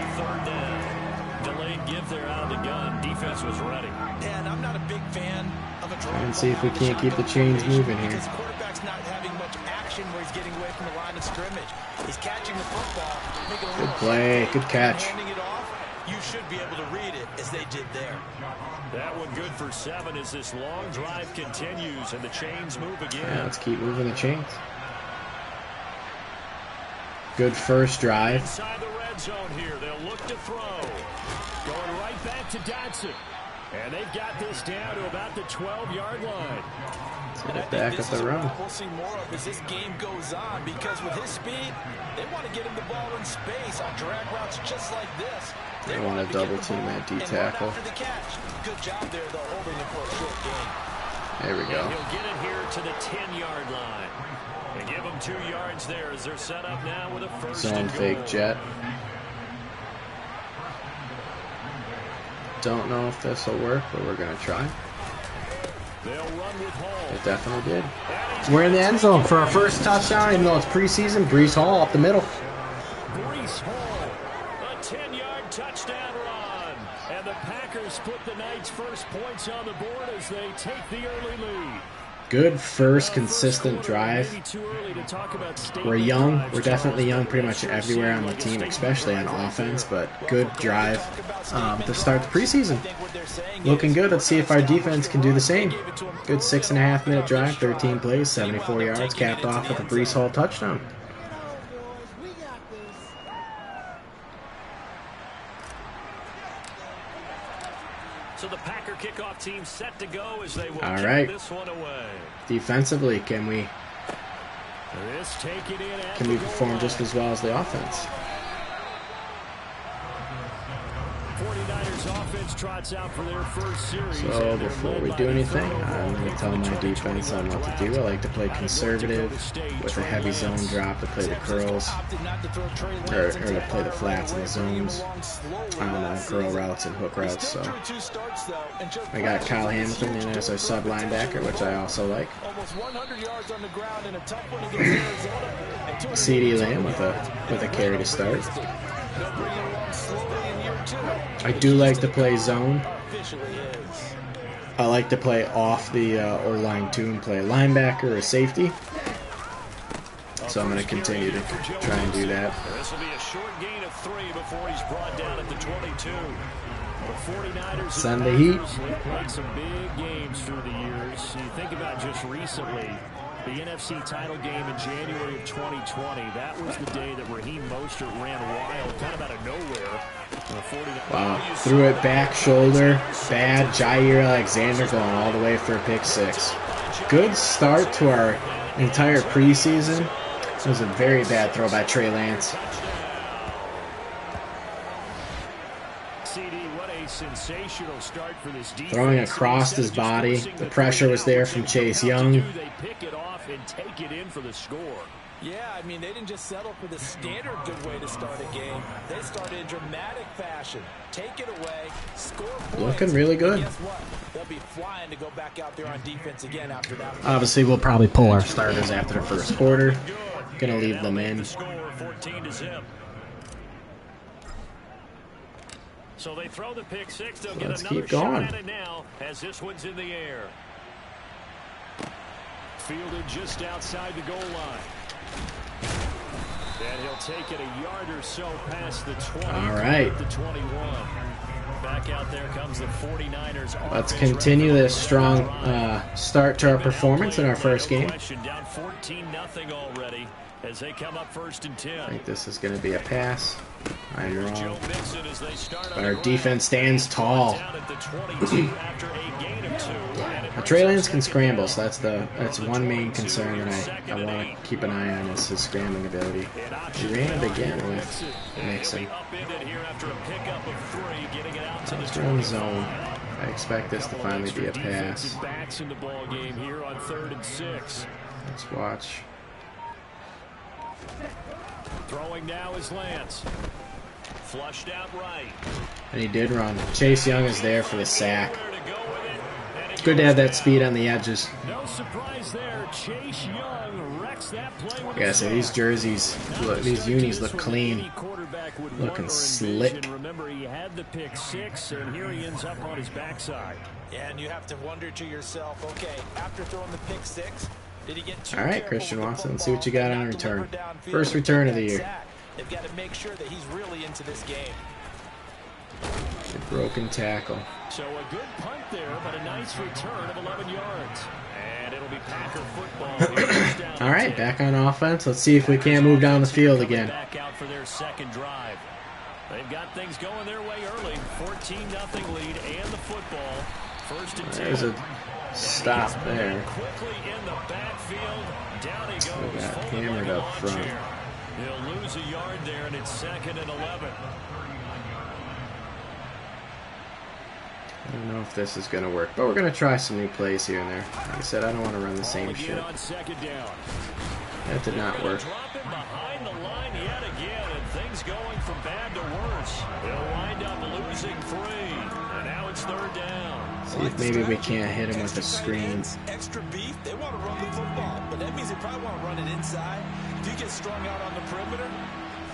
Delayed give there out of the gun. Defense was ready. Yeah, and I'm not a big fan of a draw. And see if we can't keep the chains moving here. Because the quarterback's not having much action where he's getting away from the line of scrimmage. He's catching the football, making a Good little play, shake, good catch. handing it off. You should be able to read it as they did there. That one good for 7 as this long drive continues and the chains move again. Yeah, let's keep moving the chains. Good first drive. Inside the red zone here, they'll look to throw. Going right back to Dotson. And they've got this down to about the 12-yard line. Let's get it back at the run. We'll see more of as this game goes on, because with his speed, they want to get him the ball in space on drag routes just like this. They want to double team that D tackle. After the catch. Good job there, though, holding him for a short gain. There we go. And he'll get it here to the 10-yard line. They give him 2 yards there as they're set up now with a first Zone and goal. fake jet. Don't know if this will work, but we're going to try. They'll run with Hall. It definitely did. We're in the end zone for our first touchdown, even though it's preseason. Breece Hall up the middle. Breece Hall, a 10-yard touchdown run. And the Packers put the night's first points on the board as they take the early lead. Good first consistent drive. We're young. We're definitely young pretty much everywhere on the team, especially on offense, but good drive to start the preseason. Looking good. Let's see if our defense can do the same. Good 6.5-minute drive, 13 plays, 74 yards, capped off with a Breece Hall touchdown. So the Packer kickoff team set to go as they will kick this one away. Defensively, can we perform just as well as the offense? 49ers offense trots out for their first series. So before we do anything, I'm going to tell my defense on what to do. I like to play conservative with a heavy zone drop to play the curls, or to play the flats and the zones on curl routes and hook routes. So I got Kyle Hamilton in as our sub linebacker, which I also like. CeeDee Lamb with a carry to start. I do like to play zone. I like to play off the or line two and play linebacker or safety. So I'm going to continue to try and do that. This will be a short gain of 3 before he's brought down at the 22. The 49ers send the heat. Played some big games through the years. You think about just recently, the NFC title game in January of 2020. That was the day that Raheem Mostert ran wild, kind of out of nowhere. Wow, threw it back shoulder, bad. Jair Alexander going all the way for a pick 6. Good start to our entire preseason. It was a very bad throw by Trey Lance. Sensational start for this defense. Throwing across his body. The pressure was there from Chase Young. They pick it off and take it in for the score. Yeah, I mean, they didn't just settle for the standard good way to start a game. They started in dramatic fashion. Take it away, score points. Looking really good. Guess what? They'll be flying to go back out there on defense again after that. Obviously, we'll probably pull our starters after the first quarter. Gonna leave them in. So they throw the pick 6. They'll get Let's another keep going. shot at it now as this one's in the air. Fielded just outside the goal line. And he'll take it a yard or so past the 20. All right. The 21. Back out there comes the 49ers. Let's continue this strong start to our performance in our first game. Down 14-0 already as they come up 1st and 10. I think this is going to be a pass. I'm wrong. Our defense stands tall. Trey Lance can scramble, so that's one main concern that I want to keep an eye on is his scrambling ability. He ran it again with Nixon. Let's run zone. I expect this to finally be a pass. Let's watch. Throwing now is Lance. Flushed out right. And he did run. Chase Young is there for the sack. Good to have that speed on the edges. No surprise there. Chase Young wrecks that play with I say these jerseys, these unis look clean, looking slick. Remember, he had the pick 6, and here he ends up on his backside. Yeah, and you have to wonder to yourself, okay, after throwing the pick 6, did he get too all right, Christian Watson, let's see what you got on return. First return of the year. They've got to make sure that he's really into this game. A broken tackle. So a good punt there, but a nice return of 11 yards. And it'll be Packer football. All right, back on offense. Let's see if we can't move down the field again. Back out for their second drive. They've got things going their way early. 14-0 lead and the football. 1st and 10. There's a stop there. Quickly in the backfield. Down he goes. We got hammered up front. He'll lose a yard there, and it's 2nd and 11. I don't know if this is going to work, but we're going to try some new plays here and there. Like I said, I don't want to run the same shit. That did not work. Behind the line yet again, and things going from bad to worse. They'll wind up losing 3, and now it's 3rd down. See if maybe we can't hit him with a screen. Extra beef, they want to run the football, but that means they probably want to run it inside. If you get strung out on the perimeter,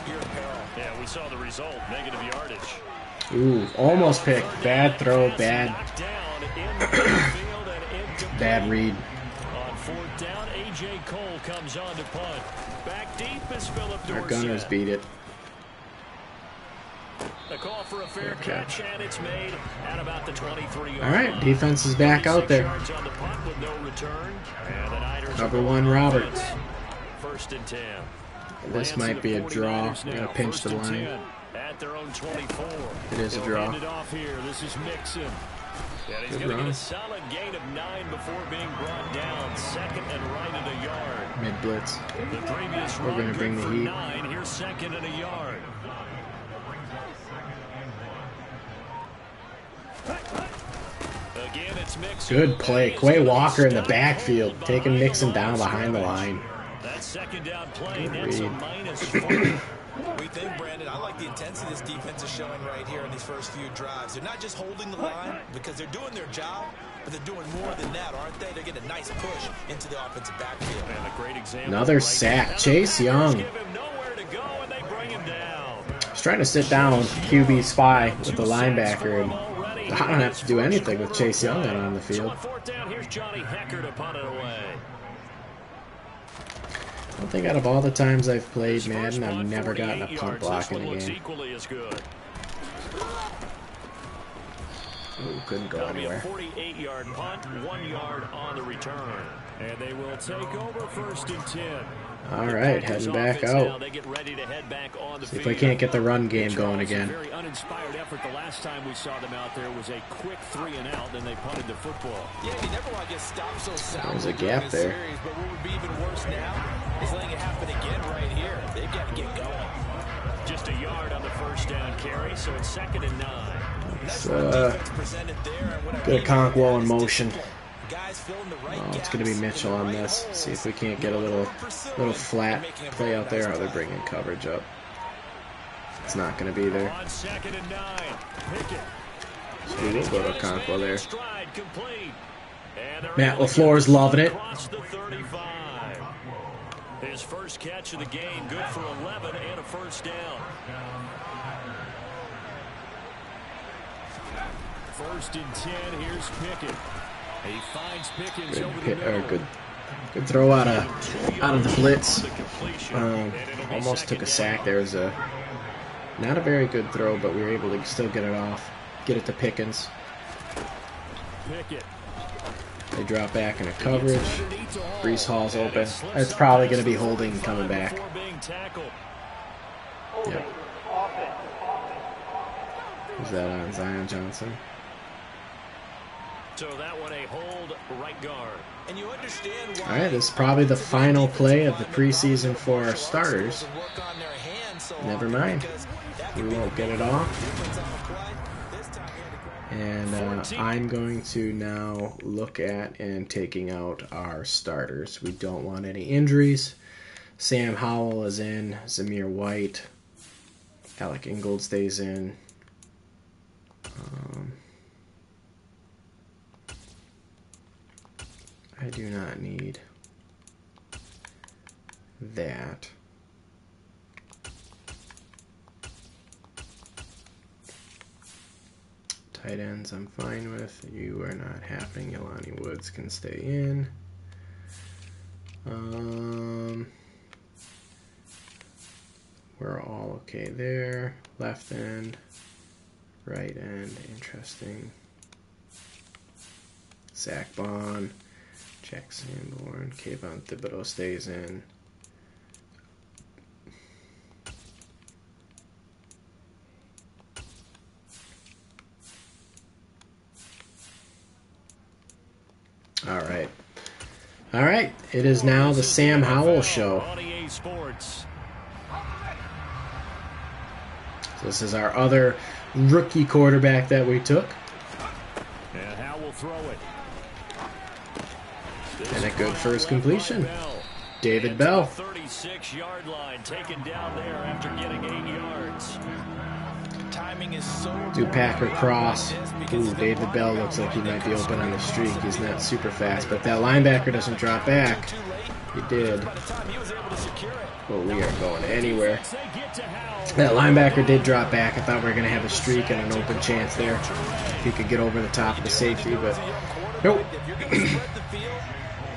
you're in peril. Yeah, we saw the result, negative yardage. Ooh, almost picked. Bad throw, bad bad read. On 4th down, A.J. Cole comes on to punt. Back deep is Philip Dorsett. Our gunners beat it. The call for a fair catch, and it's made at about the 23-yard line. All right, defense is back out there. On the punt with no return, and the Niners Cover 1, Roberts. 1st and 10. This might be a draw. I'm gonna pinch the line. At their own 24. It is a draw. Hand it off here. This is Mixon. And he's going to get a solid gain of 9 before being brought down. 2nd and right at a yard. Mid blitz. The previous We're going to bring the heat. 9. Here's 2nd and a yard. Again, it's Mixon. Good play. Quay Walker in the backfield, taking Mixon down behind the line. That 2nd down play, Good that's a read. -4. We think, Brandon, I like the intensity this defense is showing right here in these first few drives. They're not just holding the line because they're doing their job, but they're doing more than that, aren't they? They're getting a nice push into the offensive backfield. And a great example Another sack. Chase Young. Give him nowhere to go, and they bring him down. He's trying to sit down QB spy with the linebacker, and I don't have to do anything with Chase Young out on the So field. on 4th down, here's Johnny Hecker to punt it away. I think out of all the times I've played Madden, I've never gotten a punt block in a game. Equally as good. Ooh, couldn't go That'll be a anywhere. 48-yard punt, 1 yard on the return. And they will take over 1st and 10. All right, heading back out. They get ready to head back on the See if field. we can't get the run game going again. Very uninspired effort. The last time we saw them out there was a quick 3 and out, then they punted the football. Yeah, you never want to get stopped so soundly. There's a gap there. Series, but what would be even worse now is letting it happen again right here. They've got to get going. Just a yard on the 1st down carry, so it's 2nd and 9. Let's get a Conquo in motion. Oh, it's going to be Mitchell on this. See if we can't get a little flat play out there. Oh, they're bringing coverage up. It's not going to be there. On 2nd and 9, Pickett. So we will go to Conquo there. Stride complete. And they're Matt able to LaFleur's loving it. across the 35. His first catch of the game, good for 11 and a 1st down. 1st and 10, here's Pickett. He finds Pickens over the middle. Good throw out of the blitz. Almost took a sack. There was not a very good throw, but we were able to still get it off. Get it to Pickens. Pickett. They drop back into coverage. Brees Hall's open. It's probably going to be holding coming back. Yep. Is that on Zion Johnson? So that one a hold right guard. And you understand why. All right, this is probably the final play of the preseason for our starters. Never mind. We won't get it off. And I'm going to now look at and taking out our starters. We don't want any injuries. Sam Howell is in. Zamir White. Alec Ingold stays in. I do not need that. Tight ends I'm fine with. You are not happening. Jelani Woods can stay in. We're all okay there. Left end. Right end. Interesting. Zach Bond. Jack Sanborn, Kayvon Thibodeau stays in. All right. All right. It is now the Sam Howell show. So this is our other rookie quarterback that we took. throw it. And a good first completion. David Bell. 36-yard line, taken down there after getting 8 yards. Timing is so Do Packer cross. Ooh, David Bell looks like he might be open on the streak. He's not super fast, but that linebacker doesn't drop back. He did. But we are going anywhere. That linebacker did drop back. I thought we were going to have a streak and an open chance there. If he could get over the top of the safety, but nope.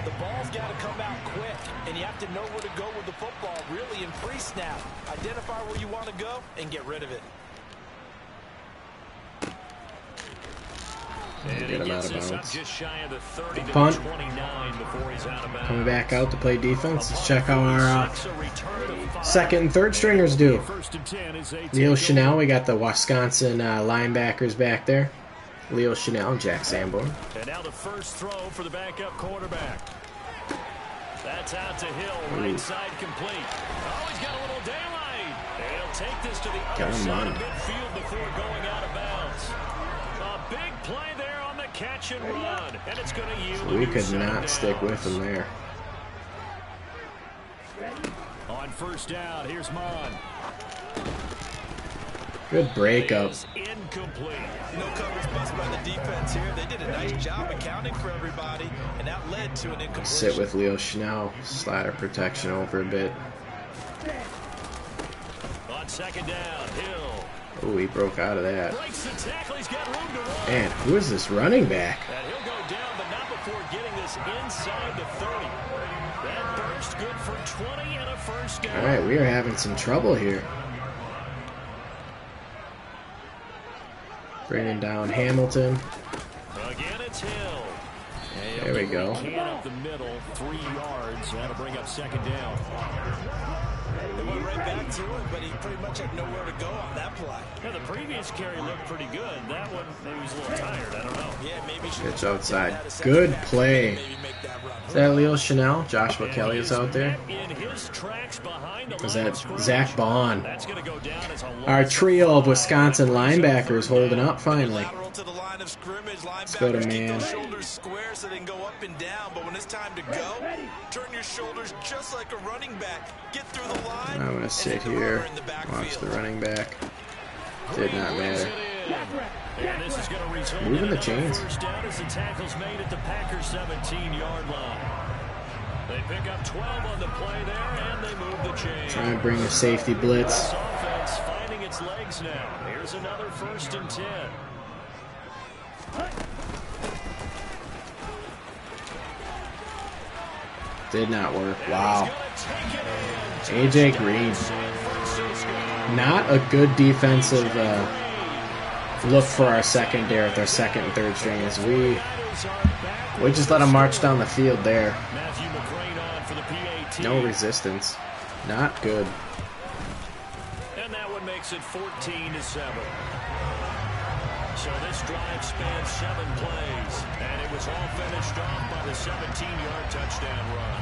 The ball's got to come out quick, and you have to know where to go with the football, really in pre-snap. Identify where you want to go and get rid of it. Get him out of bounds. Just shy of the 30 to Punt. 29 before he's out of bounds. Coming back out to play defense. Let's check how our second and third stringers do. Leo Chanel, we got the Wisconsin linebackers back there. Leo Chanel and Jack Sanborn. And now the first throw for the backup quarterback. That's out to Hill, right side complete. Oh, he's got a little daylight. And he'll take this to the other side of midfield before going out of bounds. A big play there on the catch and run, and it's going to yield. We could not stick with him there. On first down, here's Mon. Good breakup. Incomplete. No coverage bust by the defense here. They did a nice job accounting for everybody, and that led to an incompletion. Sit with Leo Chanel. Slider protection over a bit. On second down, Hill. Oh, he broke out of that. Breaks the tackle. He's got room to run. Man, who is this running back? And he'll go down, but not before getting this inside the 30. That burst good for 20 and a first down. All right, we are having some trouble here. Bringing down Hamilton. Again, it's Hill. There we go. Can up the middle, 3 yards. That'll bring up second down. They went right back to it, but he pretty much had nowhere to go on that play. Yeah, the previous carry looked pretty good. That one, maybe he's a little tired. I don't know. Yeah, maybe Pitch outside. Good play. Is that Leo Chanel? Joshua Kelly is out there. Is that Zach Bond? That's going to go down as a Our trio of Wisconsin linebackers holding up finally. Let's go to man. Shoulders square so they can go up and down, but when it's time to go, turn your shoulders just like a running back. Get through the line. I'm gonna sit here, watch the running back. Did not matter. Moving the chains. First down as the tackle's made at the Packers 17-yard line. They pick up 12 on the play there, and they move the chains. Try and bring a safety blitz. This offense finding its legs now. Here's another 1st and 10. Did not work. Wow. AJ Green. Not a good defensive look for our secondary with our second and third stringers. We just let them march down the field there. No resistance. Not good. And that one makes it 14-7. So this drive spans 7 plays, and it was all finished off by the 17-yard touchdown run.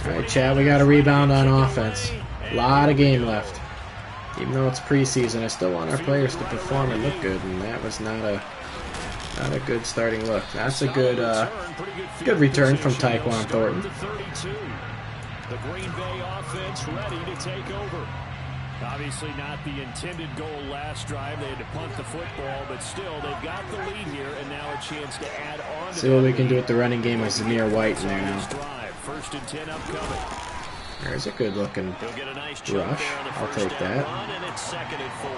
All right, Chad, we got a rebound on offense. A lot of game left. Even though it's preseason, I still want our players to perform and look good, and that was not a good starting look. That's a good return from Tyquan Thornton. The Green Bay offense ready to take over. Obviously not the intended goal last drive. They had to punt the football, but still, they've got the lead here, and now a chance to add on. See what we can do with the running game with Zamir White in there now. 1st and 10 upcoming. There's a good-looking rush. I'll take that. And it's 2nd and 4.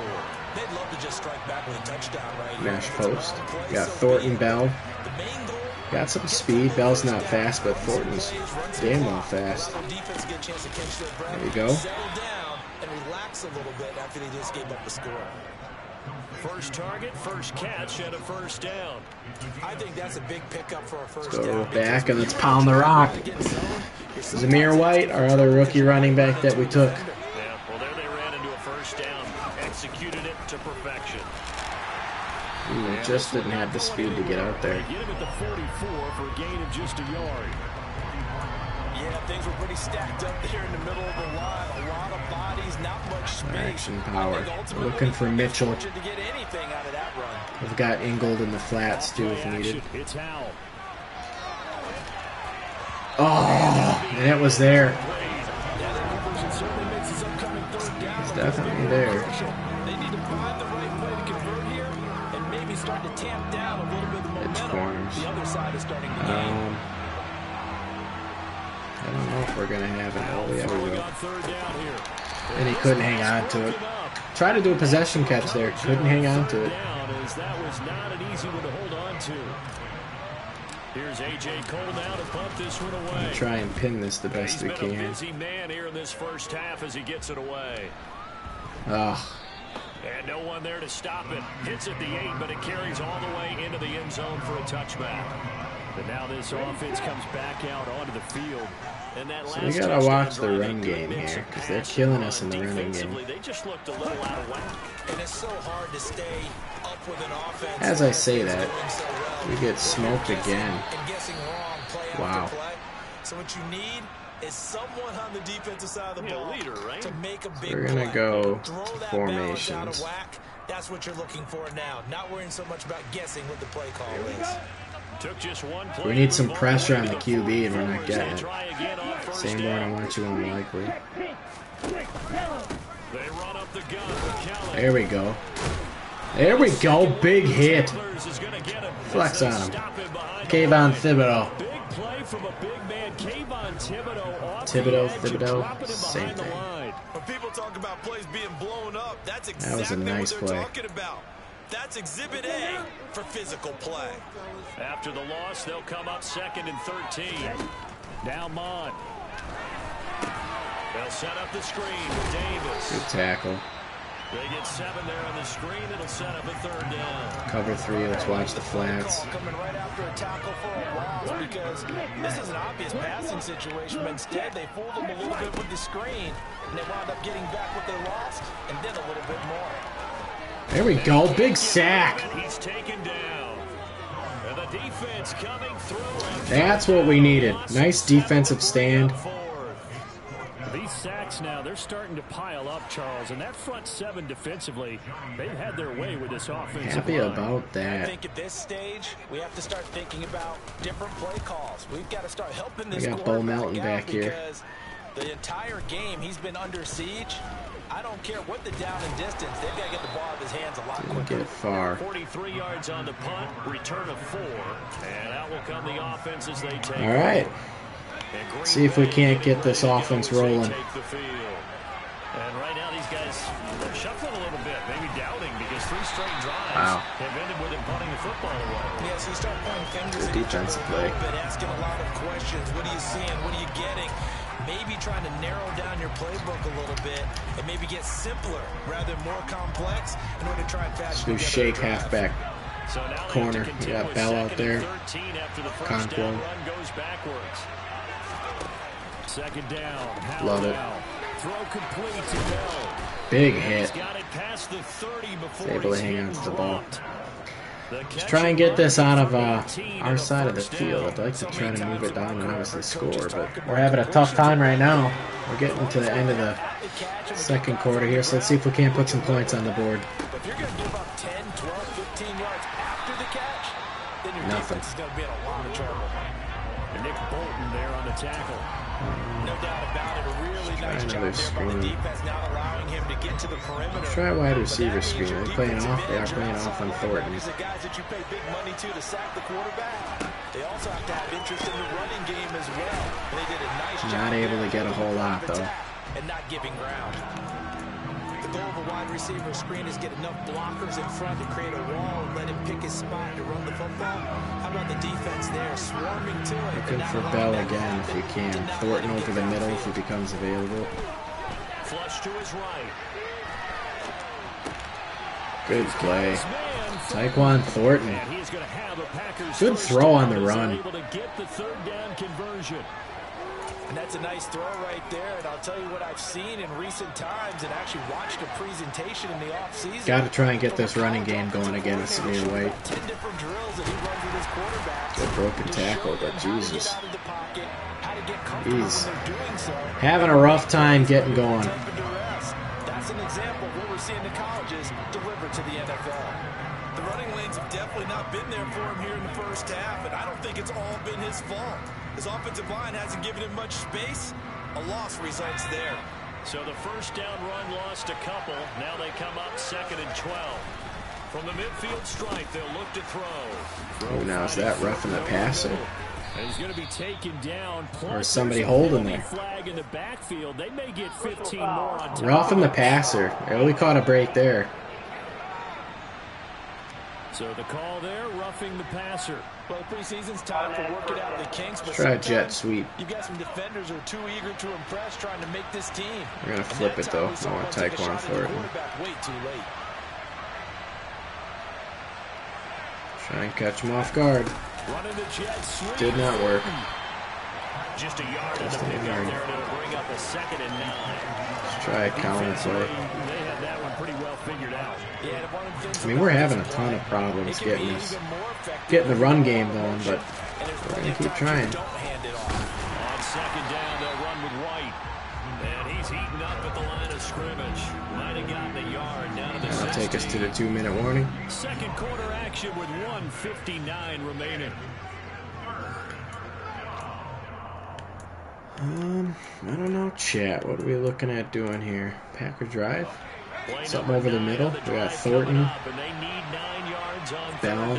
They'd love to just strike back with a touchdown right here. Mash post. Got Thornton, Bell. Got some speed. Bell's not fast, but Thornton's damn well fast. There you go. And relax a little bit after they just gave up the score. First target, first catch, and a first down. I think that's a big pickup for a first Go down. back and let's pound the rock. Zamir White, our other rookie running back that we took. Yeah, well, there they ran into a first down. Executed it to perfection. Just didn't have the speed to get out there. Get him at the 44 for a gain of just a yard. Yeah, things were pretty stacked up there in the middle of the line. A lot of bodies, not much space. Action power. We're looking for Mitchell. To get anything out of that run. We've got Ingold in the flats too if needed. Oh, and it was there. It's definitely there. They need to find the right way to convert here and maybe start to tamp down a little bit of the momentum. It's corners. The other side is starting to gain. I don't know if we're gonna have it. Oh yeah, we will. And he couldn't hang on to it. Try to do a possession catch there. Couldn't hang on to it. That was not an easy one to hold on to. Here's AJ Cole now to pump this one away. Try and pin this the best we can. He's been a busy man here in this first half as he gets it away. Oh. And no one there to stop it. Hits at the 8, but it carries all the way into the end zone for a touchback. But now this offense comes back out onto the field. And that so we gotta watch the run game here because they're killing us in the running game. They just looked a little out of whack. And it's so hard to stay up with an offense. As I say that, we get smoked again. Wow. So what you need is someone on the defensive side of the ball to make a big play. We're gonna go formations. That's what you're looking for now. Not worrying so much about guessing what the play call is. Took just one play. We need some pressure on the QB, and we're not getting it. Same more than what you unlikely. There we go. There we go. Big hit. Flex on him. Kayvon Thibodeau. Big play from a big man. Kayvon Thibodeau, same thing. When people talk about plays being blown up, that's exactly that was a nice what they're play. talking about. That's exhibit A for physical play. After the loss, they'll come up 2nd and 13. Now Mond. They'll set up the screen with Davis. Good tackle. They get 7 there on the screen. It'll set up a 3rd down. Cover 3. Let's watch the flats. Coming right after a tackle for a loss because this is an obvious passing situation, but instead they fooled them a little bit with the screen, and they wound up getting back what they lost, and then a little bit more. There we go. Big sack. He's taken down. And the defense coming through. That's what we needed. Nice defensive stand. These sacks now, they're starting to pile up, Charles. And that front 7 defensively, they've had their way with this offense. Happy about I that. think at this stage, we have to start thinking about different play calls. We've got to start helping this We got Bo Melton back here. Because the entire game, he's been under siege. I don't care what the down and distance. They've got to get the ball out of his hands a lot quicker. Get it far. 43 yards on the punt, return of 4. And out will come the offense as they take. All right. See if we can't get this offense rolling. And right now these guys are shuffling a little bit, maybe doubting because 3 straight drives have ended with him punting the football away. Yes, you start pointing fingers Good defensive play. but asking a lot of questions. What are you seeing? What are you getting? Maybe trying to narrow down your playbook a little bit and maybe get simpler rather than more complex in order to try and fashion. Do shake halfback corner. You got Bell out there. Conquo. Goes backwards. 2nd down. Love it. Throw complete to Bell. Big hit. Got it past the 30 before Able to he's hang on to the ball. dropped. Let's try and get this out of our side of the field. I'd like to try to move it down and obviously score, but we're having a tough time right now. We're getting to the end of the 2nd quarter here, so let's see if we can't put some points on the board. If you're going to give up 10, 12, 15 yards after the catch, then your defense is going to be in a lot of trouble. Nick Bolton there on the tackle. No doubt about it. A really nice job there by the defense, not allowing him to get to the perimeter. Let's try a wide receiver screen. They're playing off. They are playing off on Thornton. These are guys that you pay big money to sack the quarterback. They also have to have interest in the running game as well. And they did a nice job. Not able to get a whole lot though. And not giving ground. The goal of a wide receiver screen is get enough blockers in front to create a wall and let him pick his spot to run the football. How about the defense there, swarming to it? Looking for Bell again if you can. Thornton over the middle if he becomes available. Flush to his right. Good play. Tyquan Thornton. Good throw on the run. Able to get the 3rd down conversion. And that's a nice throw right there. And I'll tell you what I've seen in recent times and actually watched a presentation in the offseason. Got to try and get this running game going again with Samir White. 10 different drills that he runs with his quarterback. Good broken tackle, but Jesus. How got to get comfortable He's when they're doing so. having a rough time getting going. That's an example of what we're seeing the colleges deliver to the NFL. The running lanes have definitely not been there for him here in the first half, and I don't think it's all been his fault. His offensive line hasn't given him much space. A loss results there. So the first down run lost a couple. Now they come up 2nd and 12. From the midfield stripe, they'll look to throw. Oh, now is that roughing the passer? And he's going to be taken down. Or is somebody holding there? Flag in the backfield. They may get 15 more on top. Roughing the passer. Oh, we caught a break there. So the call there, roughing the passer. Well, preseason's time to work it out the kinks. But Try a jet sweep. You've got some defenders who are too eager to impress, trying to make this team. We're going to flip it, though. I want Taekwon for it. Way too late. Try and catch him off guard. Running the jet sweep. Did not work. Just a yard in the pickup there to bring up a 2nd and 9. Let's try a counter play. They have that one pretty well figured out. I mean, we're having a ton of problems getting the run game going, but we're going to keep trying. On 2nd down, they'll run with White. And he's heating up at the line of scrimmage. Might have gotten a yard down to the 16. That'll take us to the 2-minute warning. Second quarter action with 1:59 remaining. I don't know, chat. What are we looking at doing here? Packer drive? Something over the middle. We got Thornton, Bell.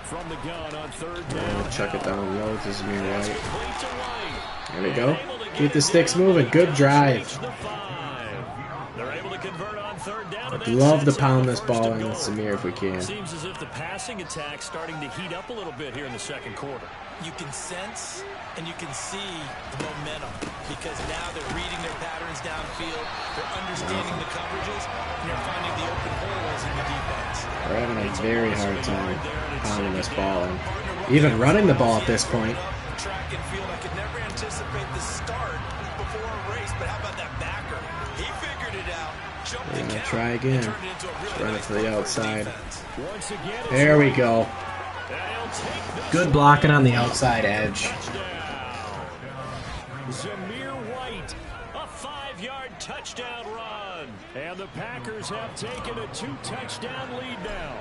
From the gun on 3rd down. Chuck it down low to Zamir White. There we go. Keep the sticks moving. Good drive. They're able to convert on 3rd down. I'd love to pound this ball in with Zamir if we can. Seems as if the passing attack's starting to heat up a little bit here in the second quarter. You can sense and you can see the momentum because now they're reading their patterns downfield, they're understanding the coverages, and they're finding the open holes in the defense. We're having a very hard time pounding this ball and even running the ball at this point. Track and field, I could never anticipate the start before a race, but how about that backer? He figured it out. We're going to try again. Just run it to the outside. There we go. Good blocking on the outside edge. Zamir White, a 5-yard touchdown run. And the Packers have taken a 2-touchdown lead now.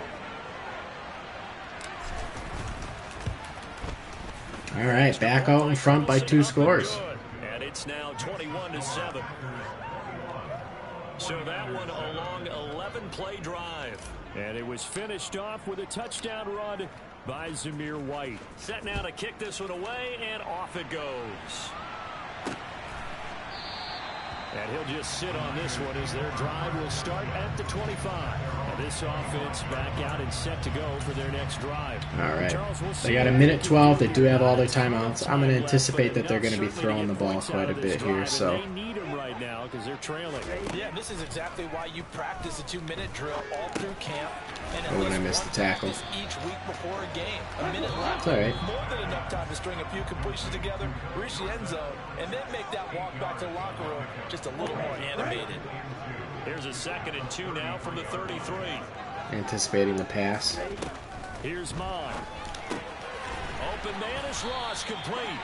All right, back out in front by 2 scores. And it's now 21-7. So that one a long 11-play drive. And it was finished off with a touchdown run by Zamir White. Set now to kick this one away, and off it goes. And he'll just sit on this one as their drive will start at the 25. And this offense back out and set to go for their next drive. All right. They got a minute 12. They do have all their timeouts. I'm going to anticipate that they're going to be throwing the ball quite a bit here. So they need them right now because they're trailing. Yeah, this is exactly why you practice a 2-minute drill all through camp. Oh, and I missed the tackle. Each week before a game, a minute left. It's all right. More than enough time to string a few completions together, reach the end zone, and then make that walk back to the locker room just a little more animated. Here's a 2nd and 2 now from the 33. Anticipating the pass. Here's Mon. Open man is lost, complete.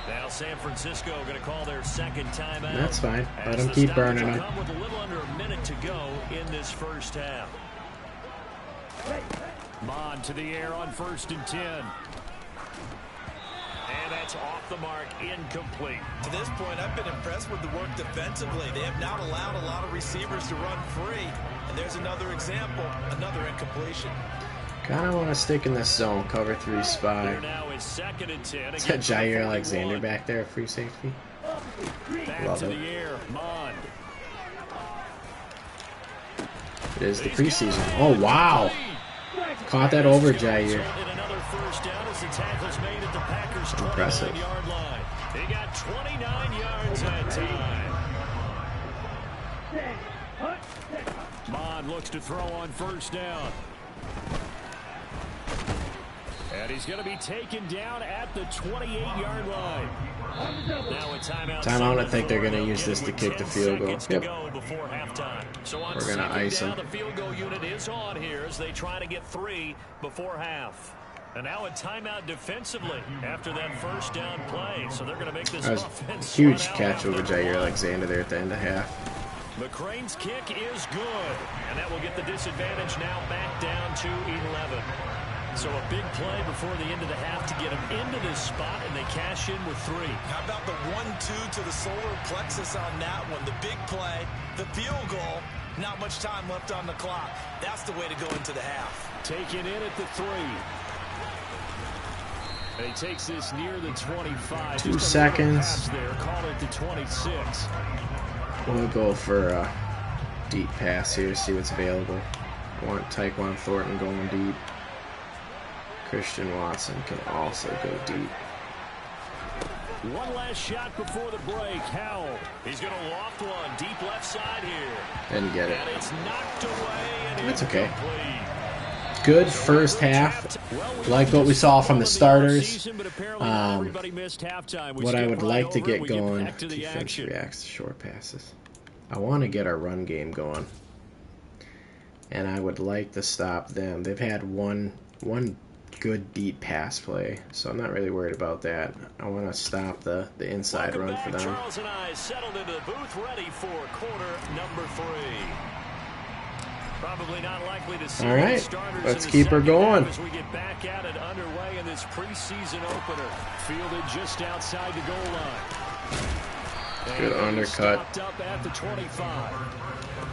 Now San Francisco going to call their 2nd timeout. That's fine. Let them keep burning them. Come with a little under a minute to go in this first half. Mon to the air on 1st and 10. And that's off the mark, incomplete. To this point, I've been impressed with the work defensively. They have not allowed a lot of receivers to run free. And there's another example, another incompletion. Kind of want to stick in this zone, cover 3 spot. Now is 2nd and 10. Is that Jair Alexander back there, free safety? Back Love to it. the air, Mon. It is the preseason. Oh, wow. Caught that over Jair. Another first down as the tackle's made at the Packers' 29-yard line. They got 29 yards that time. Mon looks to throw on 1st down. And he's going to be taken down at the 28-yard line. Now a timeout. Timeout, I think they're going to use this to kick the field goal. Yep. So We're going to ice them. The field goal unit is on here as they try to get 3 before half. And now a timeout defensively after that first down play. So they're going to make this offense. Huge catch over Jair Alexander there at the end of half. McCrane's kick is good. And that will get the disadvantage now back down to 11. So a big play before the end of the half to get them into this spot, and they cash in with 3. How about the 1-2 to the solar plexus on that one? The big play, the field goal, not much time left on the clock. That's the way to go into the half. Taken in at the 3. And he takes this near the 25. 2 seconds. There, call it the 26. We'll go for a deep pass here, see what's available. I want Tyquan Thornton going deep. Christian Watson can also go deep. One last shot before the break. Howell. He's going to loft one deep left side here. Didn't get it. And it's knocked away. And it's okay. Good first half. Like what we saw from the starters. What I would like to get going, defense reacts to short passes. I want to get our run game going. And I would like to stop them. They've had one good deep pass play, so I'm not really worried about that. I want to stop the inside run for them. Charles and I settled into the booth, ready for quarter number 3. Probably not likely to see. All right, let's keep her going. As we get back at it underway in this preseason opener, fielded just outside the goal line. Good undercut. Up at the 25.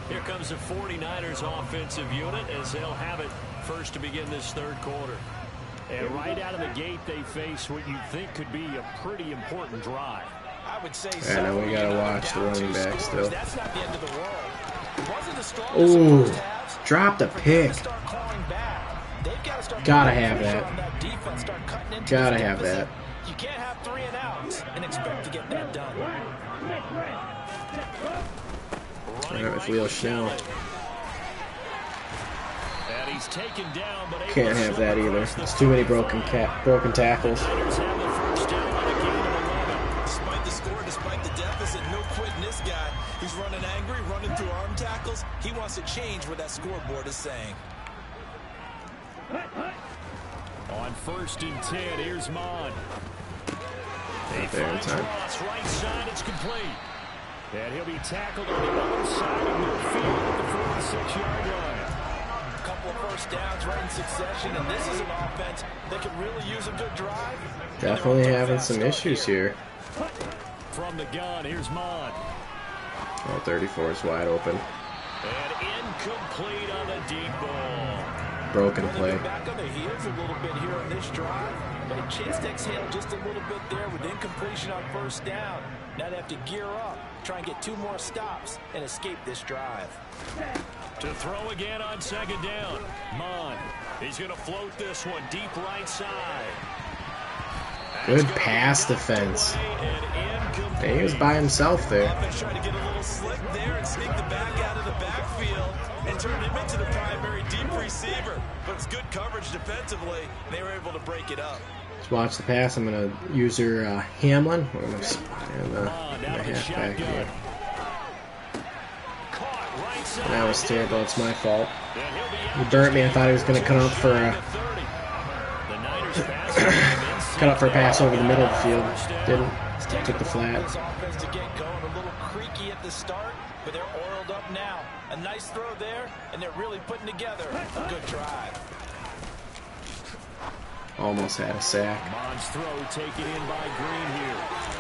Here comes the 49ers offensive unit as they'll have it first to begin this third quarter. And right out of the gate, they face what you think could be a pretty important drive. I would say so. Now we gotta watch the running back still. That's not the end of the world. Ooh, dropped a pick. Gotta have that. Gotta have that. You can't have 3 and outs and expect to get that done. All right, with Leo Schnell. He's taken down, but can't have that either. There's too many broken tackles. Despite the score, despite the deficit, no quitting this guy. He's running angry, running through arm tackles. He wants to change what that scoreboard is saying. On 1st and 10, here's Mon. There in time. Right side, it's complete. And he'll be tackled on the other side of midfield at the 46-yard line. Couple of first downs right in succession, and this is an offense that could really use a good drive. Definitely having some issues here. From the gun, here's Mon. Oh, 34 is wide open. And incomplete on the deep ball. Broken play. Back on their heels a little bit here on this drive. They chased exhale just a little bit there with incompletion on first down. Now they have to gear up, try and get 2 more stops, and escape this drive. To throw again on 2nd down. Mon. He's going to float this one deep right side. Good pass defense. He was by himself there. Offense trying to get a little slick there and sneak the back out of the backfield and turn him into the primary deep receiver. But it's good coverage defensively. They were able to break it up. Let's watch the pass. I'm going to use her Hamlin. We're going to spot in the halfback here. That was terrible. It's my fault. He burnt me. I thought he was going to cut up for a pass over the middle of the field. Didn't. Took the flat. Offense to get going a little creaky at the start, but they're oiled up now. A nice throw there, and they're really putting together a good drive. Almost had a sack. Mon's throw taken in by Green here.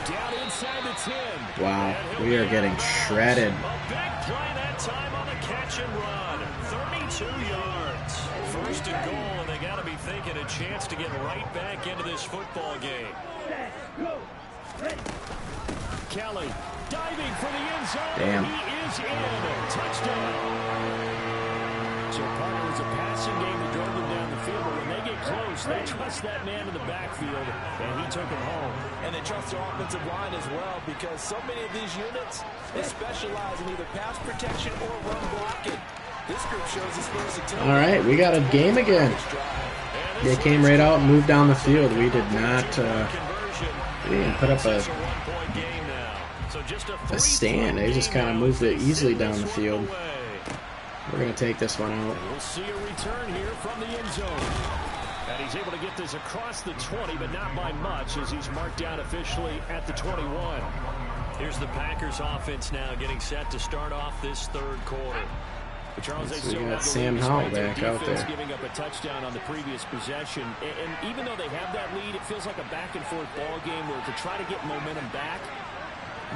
Down inside the 10. Wow, we are getting shredded. A big play that time on the catch and run. 32 yards. 1st and goal, and they got to be thinking a chance to get right back into this football game. Kelly diving for the end zone. Damn. He is in. Touchdown. So part of it was a passing game that drove them down the field, but when they get close, they trust that man in the backfield, and he took him home. And they trust their offensive line as well, because so many of these units, they specialize in either pass protection or run blocking. This group shows us versatility. All right, we got a game again. They came right out and moved down the field. We did not they didn't put up a stand. They just kind of moved it easily down the field. We're going to take this one out. We'll see a return here from the end zone. And he's able to get this across the 20, but not by much, as he's marked down officially at the 21. Here's the Packers offense now getting set to start off this third quarter. But Charles, they still have Sam Howell back out there, giving up a touchdown on the previous possession. And even though they have that lead, it feels like a back-and-forth ball game where to try to get momentum back,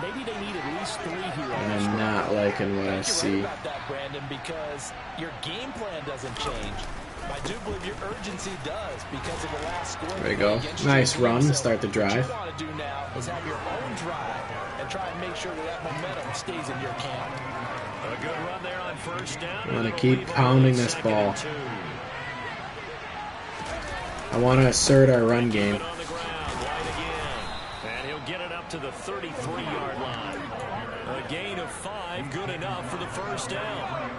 maybe they need at least 3 here. I'm not liking what I see. About that, Brandon, because your game plan doesn't change. I do believe your urgency does because of the last score. There we go. Nice run to start the drive. What you want to do now is have your own drive and try and make sure that momentum stays in your camp. A good run there on first down. I want to keep pounding this ball. I want to assert our run game. And he'll get it up to the 33-yard line. A gain of 5, good enough for the first down.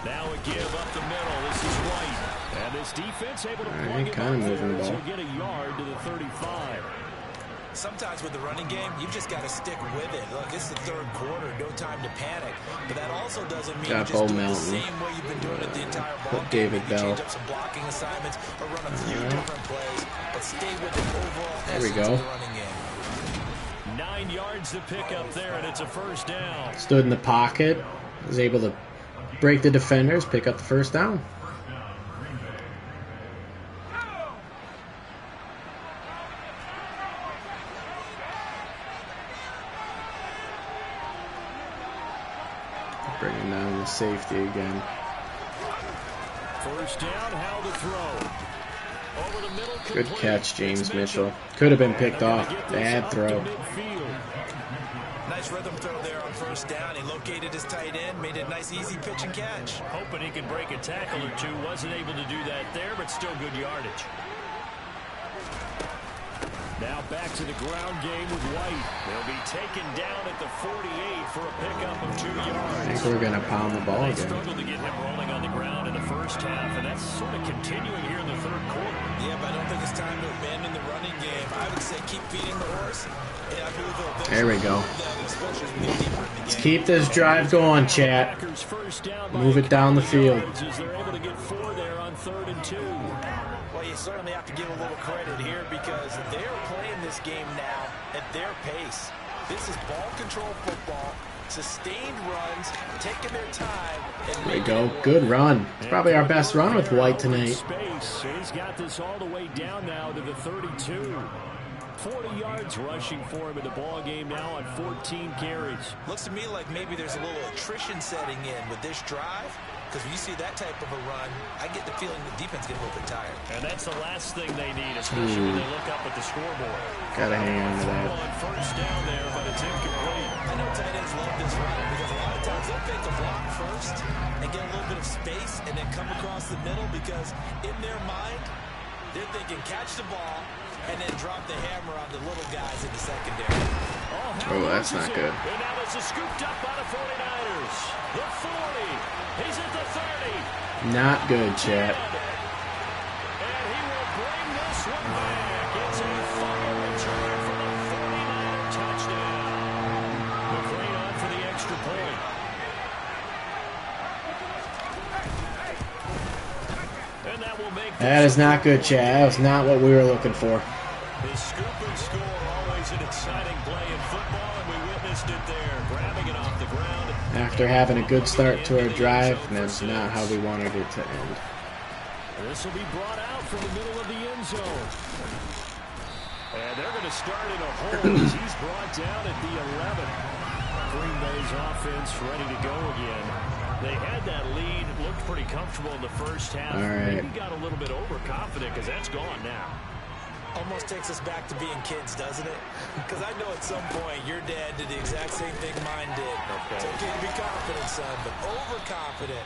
Now a give up the middle. This is White. And this defense able to plug him up there as he'll get a yard to the 35. Sometimes with the running game, you've just got to stick with it. Look, it's the third quarter, no time to panic. But that also doesn't mean you just do it the same way you've been doing it the entire ball game. David Bell. Change up some blocking assignments or run a few different plays, but stay with the overall there we essence go. of the running game. 9 yards to pick up there, and it's a first down. Stood in the pocket, was able to break the defenders, pick up the first down. Bringing down the safety again. First down, how to throw. Over the middle, good catch, James Mitchell. Could have been picked off. Bad throw. Nice rhythm throw there on first down. He located his tight end, made a nice easy pitch and catch. Hoping he could break a tackle or two. Wasn't able to do that there, but still good yardage. Now back to the ground game with White. He'll be taken down at the 48 for a pickup of 2 yards. I think we're going to pound the ball They again. struggled to get him rolling on the ground in the first half, and that's sort of continuing here in the third quarter. Yeah, but I don't think it's time to abandon the running game. I would say keep feeding the horse. And I believe there we go. Let's keep this drive going, chat. Move it down the field. They're able to get 4 there on 3rd and 2. Well, you certainly have to give a little credit here because they're playing this game now at their pace. This is ball control football, sustained runs, taking their time. There we go. Good run. It's probably our best run with White tonight. He's got this all the way down now to the 32. 40 yards rushing for him in the ball game now on 14 carries. Looks to me like maybe there's a little attrition setting in with this drive. Because when you see that type of a run, I get the feeling the defense gets a little bit tired. And that's the last thing they need, especially when they look up at the scoreboard. Gotta hang on to that. On first down there, but it's incomplete. I know tight ends love this run because a lot of times they'll pick a block first and get a little bit of space and then come across the middle because in their mind, they're thinking catch the ball and then drop the hammer on the little guys in the secondary. Oh, that's not good. And now it's scooped up by the 49ers. The 40. He's at the 30. Not good, chat. And he will bring this one back. It's a fumble return for the 49er touchdown. McClain on for the extra point. And that will make that is not good, chat. That was not what we were looking for. The scoop and score, always an exciting play in football, and we witnessed it there, grabbing it off the ground. After having a good start to our drive, that's not how we wanted it to end. This will be brought out from the middle of the end zone. And they're going to start in a hole as he's brought down at the 11. Green Bay's offense ready to go again. They had that lead, looked pretty comfortable in the first half. All right. Maybe got a little bit overconfident because that's gone now. Almost takes us back to being kids, doesn't it? Because I know at some point your dad did the exact same thing mine did. It's okay to be confident, son, but overconfident,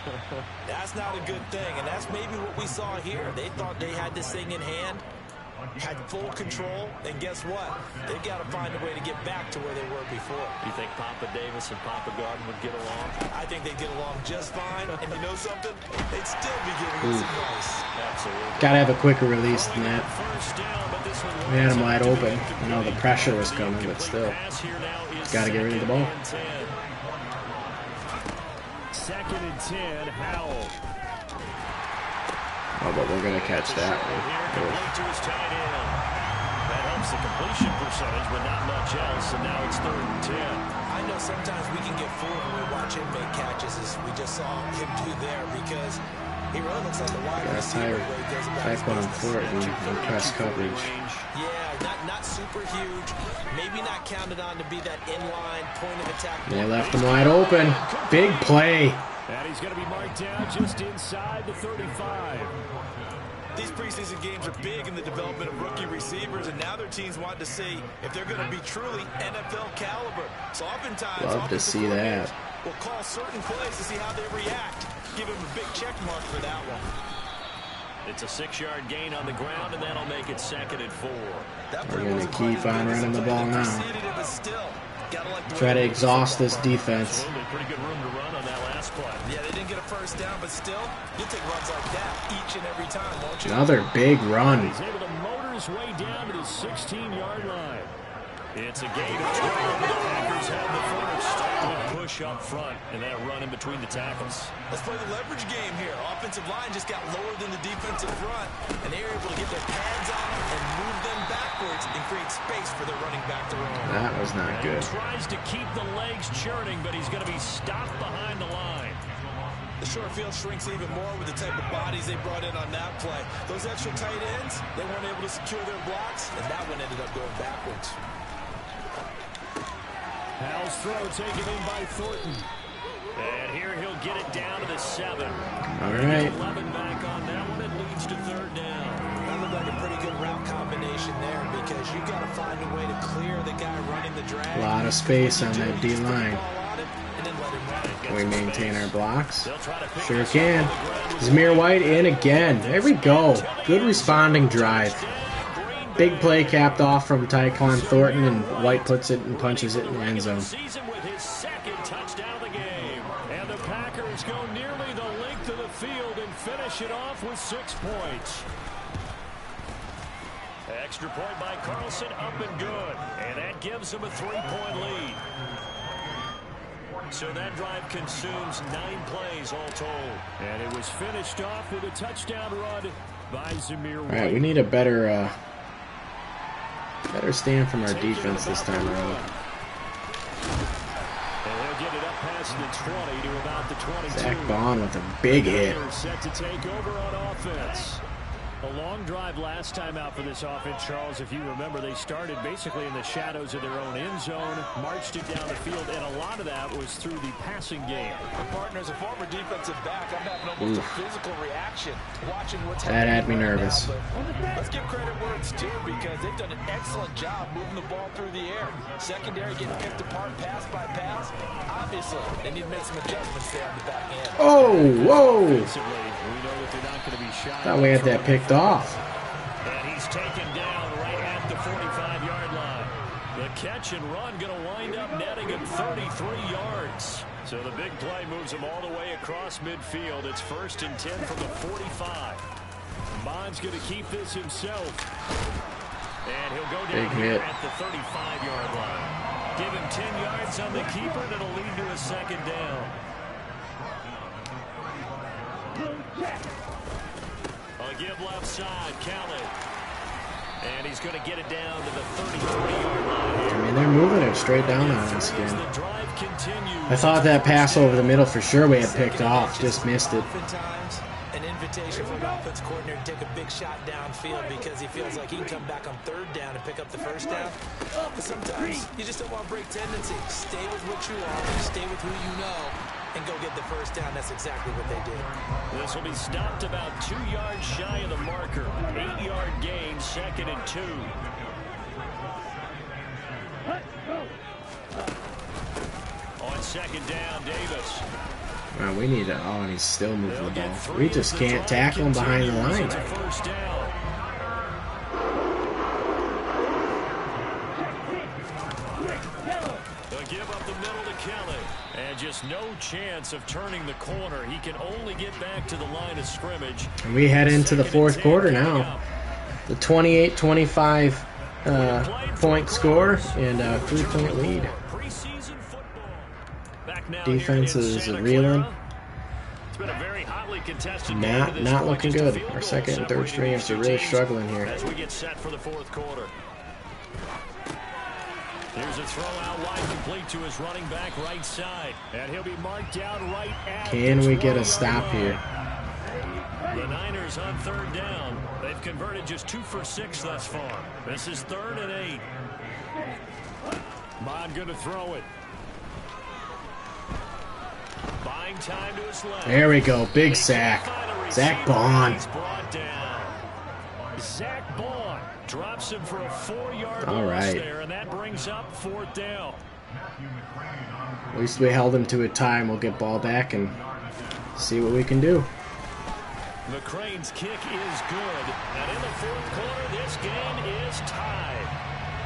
that's not a good thing. And that's maybe what we saw here. They thought they had this thing in hand, had full control, and guess what? They've got to find a way to get back to where they were before. You think Papa Davis and Papa Garden would get along? I think they'd get along just fine. And you know something? They'd still be giving us advice. Absolutely. Gotta have a quicker release than that. We had him wide open. You know, the pressure was coming, but still. Gotta get rid of the ball. 2nd and 10. Howell. Oh, but we're going to catch that one. Complete to his tight end. That helps the completion percentage, but not much else, and now it's 3rd and 10. I know sometimes we can get fooled when we watch him make catches, as we just saw him do there, because he really looks like a wide receiver. Type on Thornton in press coverage. Yeah, not super huge. Maybe not counted on to be that inline point of attack. They left him wide open. Big play. And he's going to be marked down just inside the 35. These preseason games are big in the development of rookie receivers, and now their teams want to see if they're going to be truly NFL caliber. So oftentimes, love to see that. We'll call certain plays to see how they react. Give him a big check mark for that one. It's a 6-yard gain on the ground, and that'll make it 2nd and 4. We're going to keep on running the ball now. Try to exhaust this defense. Pretty good room to run on that last play. Yeah, they didn't get a first down, but still, you'll take runs like that each and every time, won't you? Another big run. He's able to motor his way down to the 16-yard line. It's a gain of 12. The Packers have the first. Good push up front, and then a run in between the tackles. Let's play the leverage game here. Offensive line just got lower than the defensive front, and they were able to get their pads on them and move them backwards and create space for their running back to run. That was not good. He tries to keep the legs churning, but he's going to be stopped behind the line. The short field shrinks even more with the type of bodies they brought in on that play. Those extra tight ends, they weren't able to secure their blocks, and that one ended up going backwards. Howell's throw taken in by Thornton. And here he'll get it down to the 7. All right. 11 back on that one. It leads to 3rd down. That looked like a pretty good route combination there, because you've got to find a way to clear the guy running the drag. A lot of space on that D-line. Can we maintain our blocks? Sure can. Zamir White in again. There we go. Good responding drive. Big play capped off from Tyquan Thornton, and White puts it and punches it in the end zone. With his 2nd touchdown of the game. And the Packers go nearly the length of the field and finish it off with 6 points. Extra point by Carlson, up and good. And that gives him a 3-point lead. So that drive consumes 9 plays all told. And it was finished off with a touchdown run by Zamir White. All right, we need a better stand from our defense this time around. And they'll get it up past the 20 to about the 22. Zach Bond with a big hit. Set to take over on offense. A long drive last time out for this offense, Charles. If you remember, they started basically in the shadows of their own end zone, marched it down the field, and a lot of that was through the passing game. Partner, as a former defensive back, I'm having almost a physical reaction watching what's That had me happening right nervous. now, let's give credit where it's due, because they've done an excellent job moving the ball through the air. Secondary getting picked apart pass by pass. Obviously, they need to make some adjustments there on the back end. Oh, whoa! We know that they're not going to be shy. Thought we had that picked off. And he's taken down right at the 45-yard line. The catch and run going to wind up netting him 33 yards. So the big play moves him all the way across midfield. It's 1st and 10 from the 45. Bond's going to keep this himself. And he'll go down here at the 35-yard line. Give him 10 yards on the keeper, and it'll lead to a 2nd down. A give left side, Khaled. And he's going to get it down to the 33-yard line. I mean, they're moving it straight down on us again. The drive continues. I thought that pass over the middle for sure we had picked off. Just missed it. Oftentimes, an invitation for an offense coordinator to take a big shot downfield because he feels like he can come back on 3rd down and pick up the 1st down. But sometimes you just don't want to break tendency. Stay with what you are, stay with who you know, and go get the 1st down. That's exactly what they did. This will be stopped about 2 yards shy of the marker. 8-yard gain, 2nd and 2. On 2nd down, Davis. Wow, we need to. Oh, and he's still moving the ball. We just can't tackle him behind the line. It's a 1st down. They'll give up the middle to Kelly. And just no chance of turning the corner. He can only get back to the line of scrimmage. And we head into the 4th quarter now. The 28-25 point score and a 3-point lead. Defense is reeling. It's been a very hotly contested game. Not looking good. Our second and third stringers are really struggling here. As we get set for the fourth quarter. Here's a throw out wide, complete to his running back right side. And he'll be marked down right at Can we get a stop here? The Niners on third down. They've converted just 2 for 6 thus far. This is 3rd and 8. Bond going to throw it. Buying time to his left. There we go. Big sack. Zach Bond. Zach Bond drops him for a 4-yard All loss right. there, and that brings up 4th down. At least we held him to a time. We'll get ball back and see what we can do. The Cranes' kick is good, and in the 4th quarter, this game is tied.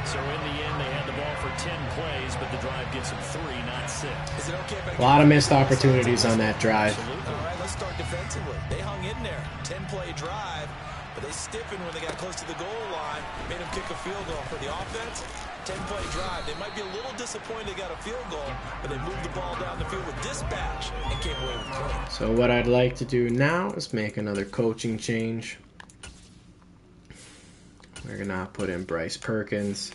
So in the end, they had the ball for 10 plays, but the drive gets them 3, not 6. Is it okay if I A lot of missed opportunities on that drive. All right, let's start defensively. They hung in there. 10-play drive, but they stiffened when they got close to the goal line, made them kick a field goal. For the offense, 10-play drive. They might be a little disappointed they got a field goal, but they moved the ball down the field with dispatch and came away with points. So what I'd like to do now is make another coaching change. We're going to put in Bryce Perkins.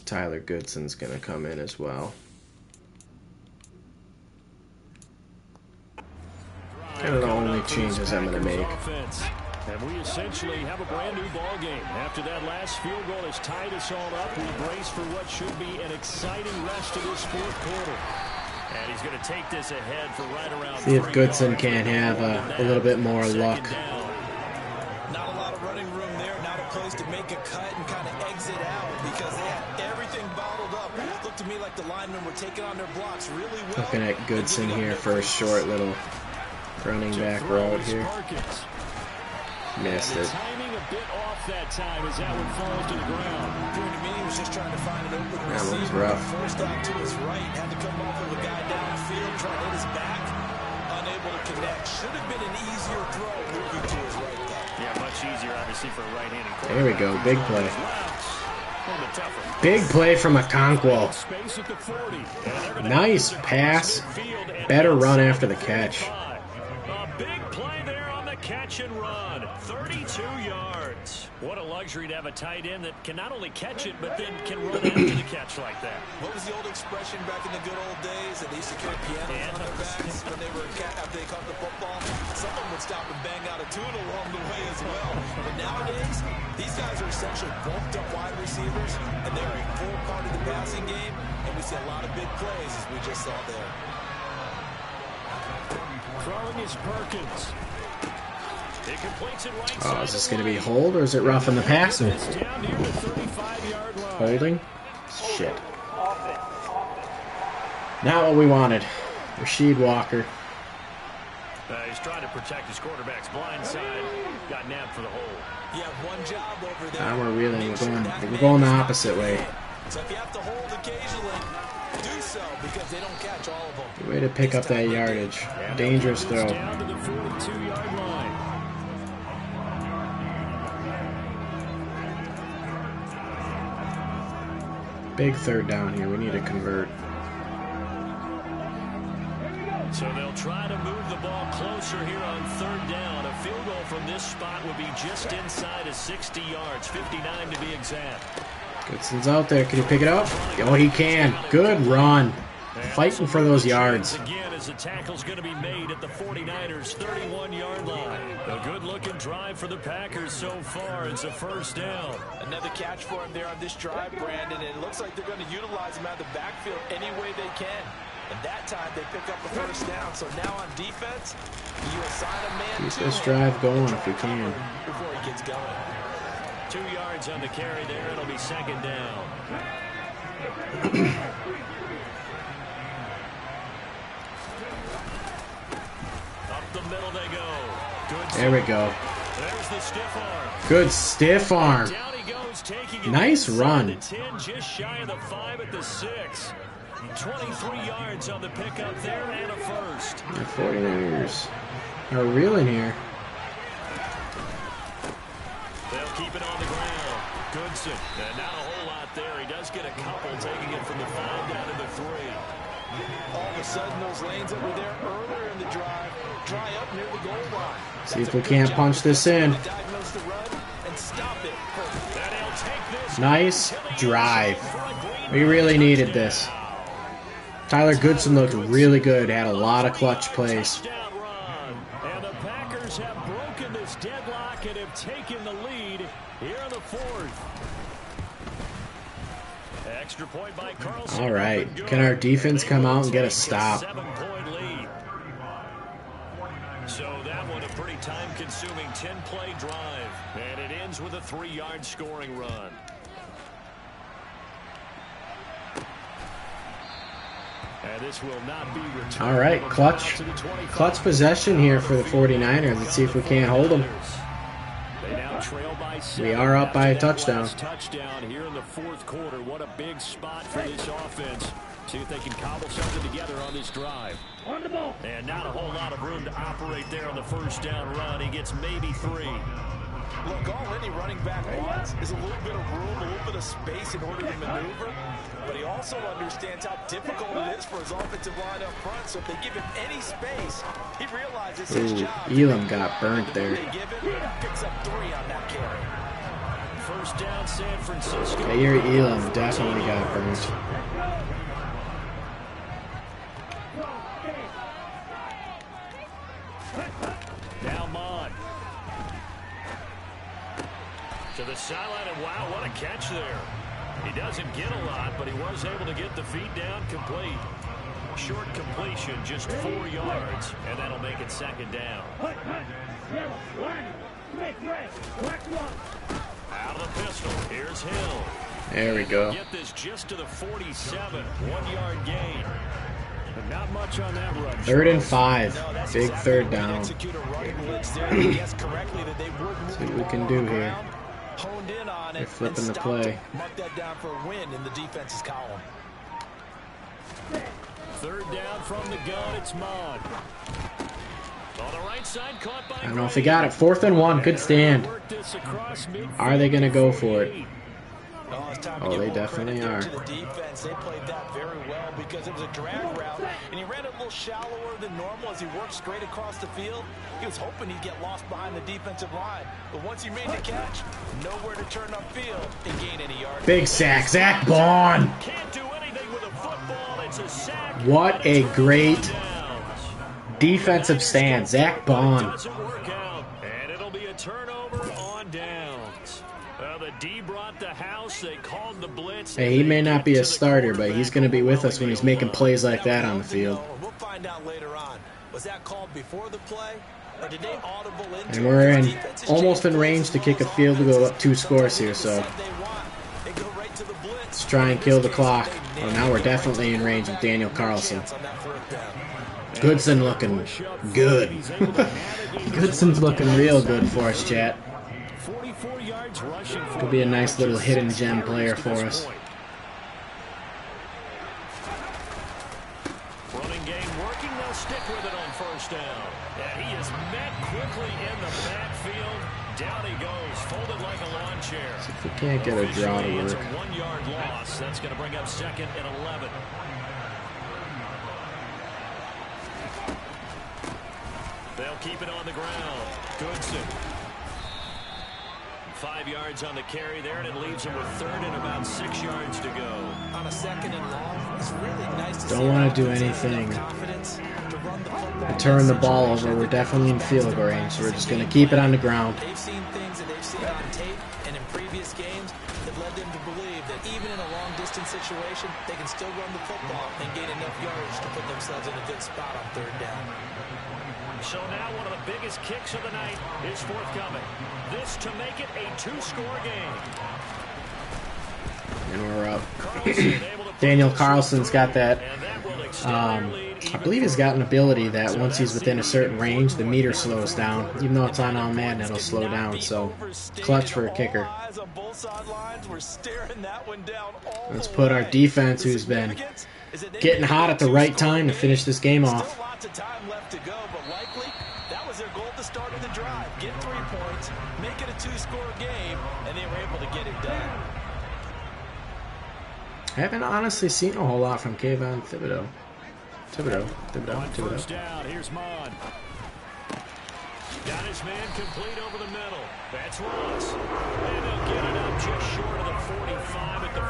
Tyler Goodson's going to come in as well. Kind of the only changes I'm going to make. And we essentially have a brand new ball game. After that last field goal has tied us all up, we brace for what should be an exciting rest of this 4th quarter. And he's going to take this ahead for right around. See if Goodson can't have a little bit more luck. Not a lot of running room there. Not a place to make a cut and kind of exit out because they had everything bottled up. It looked to me like the linemen were taking on their blocks really well. Looking at Goodson here for a short little running back route here. Missed it. Timing a bit off that time as that one falls to the ground. During the meeting, he was just trying to find an open That receiver. one's rough. Forced out to his right, had to come off of a guy downfield, trying to hit his back, unable to connect. Should have been an easier throw moving to his right though. Yeah, much easier obviously for a right-handed quarterback. There we go. Big play. Big play from Okonkwo. Nice pass. Better run after the catch. A big play there on the catch and run. 32 yards. What a luxury to have a tight end that can not only catch it, but then can run after the catch like that. What was the old expression back in the good old days that they used to carry pianos on their backs when they were after they caught the football? Someone would stop and bang out a tune along the way as well. But nowadays, these guys are essentially bulked up wide receivers, and they're a full part of the passing game, and we see a lot of big plays as we just saw there. Throwing is Perkins. It completes it right Oh, side is this of going to the be lane. hold or is it roughing the passer? It's down near the 35-yard line. Holding? Shit. Not what we wanted. Rasheed Walker. He's trying to protect his quarterback's blind side. Got nabbed for the hole. You have one job over there. Now we're reeling. Make sure We're that going the man is opposite way. So if you have to hold occasionally, do so because they don't catch all of them. Good way to pick up that yardage. Dangerous throw. Down to the 42-yard line. Big third down here. We need to convert. So they'll try to move the ball closer here on third down. A field goal from this spot would be just inside of 60 yards, 59 to be exact. Goodson's out there. Can he pick it up? Oh, he can. Good run. Fighting for those yards. Again, as the tackle's going to be made at the 49ers' 31-yard line. A good-looking drive for the Packers so far. It's a first down. Another catch for him there on this drive, Brandon, and it looks like they're going to utilize him out of the backfield any way they can. And that time they pick up the first down. So now on defense, you assign a man Keep to this him drive going and try if we to cover can. before he gets going. 2 yards on the carry there. It'll be second down. Up the middle they go. Good. There we go. There's the stiff arm. Good stiff arm. Down he goes, taking it Nice inside run. the 10, just shy of the 5 at the 6. 23 yards on the pickup there and a first. The 49ers are reeling here. They'll keep it on the ground. Goodson. And not a whole lot there. He does get a couple, taking it from the 5 down to the 3. All of a sudden, those lanes that were there earlier in the drive dry up near the goal line. See if we can't punch this in. Diagnose the run and stop it. Nice drive. We really needed this. Tyler Goodson looked really good. Had a lot of clutch plays. And the Packers have broken this deadlock and have taken the lead here in the fourth. Extra point by Carlson. All right. Can our defense come out and get a stop? 7-point lead. So that one a pretty time-consuming 10-play drive. And it ends with a 3-yard scoring run. And this will not be returned. All right, clutch possession here for the 49ers. Let's see if we can't hold them. They now trail by 7. We are up by a touchdown. Touchdown here in the fourth quarter. What a big spot for this offense. See if they can cobble something together on this drive. On the ball. And not a whole lot of room to operate there on the first down run. He gets maybe 3. Look, all any running back wants is a little bit of room, a little bit of space in order to maneuver. But he also understands how difficult it is for his offensive line up front. So if they give him any space, he realizes his job. Elam got burnt there. Picks up 3 on that carry. First down, San Francisco. I hear Elam definitely got burnt. Now Mond. To the sideline, and wow, what a catch there. He doesn't get a lot, but he was able to get the feet down complete. Short completion, just 4 yards, and that'll make it second down. Out of the pistol, here's Hill. There we go. Get this just to the 47, 1-yard gain. But not much on that run. 3rd and 5. Big third down. See what we can do here. Honed in on They're it. flipping the play. Mark that down for a win in the defense's column. 3rd down from the gun, it's Mond. On the right side, caught by I don't know if they got it. 4th and 1. Good stand. Are they going to go for it? Oh, they definitely are. To the defense, they played that very well because it was a drag route, and he ran it a little shallower than normal as he worked straight across the field. He was hoping he'd get lost behind the defensive line, but once he made the catch, nowhere to turn upfield and gain any yards. Big sack, Zach Bond. Can't do anything with a football. It's a sack. What a great defensive stand, Zach Bond. Doesn't work out, and it'll be a turnover on downs. The D brought the house. They called the blitz. Hey, he may not be a starter, but he's going to be with us when he's making plays like that on the field. We'll find out later on. Was that called before the play, or did they audible into And we're almost in range to kick a field to go up 2 scores here, so let's try and kill the clock. Well, now we're definitely in range with Daniel Carlson. Goodson looking good. Goodson's looking real good for us, chat. Could be a nice little hidden gem player for us. Running game working, they'll stick with it on first down. And he is met quickly in the backfield. Down he goes, folded like a lawn chair. See if we can't get a draw to It's a work. 1-yard loss. That's going to bring up 2nd and 11. They'll keep it on the ground. Goodson. 5 yards on the carry there, and it leaves him with 3rd and about 6 yards to go. On a 2nd and long, it's really nice to Don't want to do anything to turn the ball over. We're definitely in field goal range, so we're just going to keep it on the ground. They've seen things that they've seen on tape and in previous games that led them to believe that even in a long-distance situation, they can still run the football and gain enough yards to put themselves in a good spot on 3rd down. So now one of the biggest kicks of the night is forthcoming. This to make it a 2-score game. And we're up. Daniel Carlson's got that. I believe he's got an ability that once he's within a certain range, the meter slows down. Even though it's on all Madden, it'll slow down. So, clutch for a kicker. Let's put our defense, who's been getting hot at the right time, to finish this game off. Lots of time left to go, but likely that was their goal at the start of the drive. Get 3 points, make it a 2-score game, and they were able to get it done. I haven't honestly seen a whole lot from Kayvon Thibodeau. On first down, here's Mon. Got his man complete over the middle. That's Ross. And they'll get it up just short of the 45 at the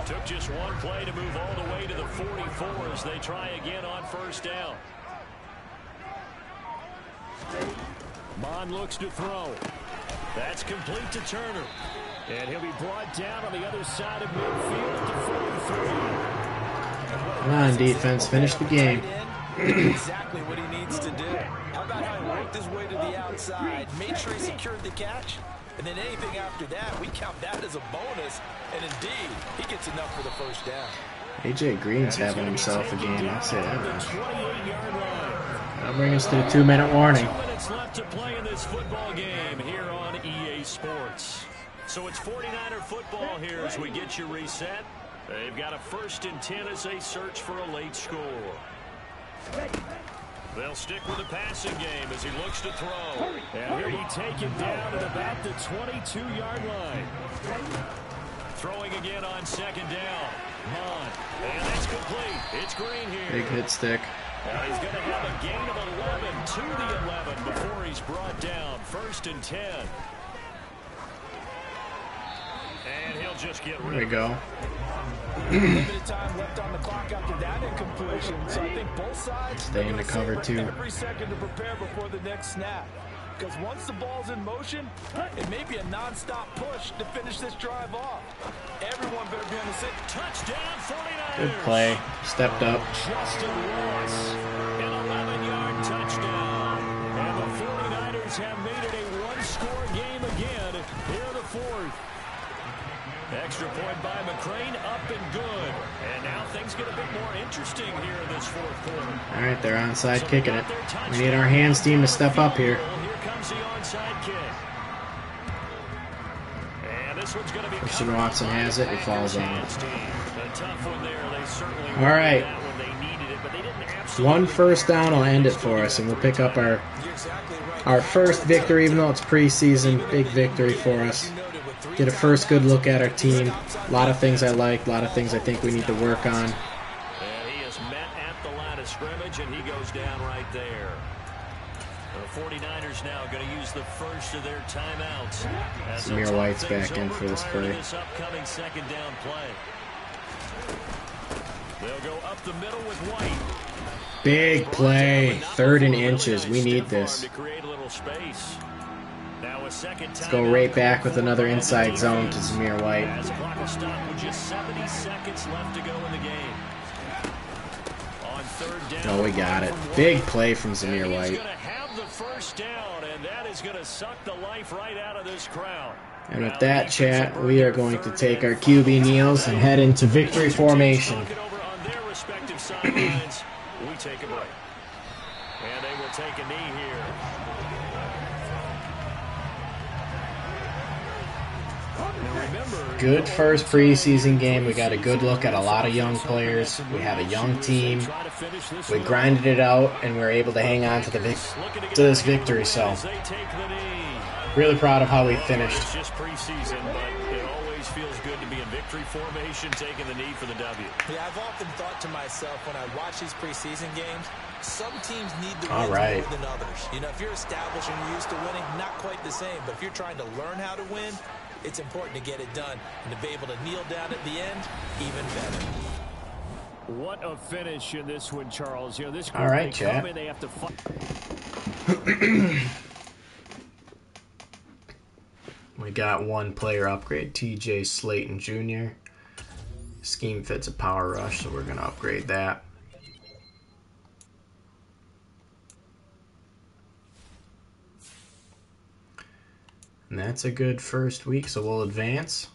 44. Took just one play to move all the way to the 44 as they try again on first down. Mon looks to throw. That's complete to Turner. And he'll be brought down on the other side of midfield at the 43. Come on, defense, finish the game. Exactly what he needs to do. How about how he worked his way to the outside, made sure he secured the catch, and then anything after that, we count that as a bonus. And indeed, he gets enough for the first down. AJ Green's having himself a game. I'll say that much. That'll bring us to the 2-minute warning. 2 minutes left to play in this football game here on EA Sports. So it's 49er football here as we get you reset. They've got a 1st and 10 as they search for a late score. They'll stick with the passing game as he looks to throw. And he'll be taken down at about the 22-yard line. Throwing again on 2nd down. Mon. And that's complete. It's Green here. Big hit stick. Now he's going to have a gain of 11 to the 11 before he's brought down. 1st and 10. And he'll just get rid of it. There we go. Limited time left on the clock after that incompletion, so I think both sides stay in the cover too. Every second to prepare before the next snap. Because once the ball's in motion, it may be a non-stop push to finish this drive off. Everyone better be on the same. Touchdown 49ers. Good play. Stepped up. Justin Ross, an 11-yard touchdown. And the 49ers have made it a one-score game again here in the 4th. Extra point by McCrane, up and good. And now things get a bit more interesting here in this 4th quarter. All right, they're onside kicking it. We need our hands team to step up here. Here comes the onside kick. And this one's going to be Christian Watson has it. It falls on. a tough one there. They certainly All right. that when they needed it, but they didn't absolutely. One first down will end it for us, and we'll pick up our first victory, even though it's preseason. Big victory for us. Get a first good look at our team. A lot of things I like, a lot of things I think we need to work on. And he is met at the line of scrimmage, and he goes down right there. The 49ers now going to use the first of their timeouts. Samir White's back in for this play. This upcoming 2nd down play. They'll go up the middle with White. Big play. 3rd and inches. We need this. To create a little space. Now a second Let's go right back with another inside zone to Zamir White. As the clock will stop with just 70 seconds left to go in the game. On 3rd down. Oh, we got it. Big play from Zamir He's White. going to have the first down, and that is going to suck the life right out of this crowd. And with that, chat, we are going to take our QB kneels and head into victory formation. Over on their respective sidelines. We take a break. And they will take a knee here. Good first preseason game. We got a good look at a lot of young players. We have a young team. We grinded it out, and we were able to hang on to this victory. So, really proud of how we finished. It's just preseason, but it always feels good to be in victory formation, taking the knee for the W. Yeah, I've often thought to myself when I watch these preseason games, some teams need the All wins right. more than others. You know, if you're established and you're used to winning, not quite the same. But if you're trying to learn how to win, it's important to get it done. And to be able to kneel down at the end, even better. What a finish in this one, Charles. You know, this All right, they come chat. in, they have to fight. We got one player upgrade, TJ Slayton Jr. Scheme fits a power rush, so we're going to upgrade that. And that's a good first week, so we'll advance.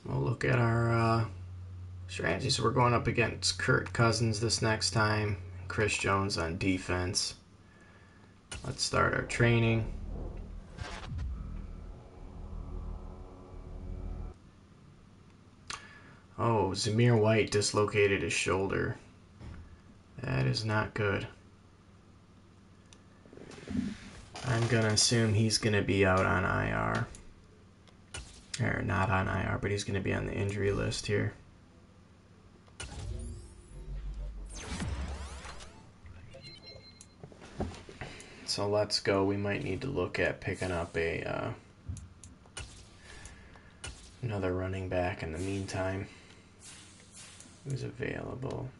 We'll look at our strategy. So we're going up against Kirk Cousins this next time. Chris Jones on defense. Let's start our training. Oh, Zamir White dislocated his shoulder. That is not good. I'm going to assume he's going to be out on IR. Or not on IR, but he's going to be on the injury list here. So let's go. We might need to look at picking up a another running back in the meantime. Who's available?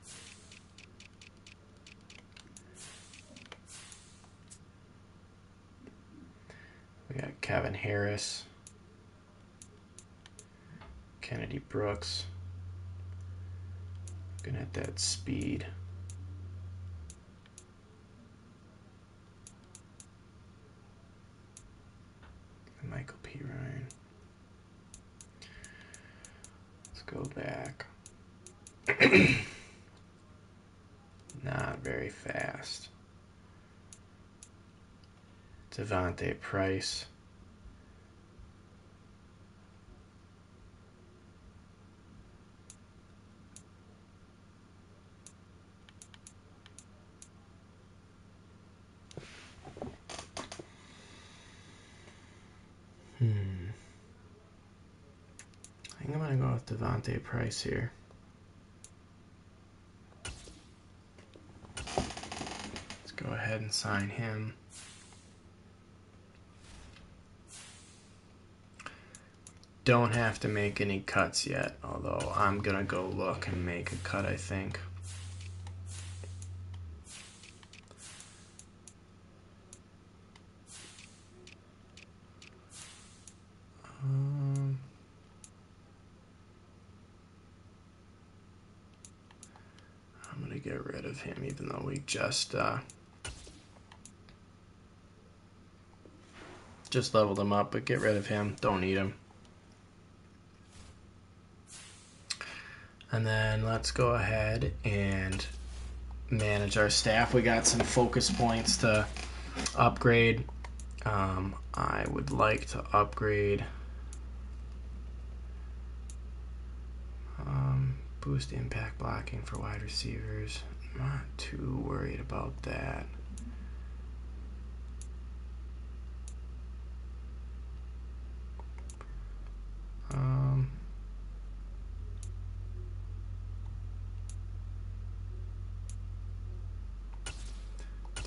We got Kevin Harris, Kennedy Brooks. Looking at that speed. Michael P. Ryan. Let's go back. Not very fast. Devontae Price. I think I'm going to go with Devontae Price here. Let's go ahead and sign him. Don't have to make any cuts yet, although I'm going to go look and make a cut, I think. I'm going to get rid of him, even though we just leveled him up, but get rid of him. Don't need him. And then let's go ahead and manage our staff. We got some focus points to upgrade. I would like to upgrade boost impact blocking for wide receivers. I'm not too worried about that.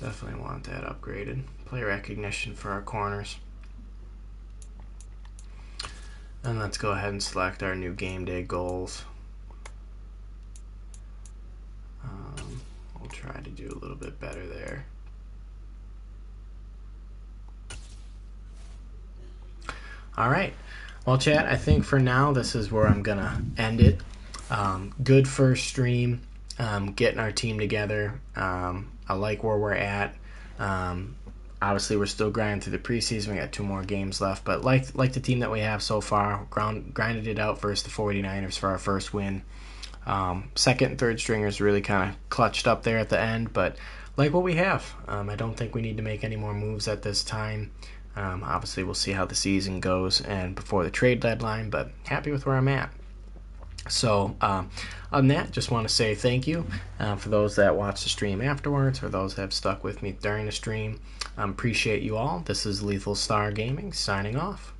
Definitely want that upgraded. Play recognition for our corners. And let's go ahead and select our new game day goals. We'll try to do a little bit better there. All right. Well, chat, I think for now this is where I'm going to end it. Good first stream. Getting our team together. I like where we're at. Obviously, we're still grinding through the preseason. We got 2 more games left, but like the team that we have so far, grinded it out versus the 49ers for our first win. Second and third stringers really kind of clutched up there at the end, but like what we have. I don't think we need to make any more moves at this time. Obviously, we'll see how the season goes and before the trade deadline, but happy with where I'm at. So on that, just want to say thank you for those that watch the stream afterwards or those that have stuck with me during the stream. Appreciate you all. This is Lethal Star Gaming signing off.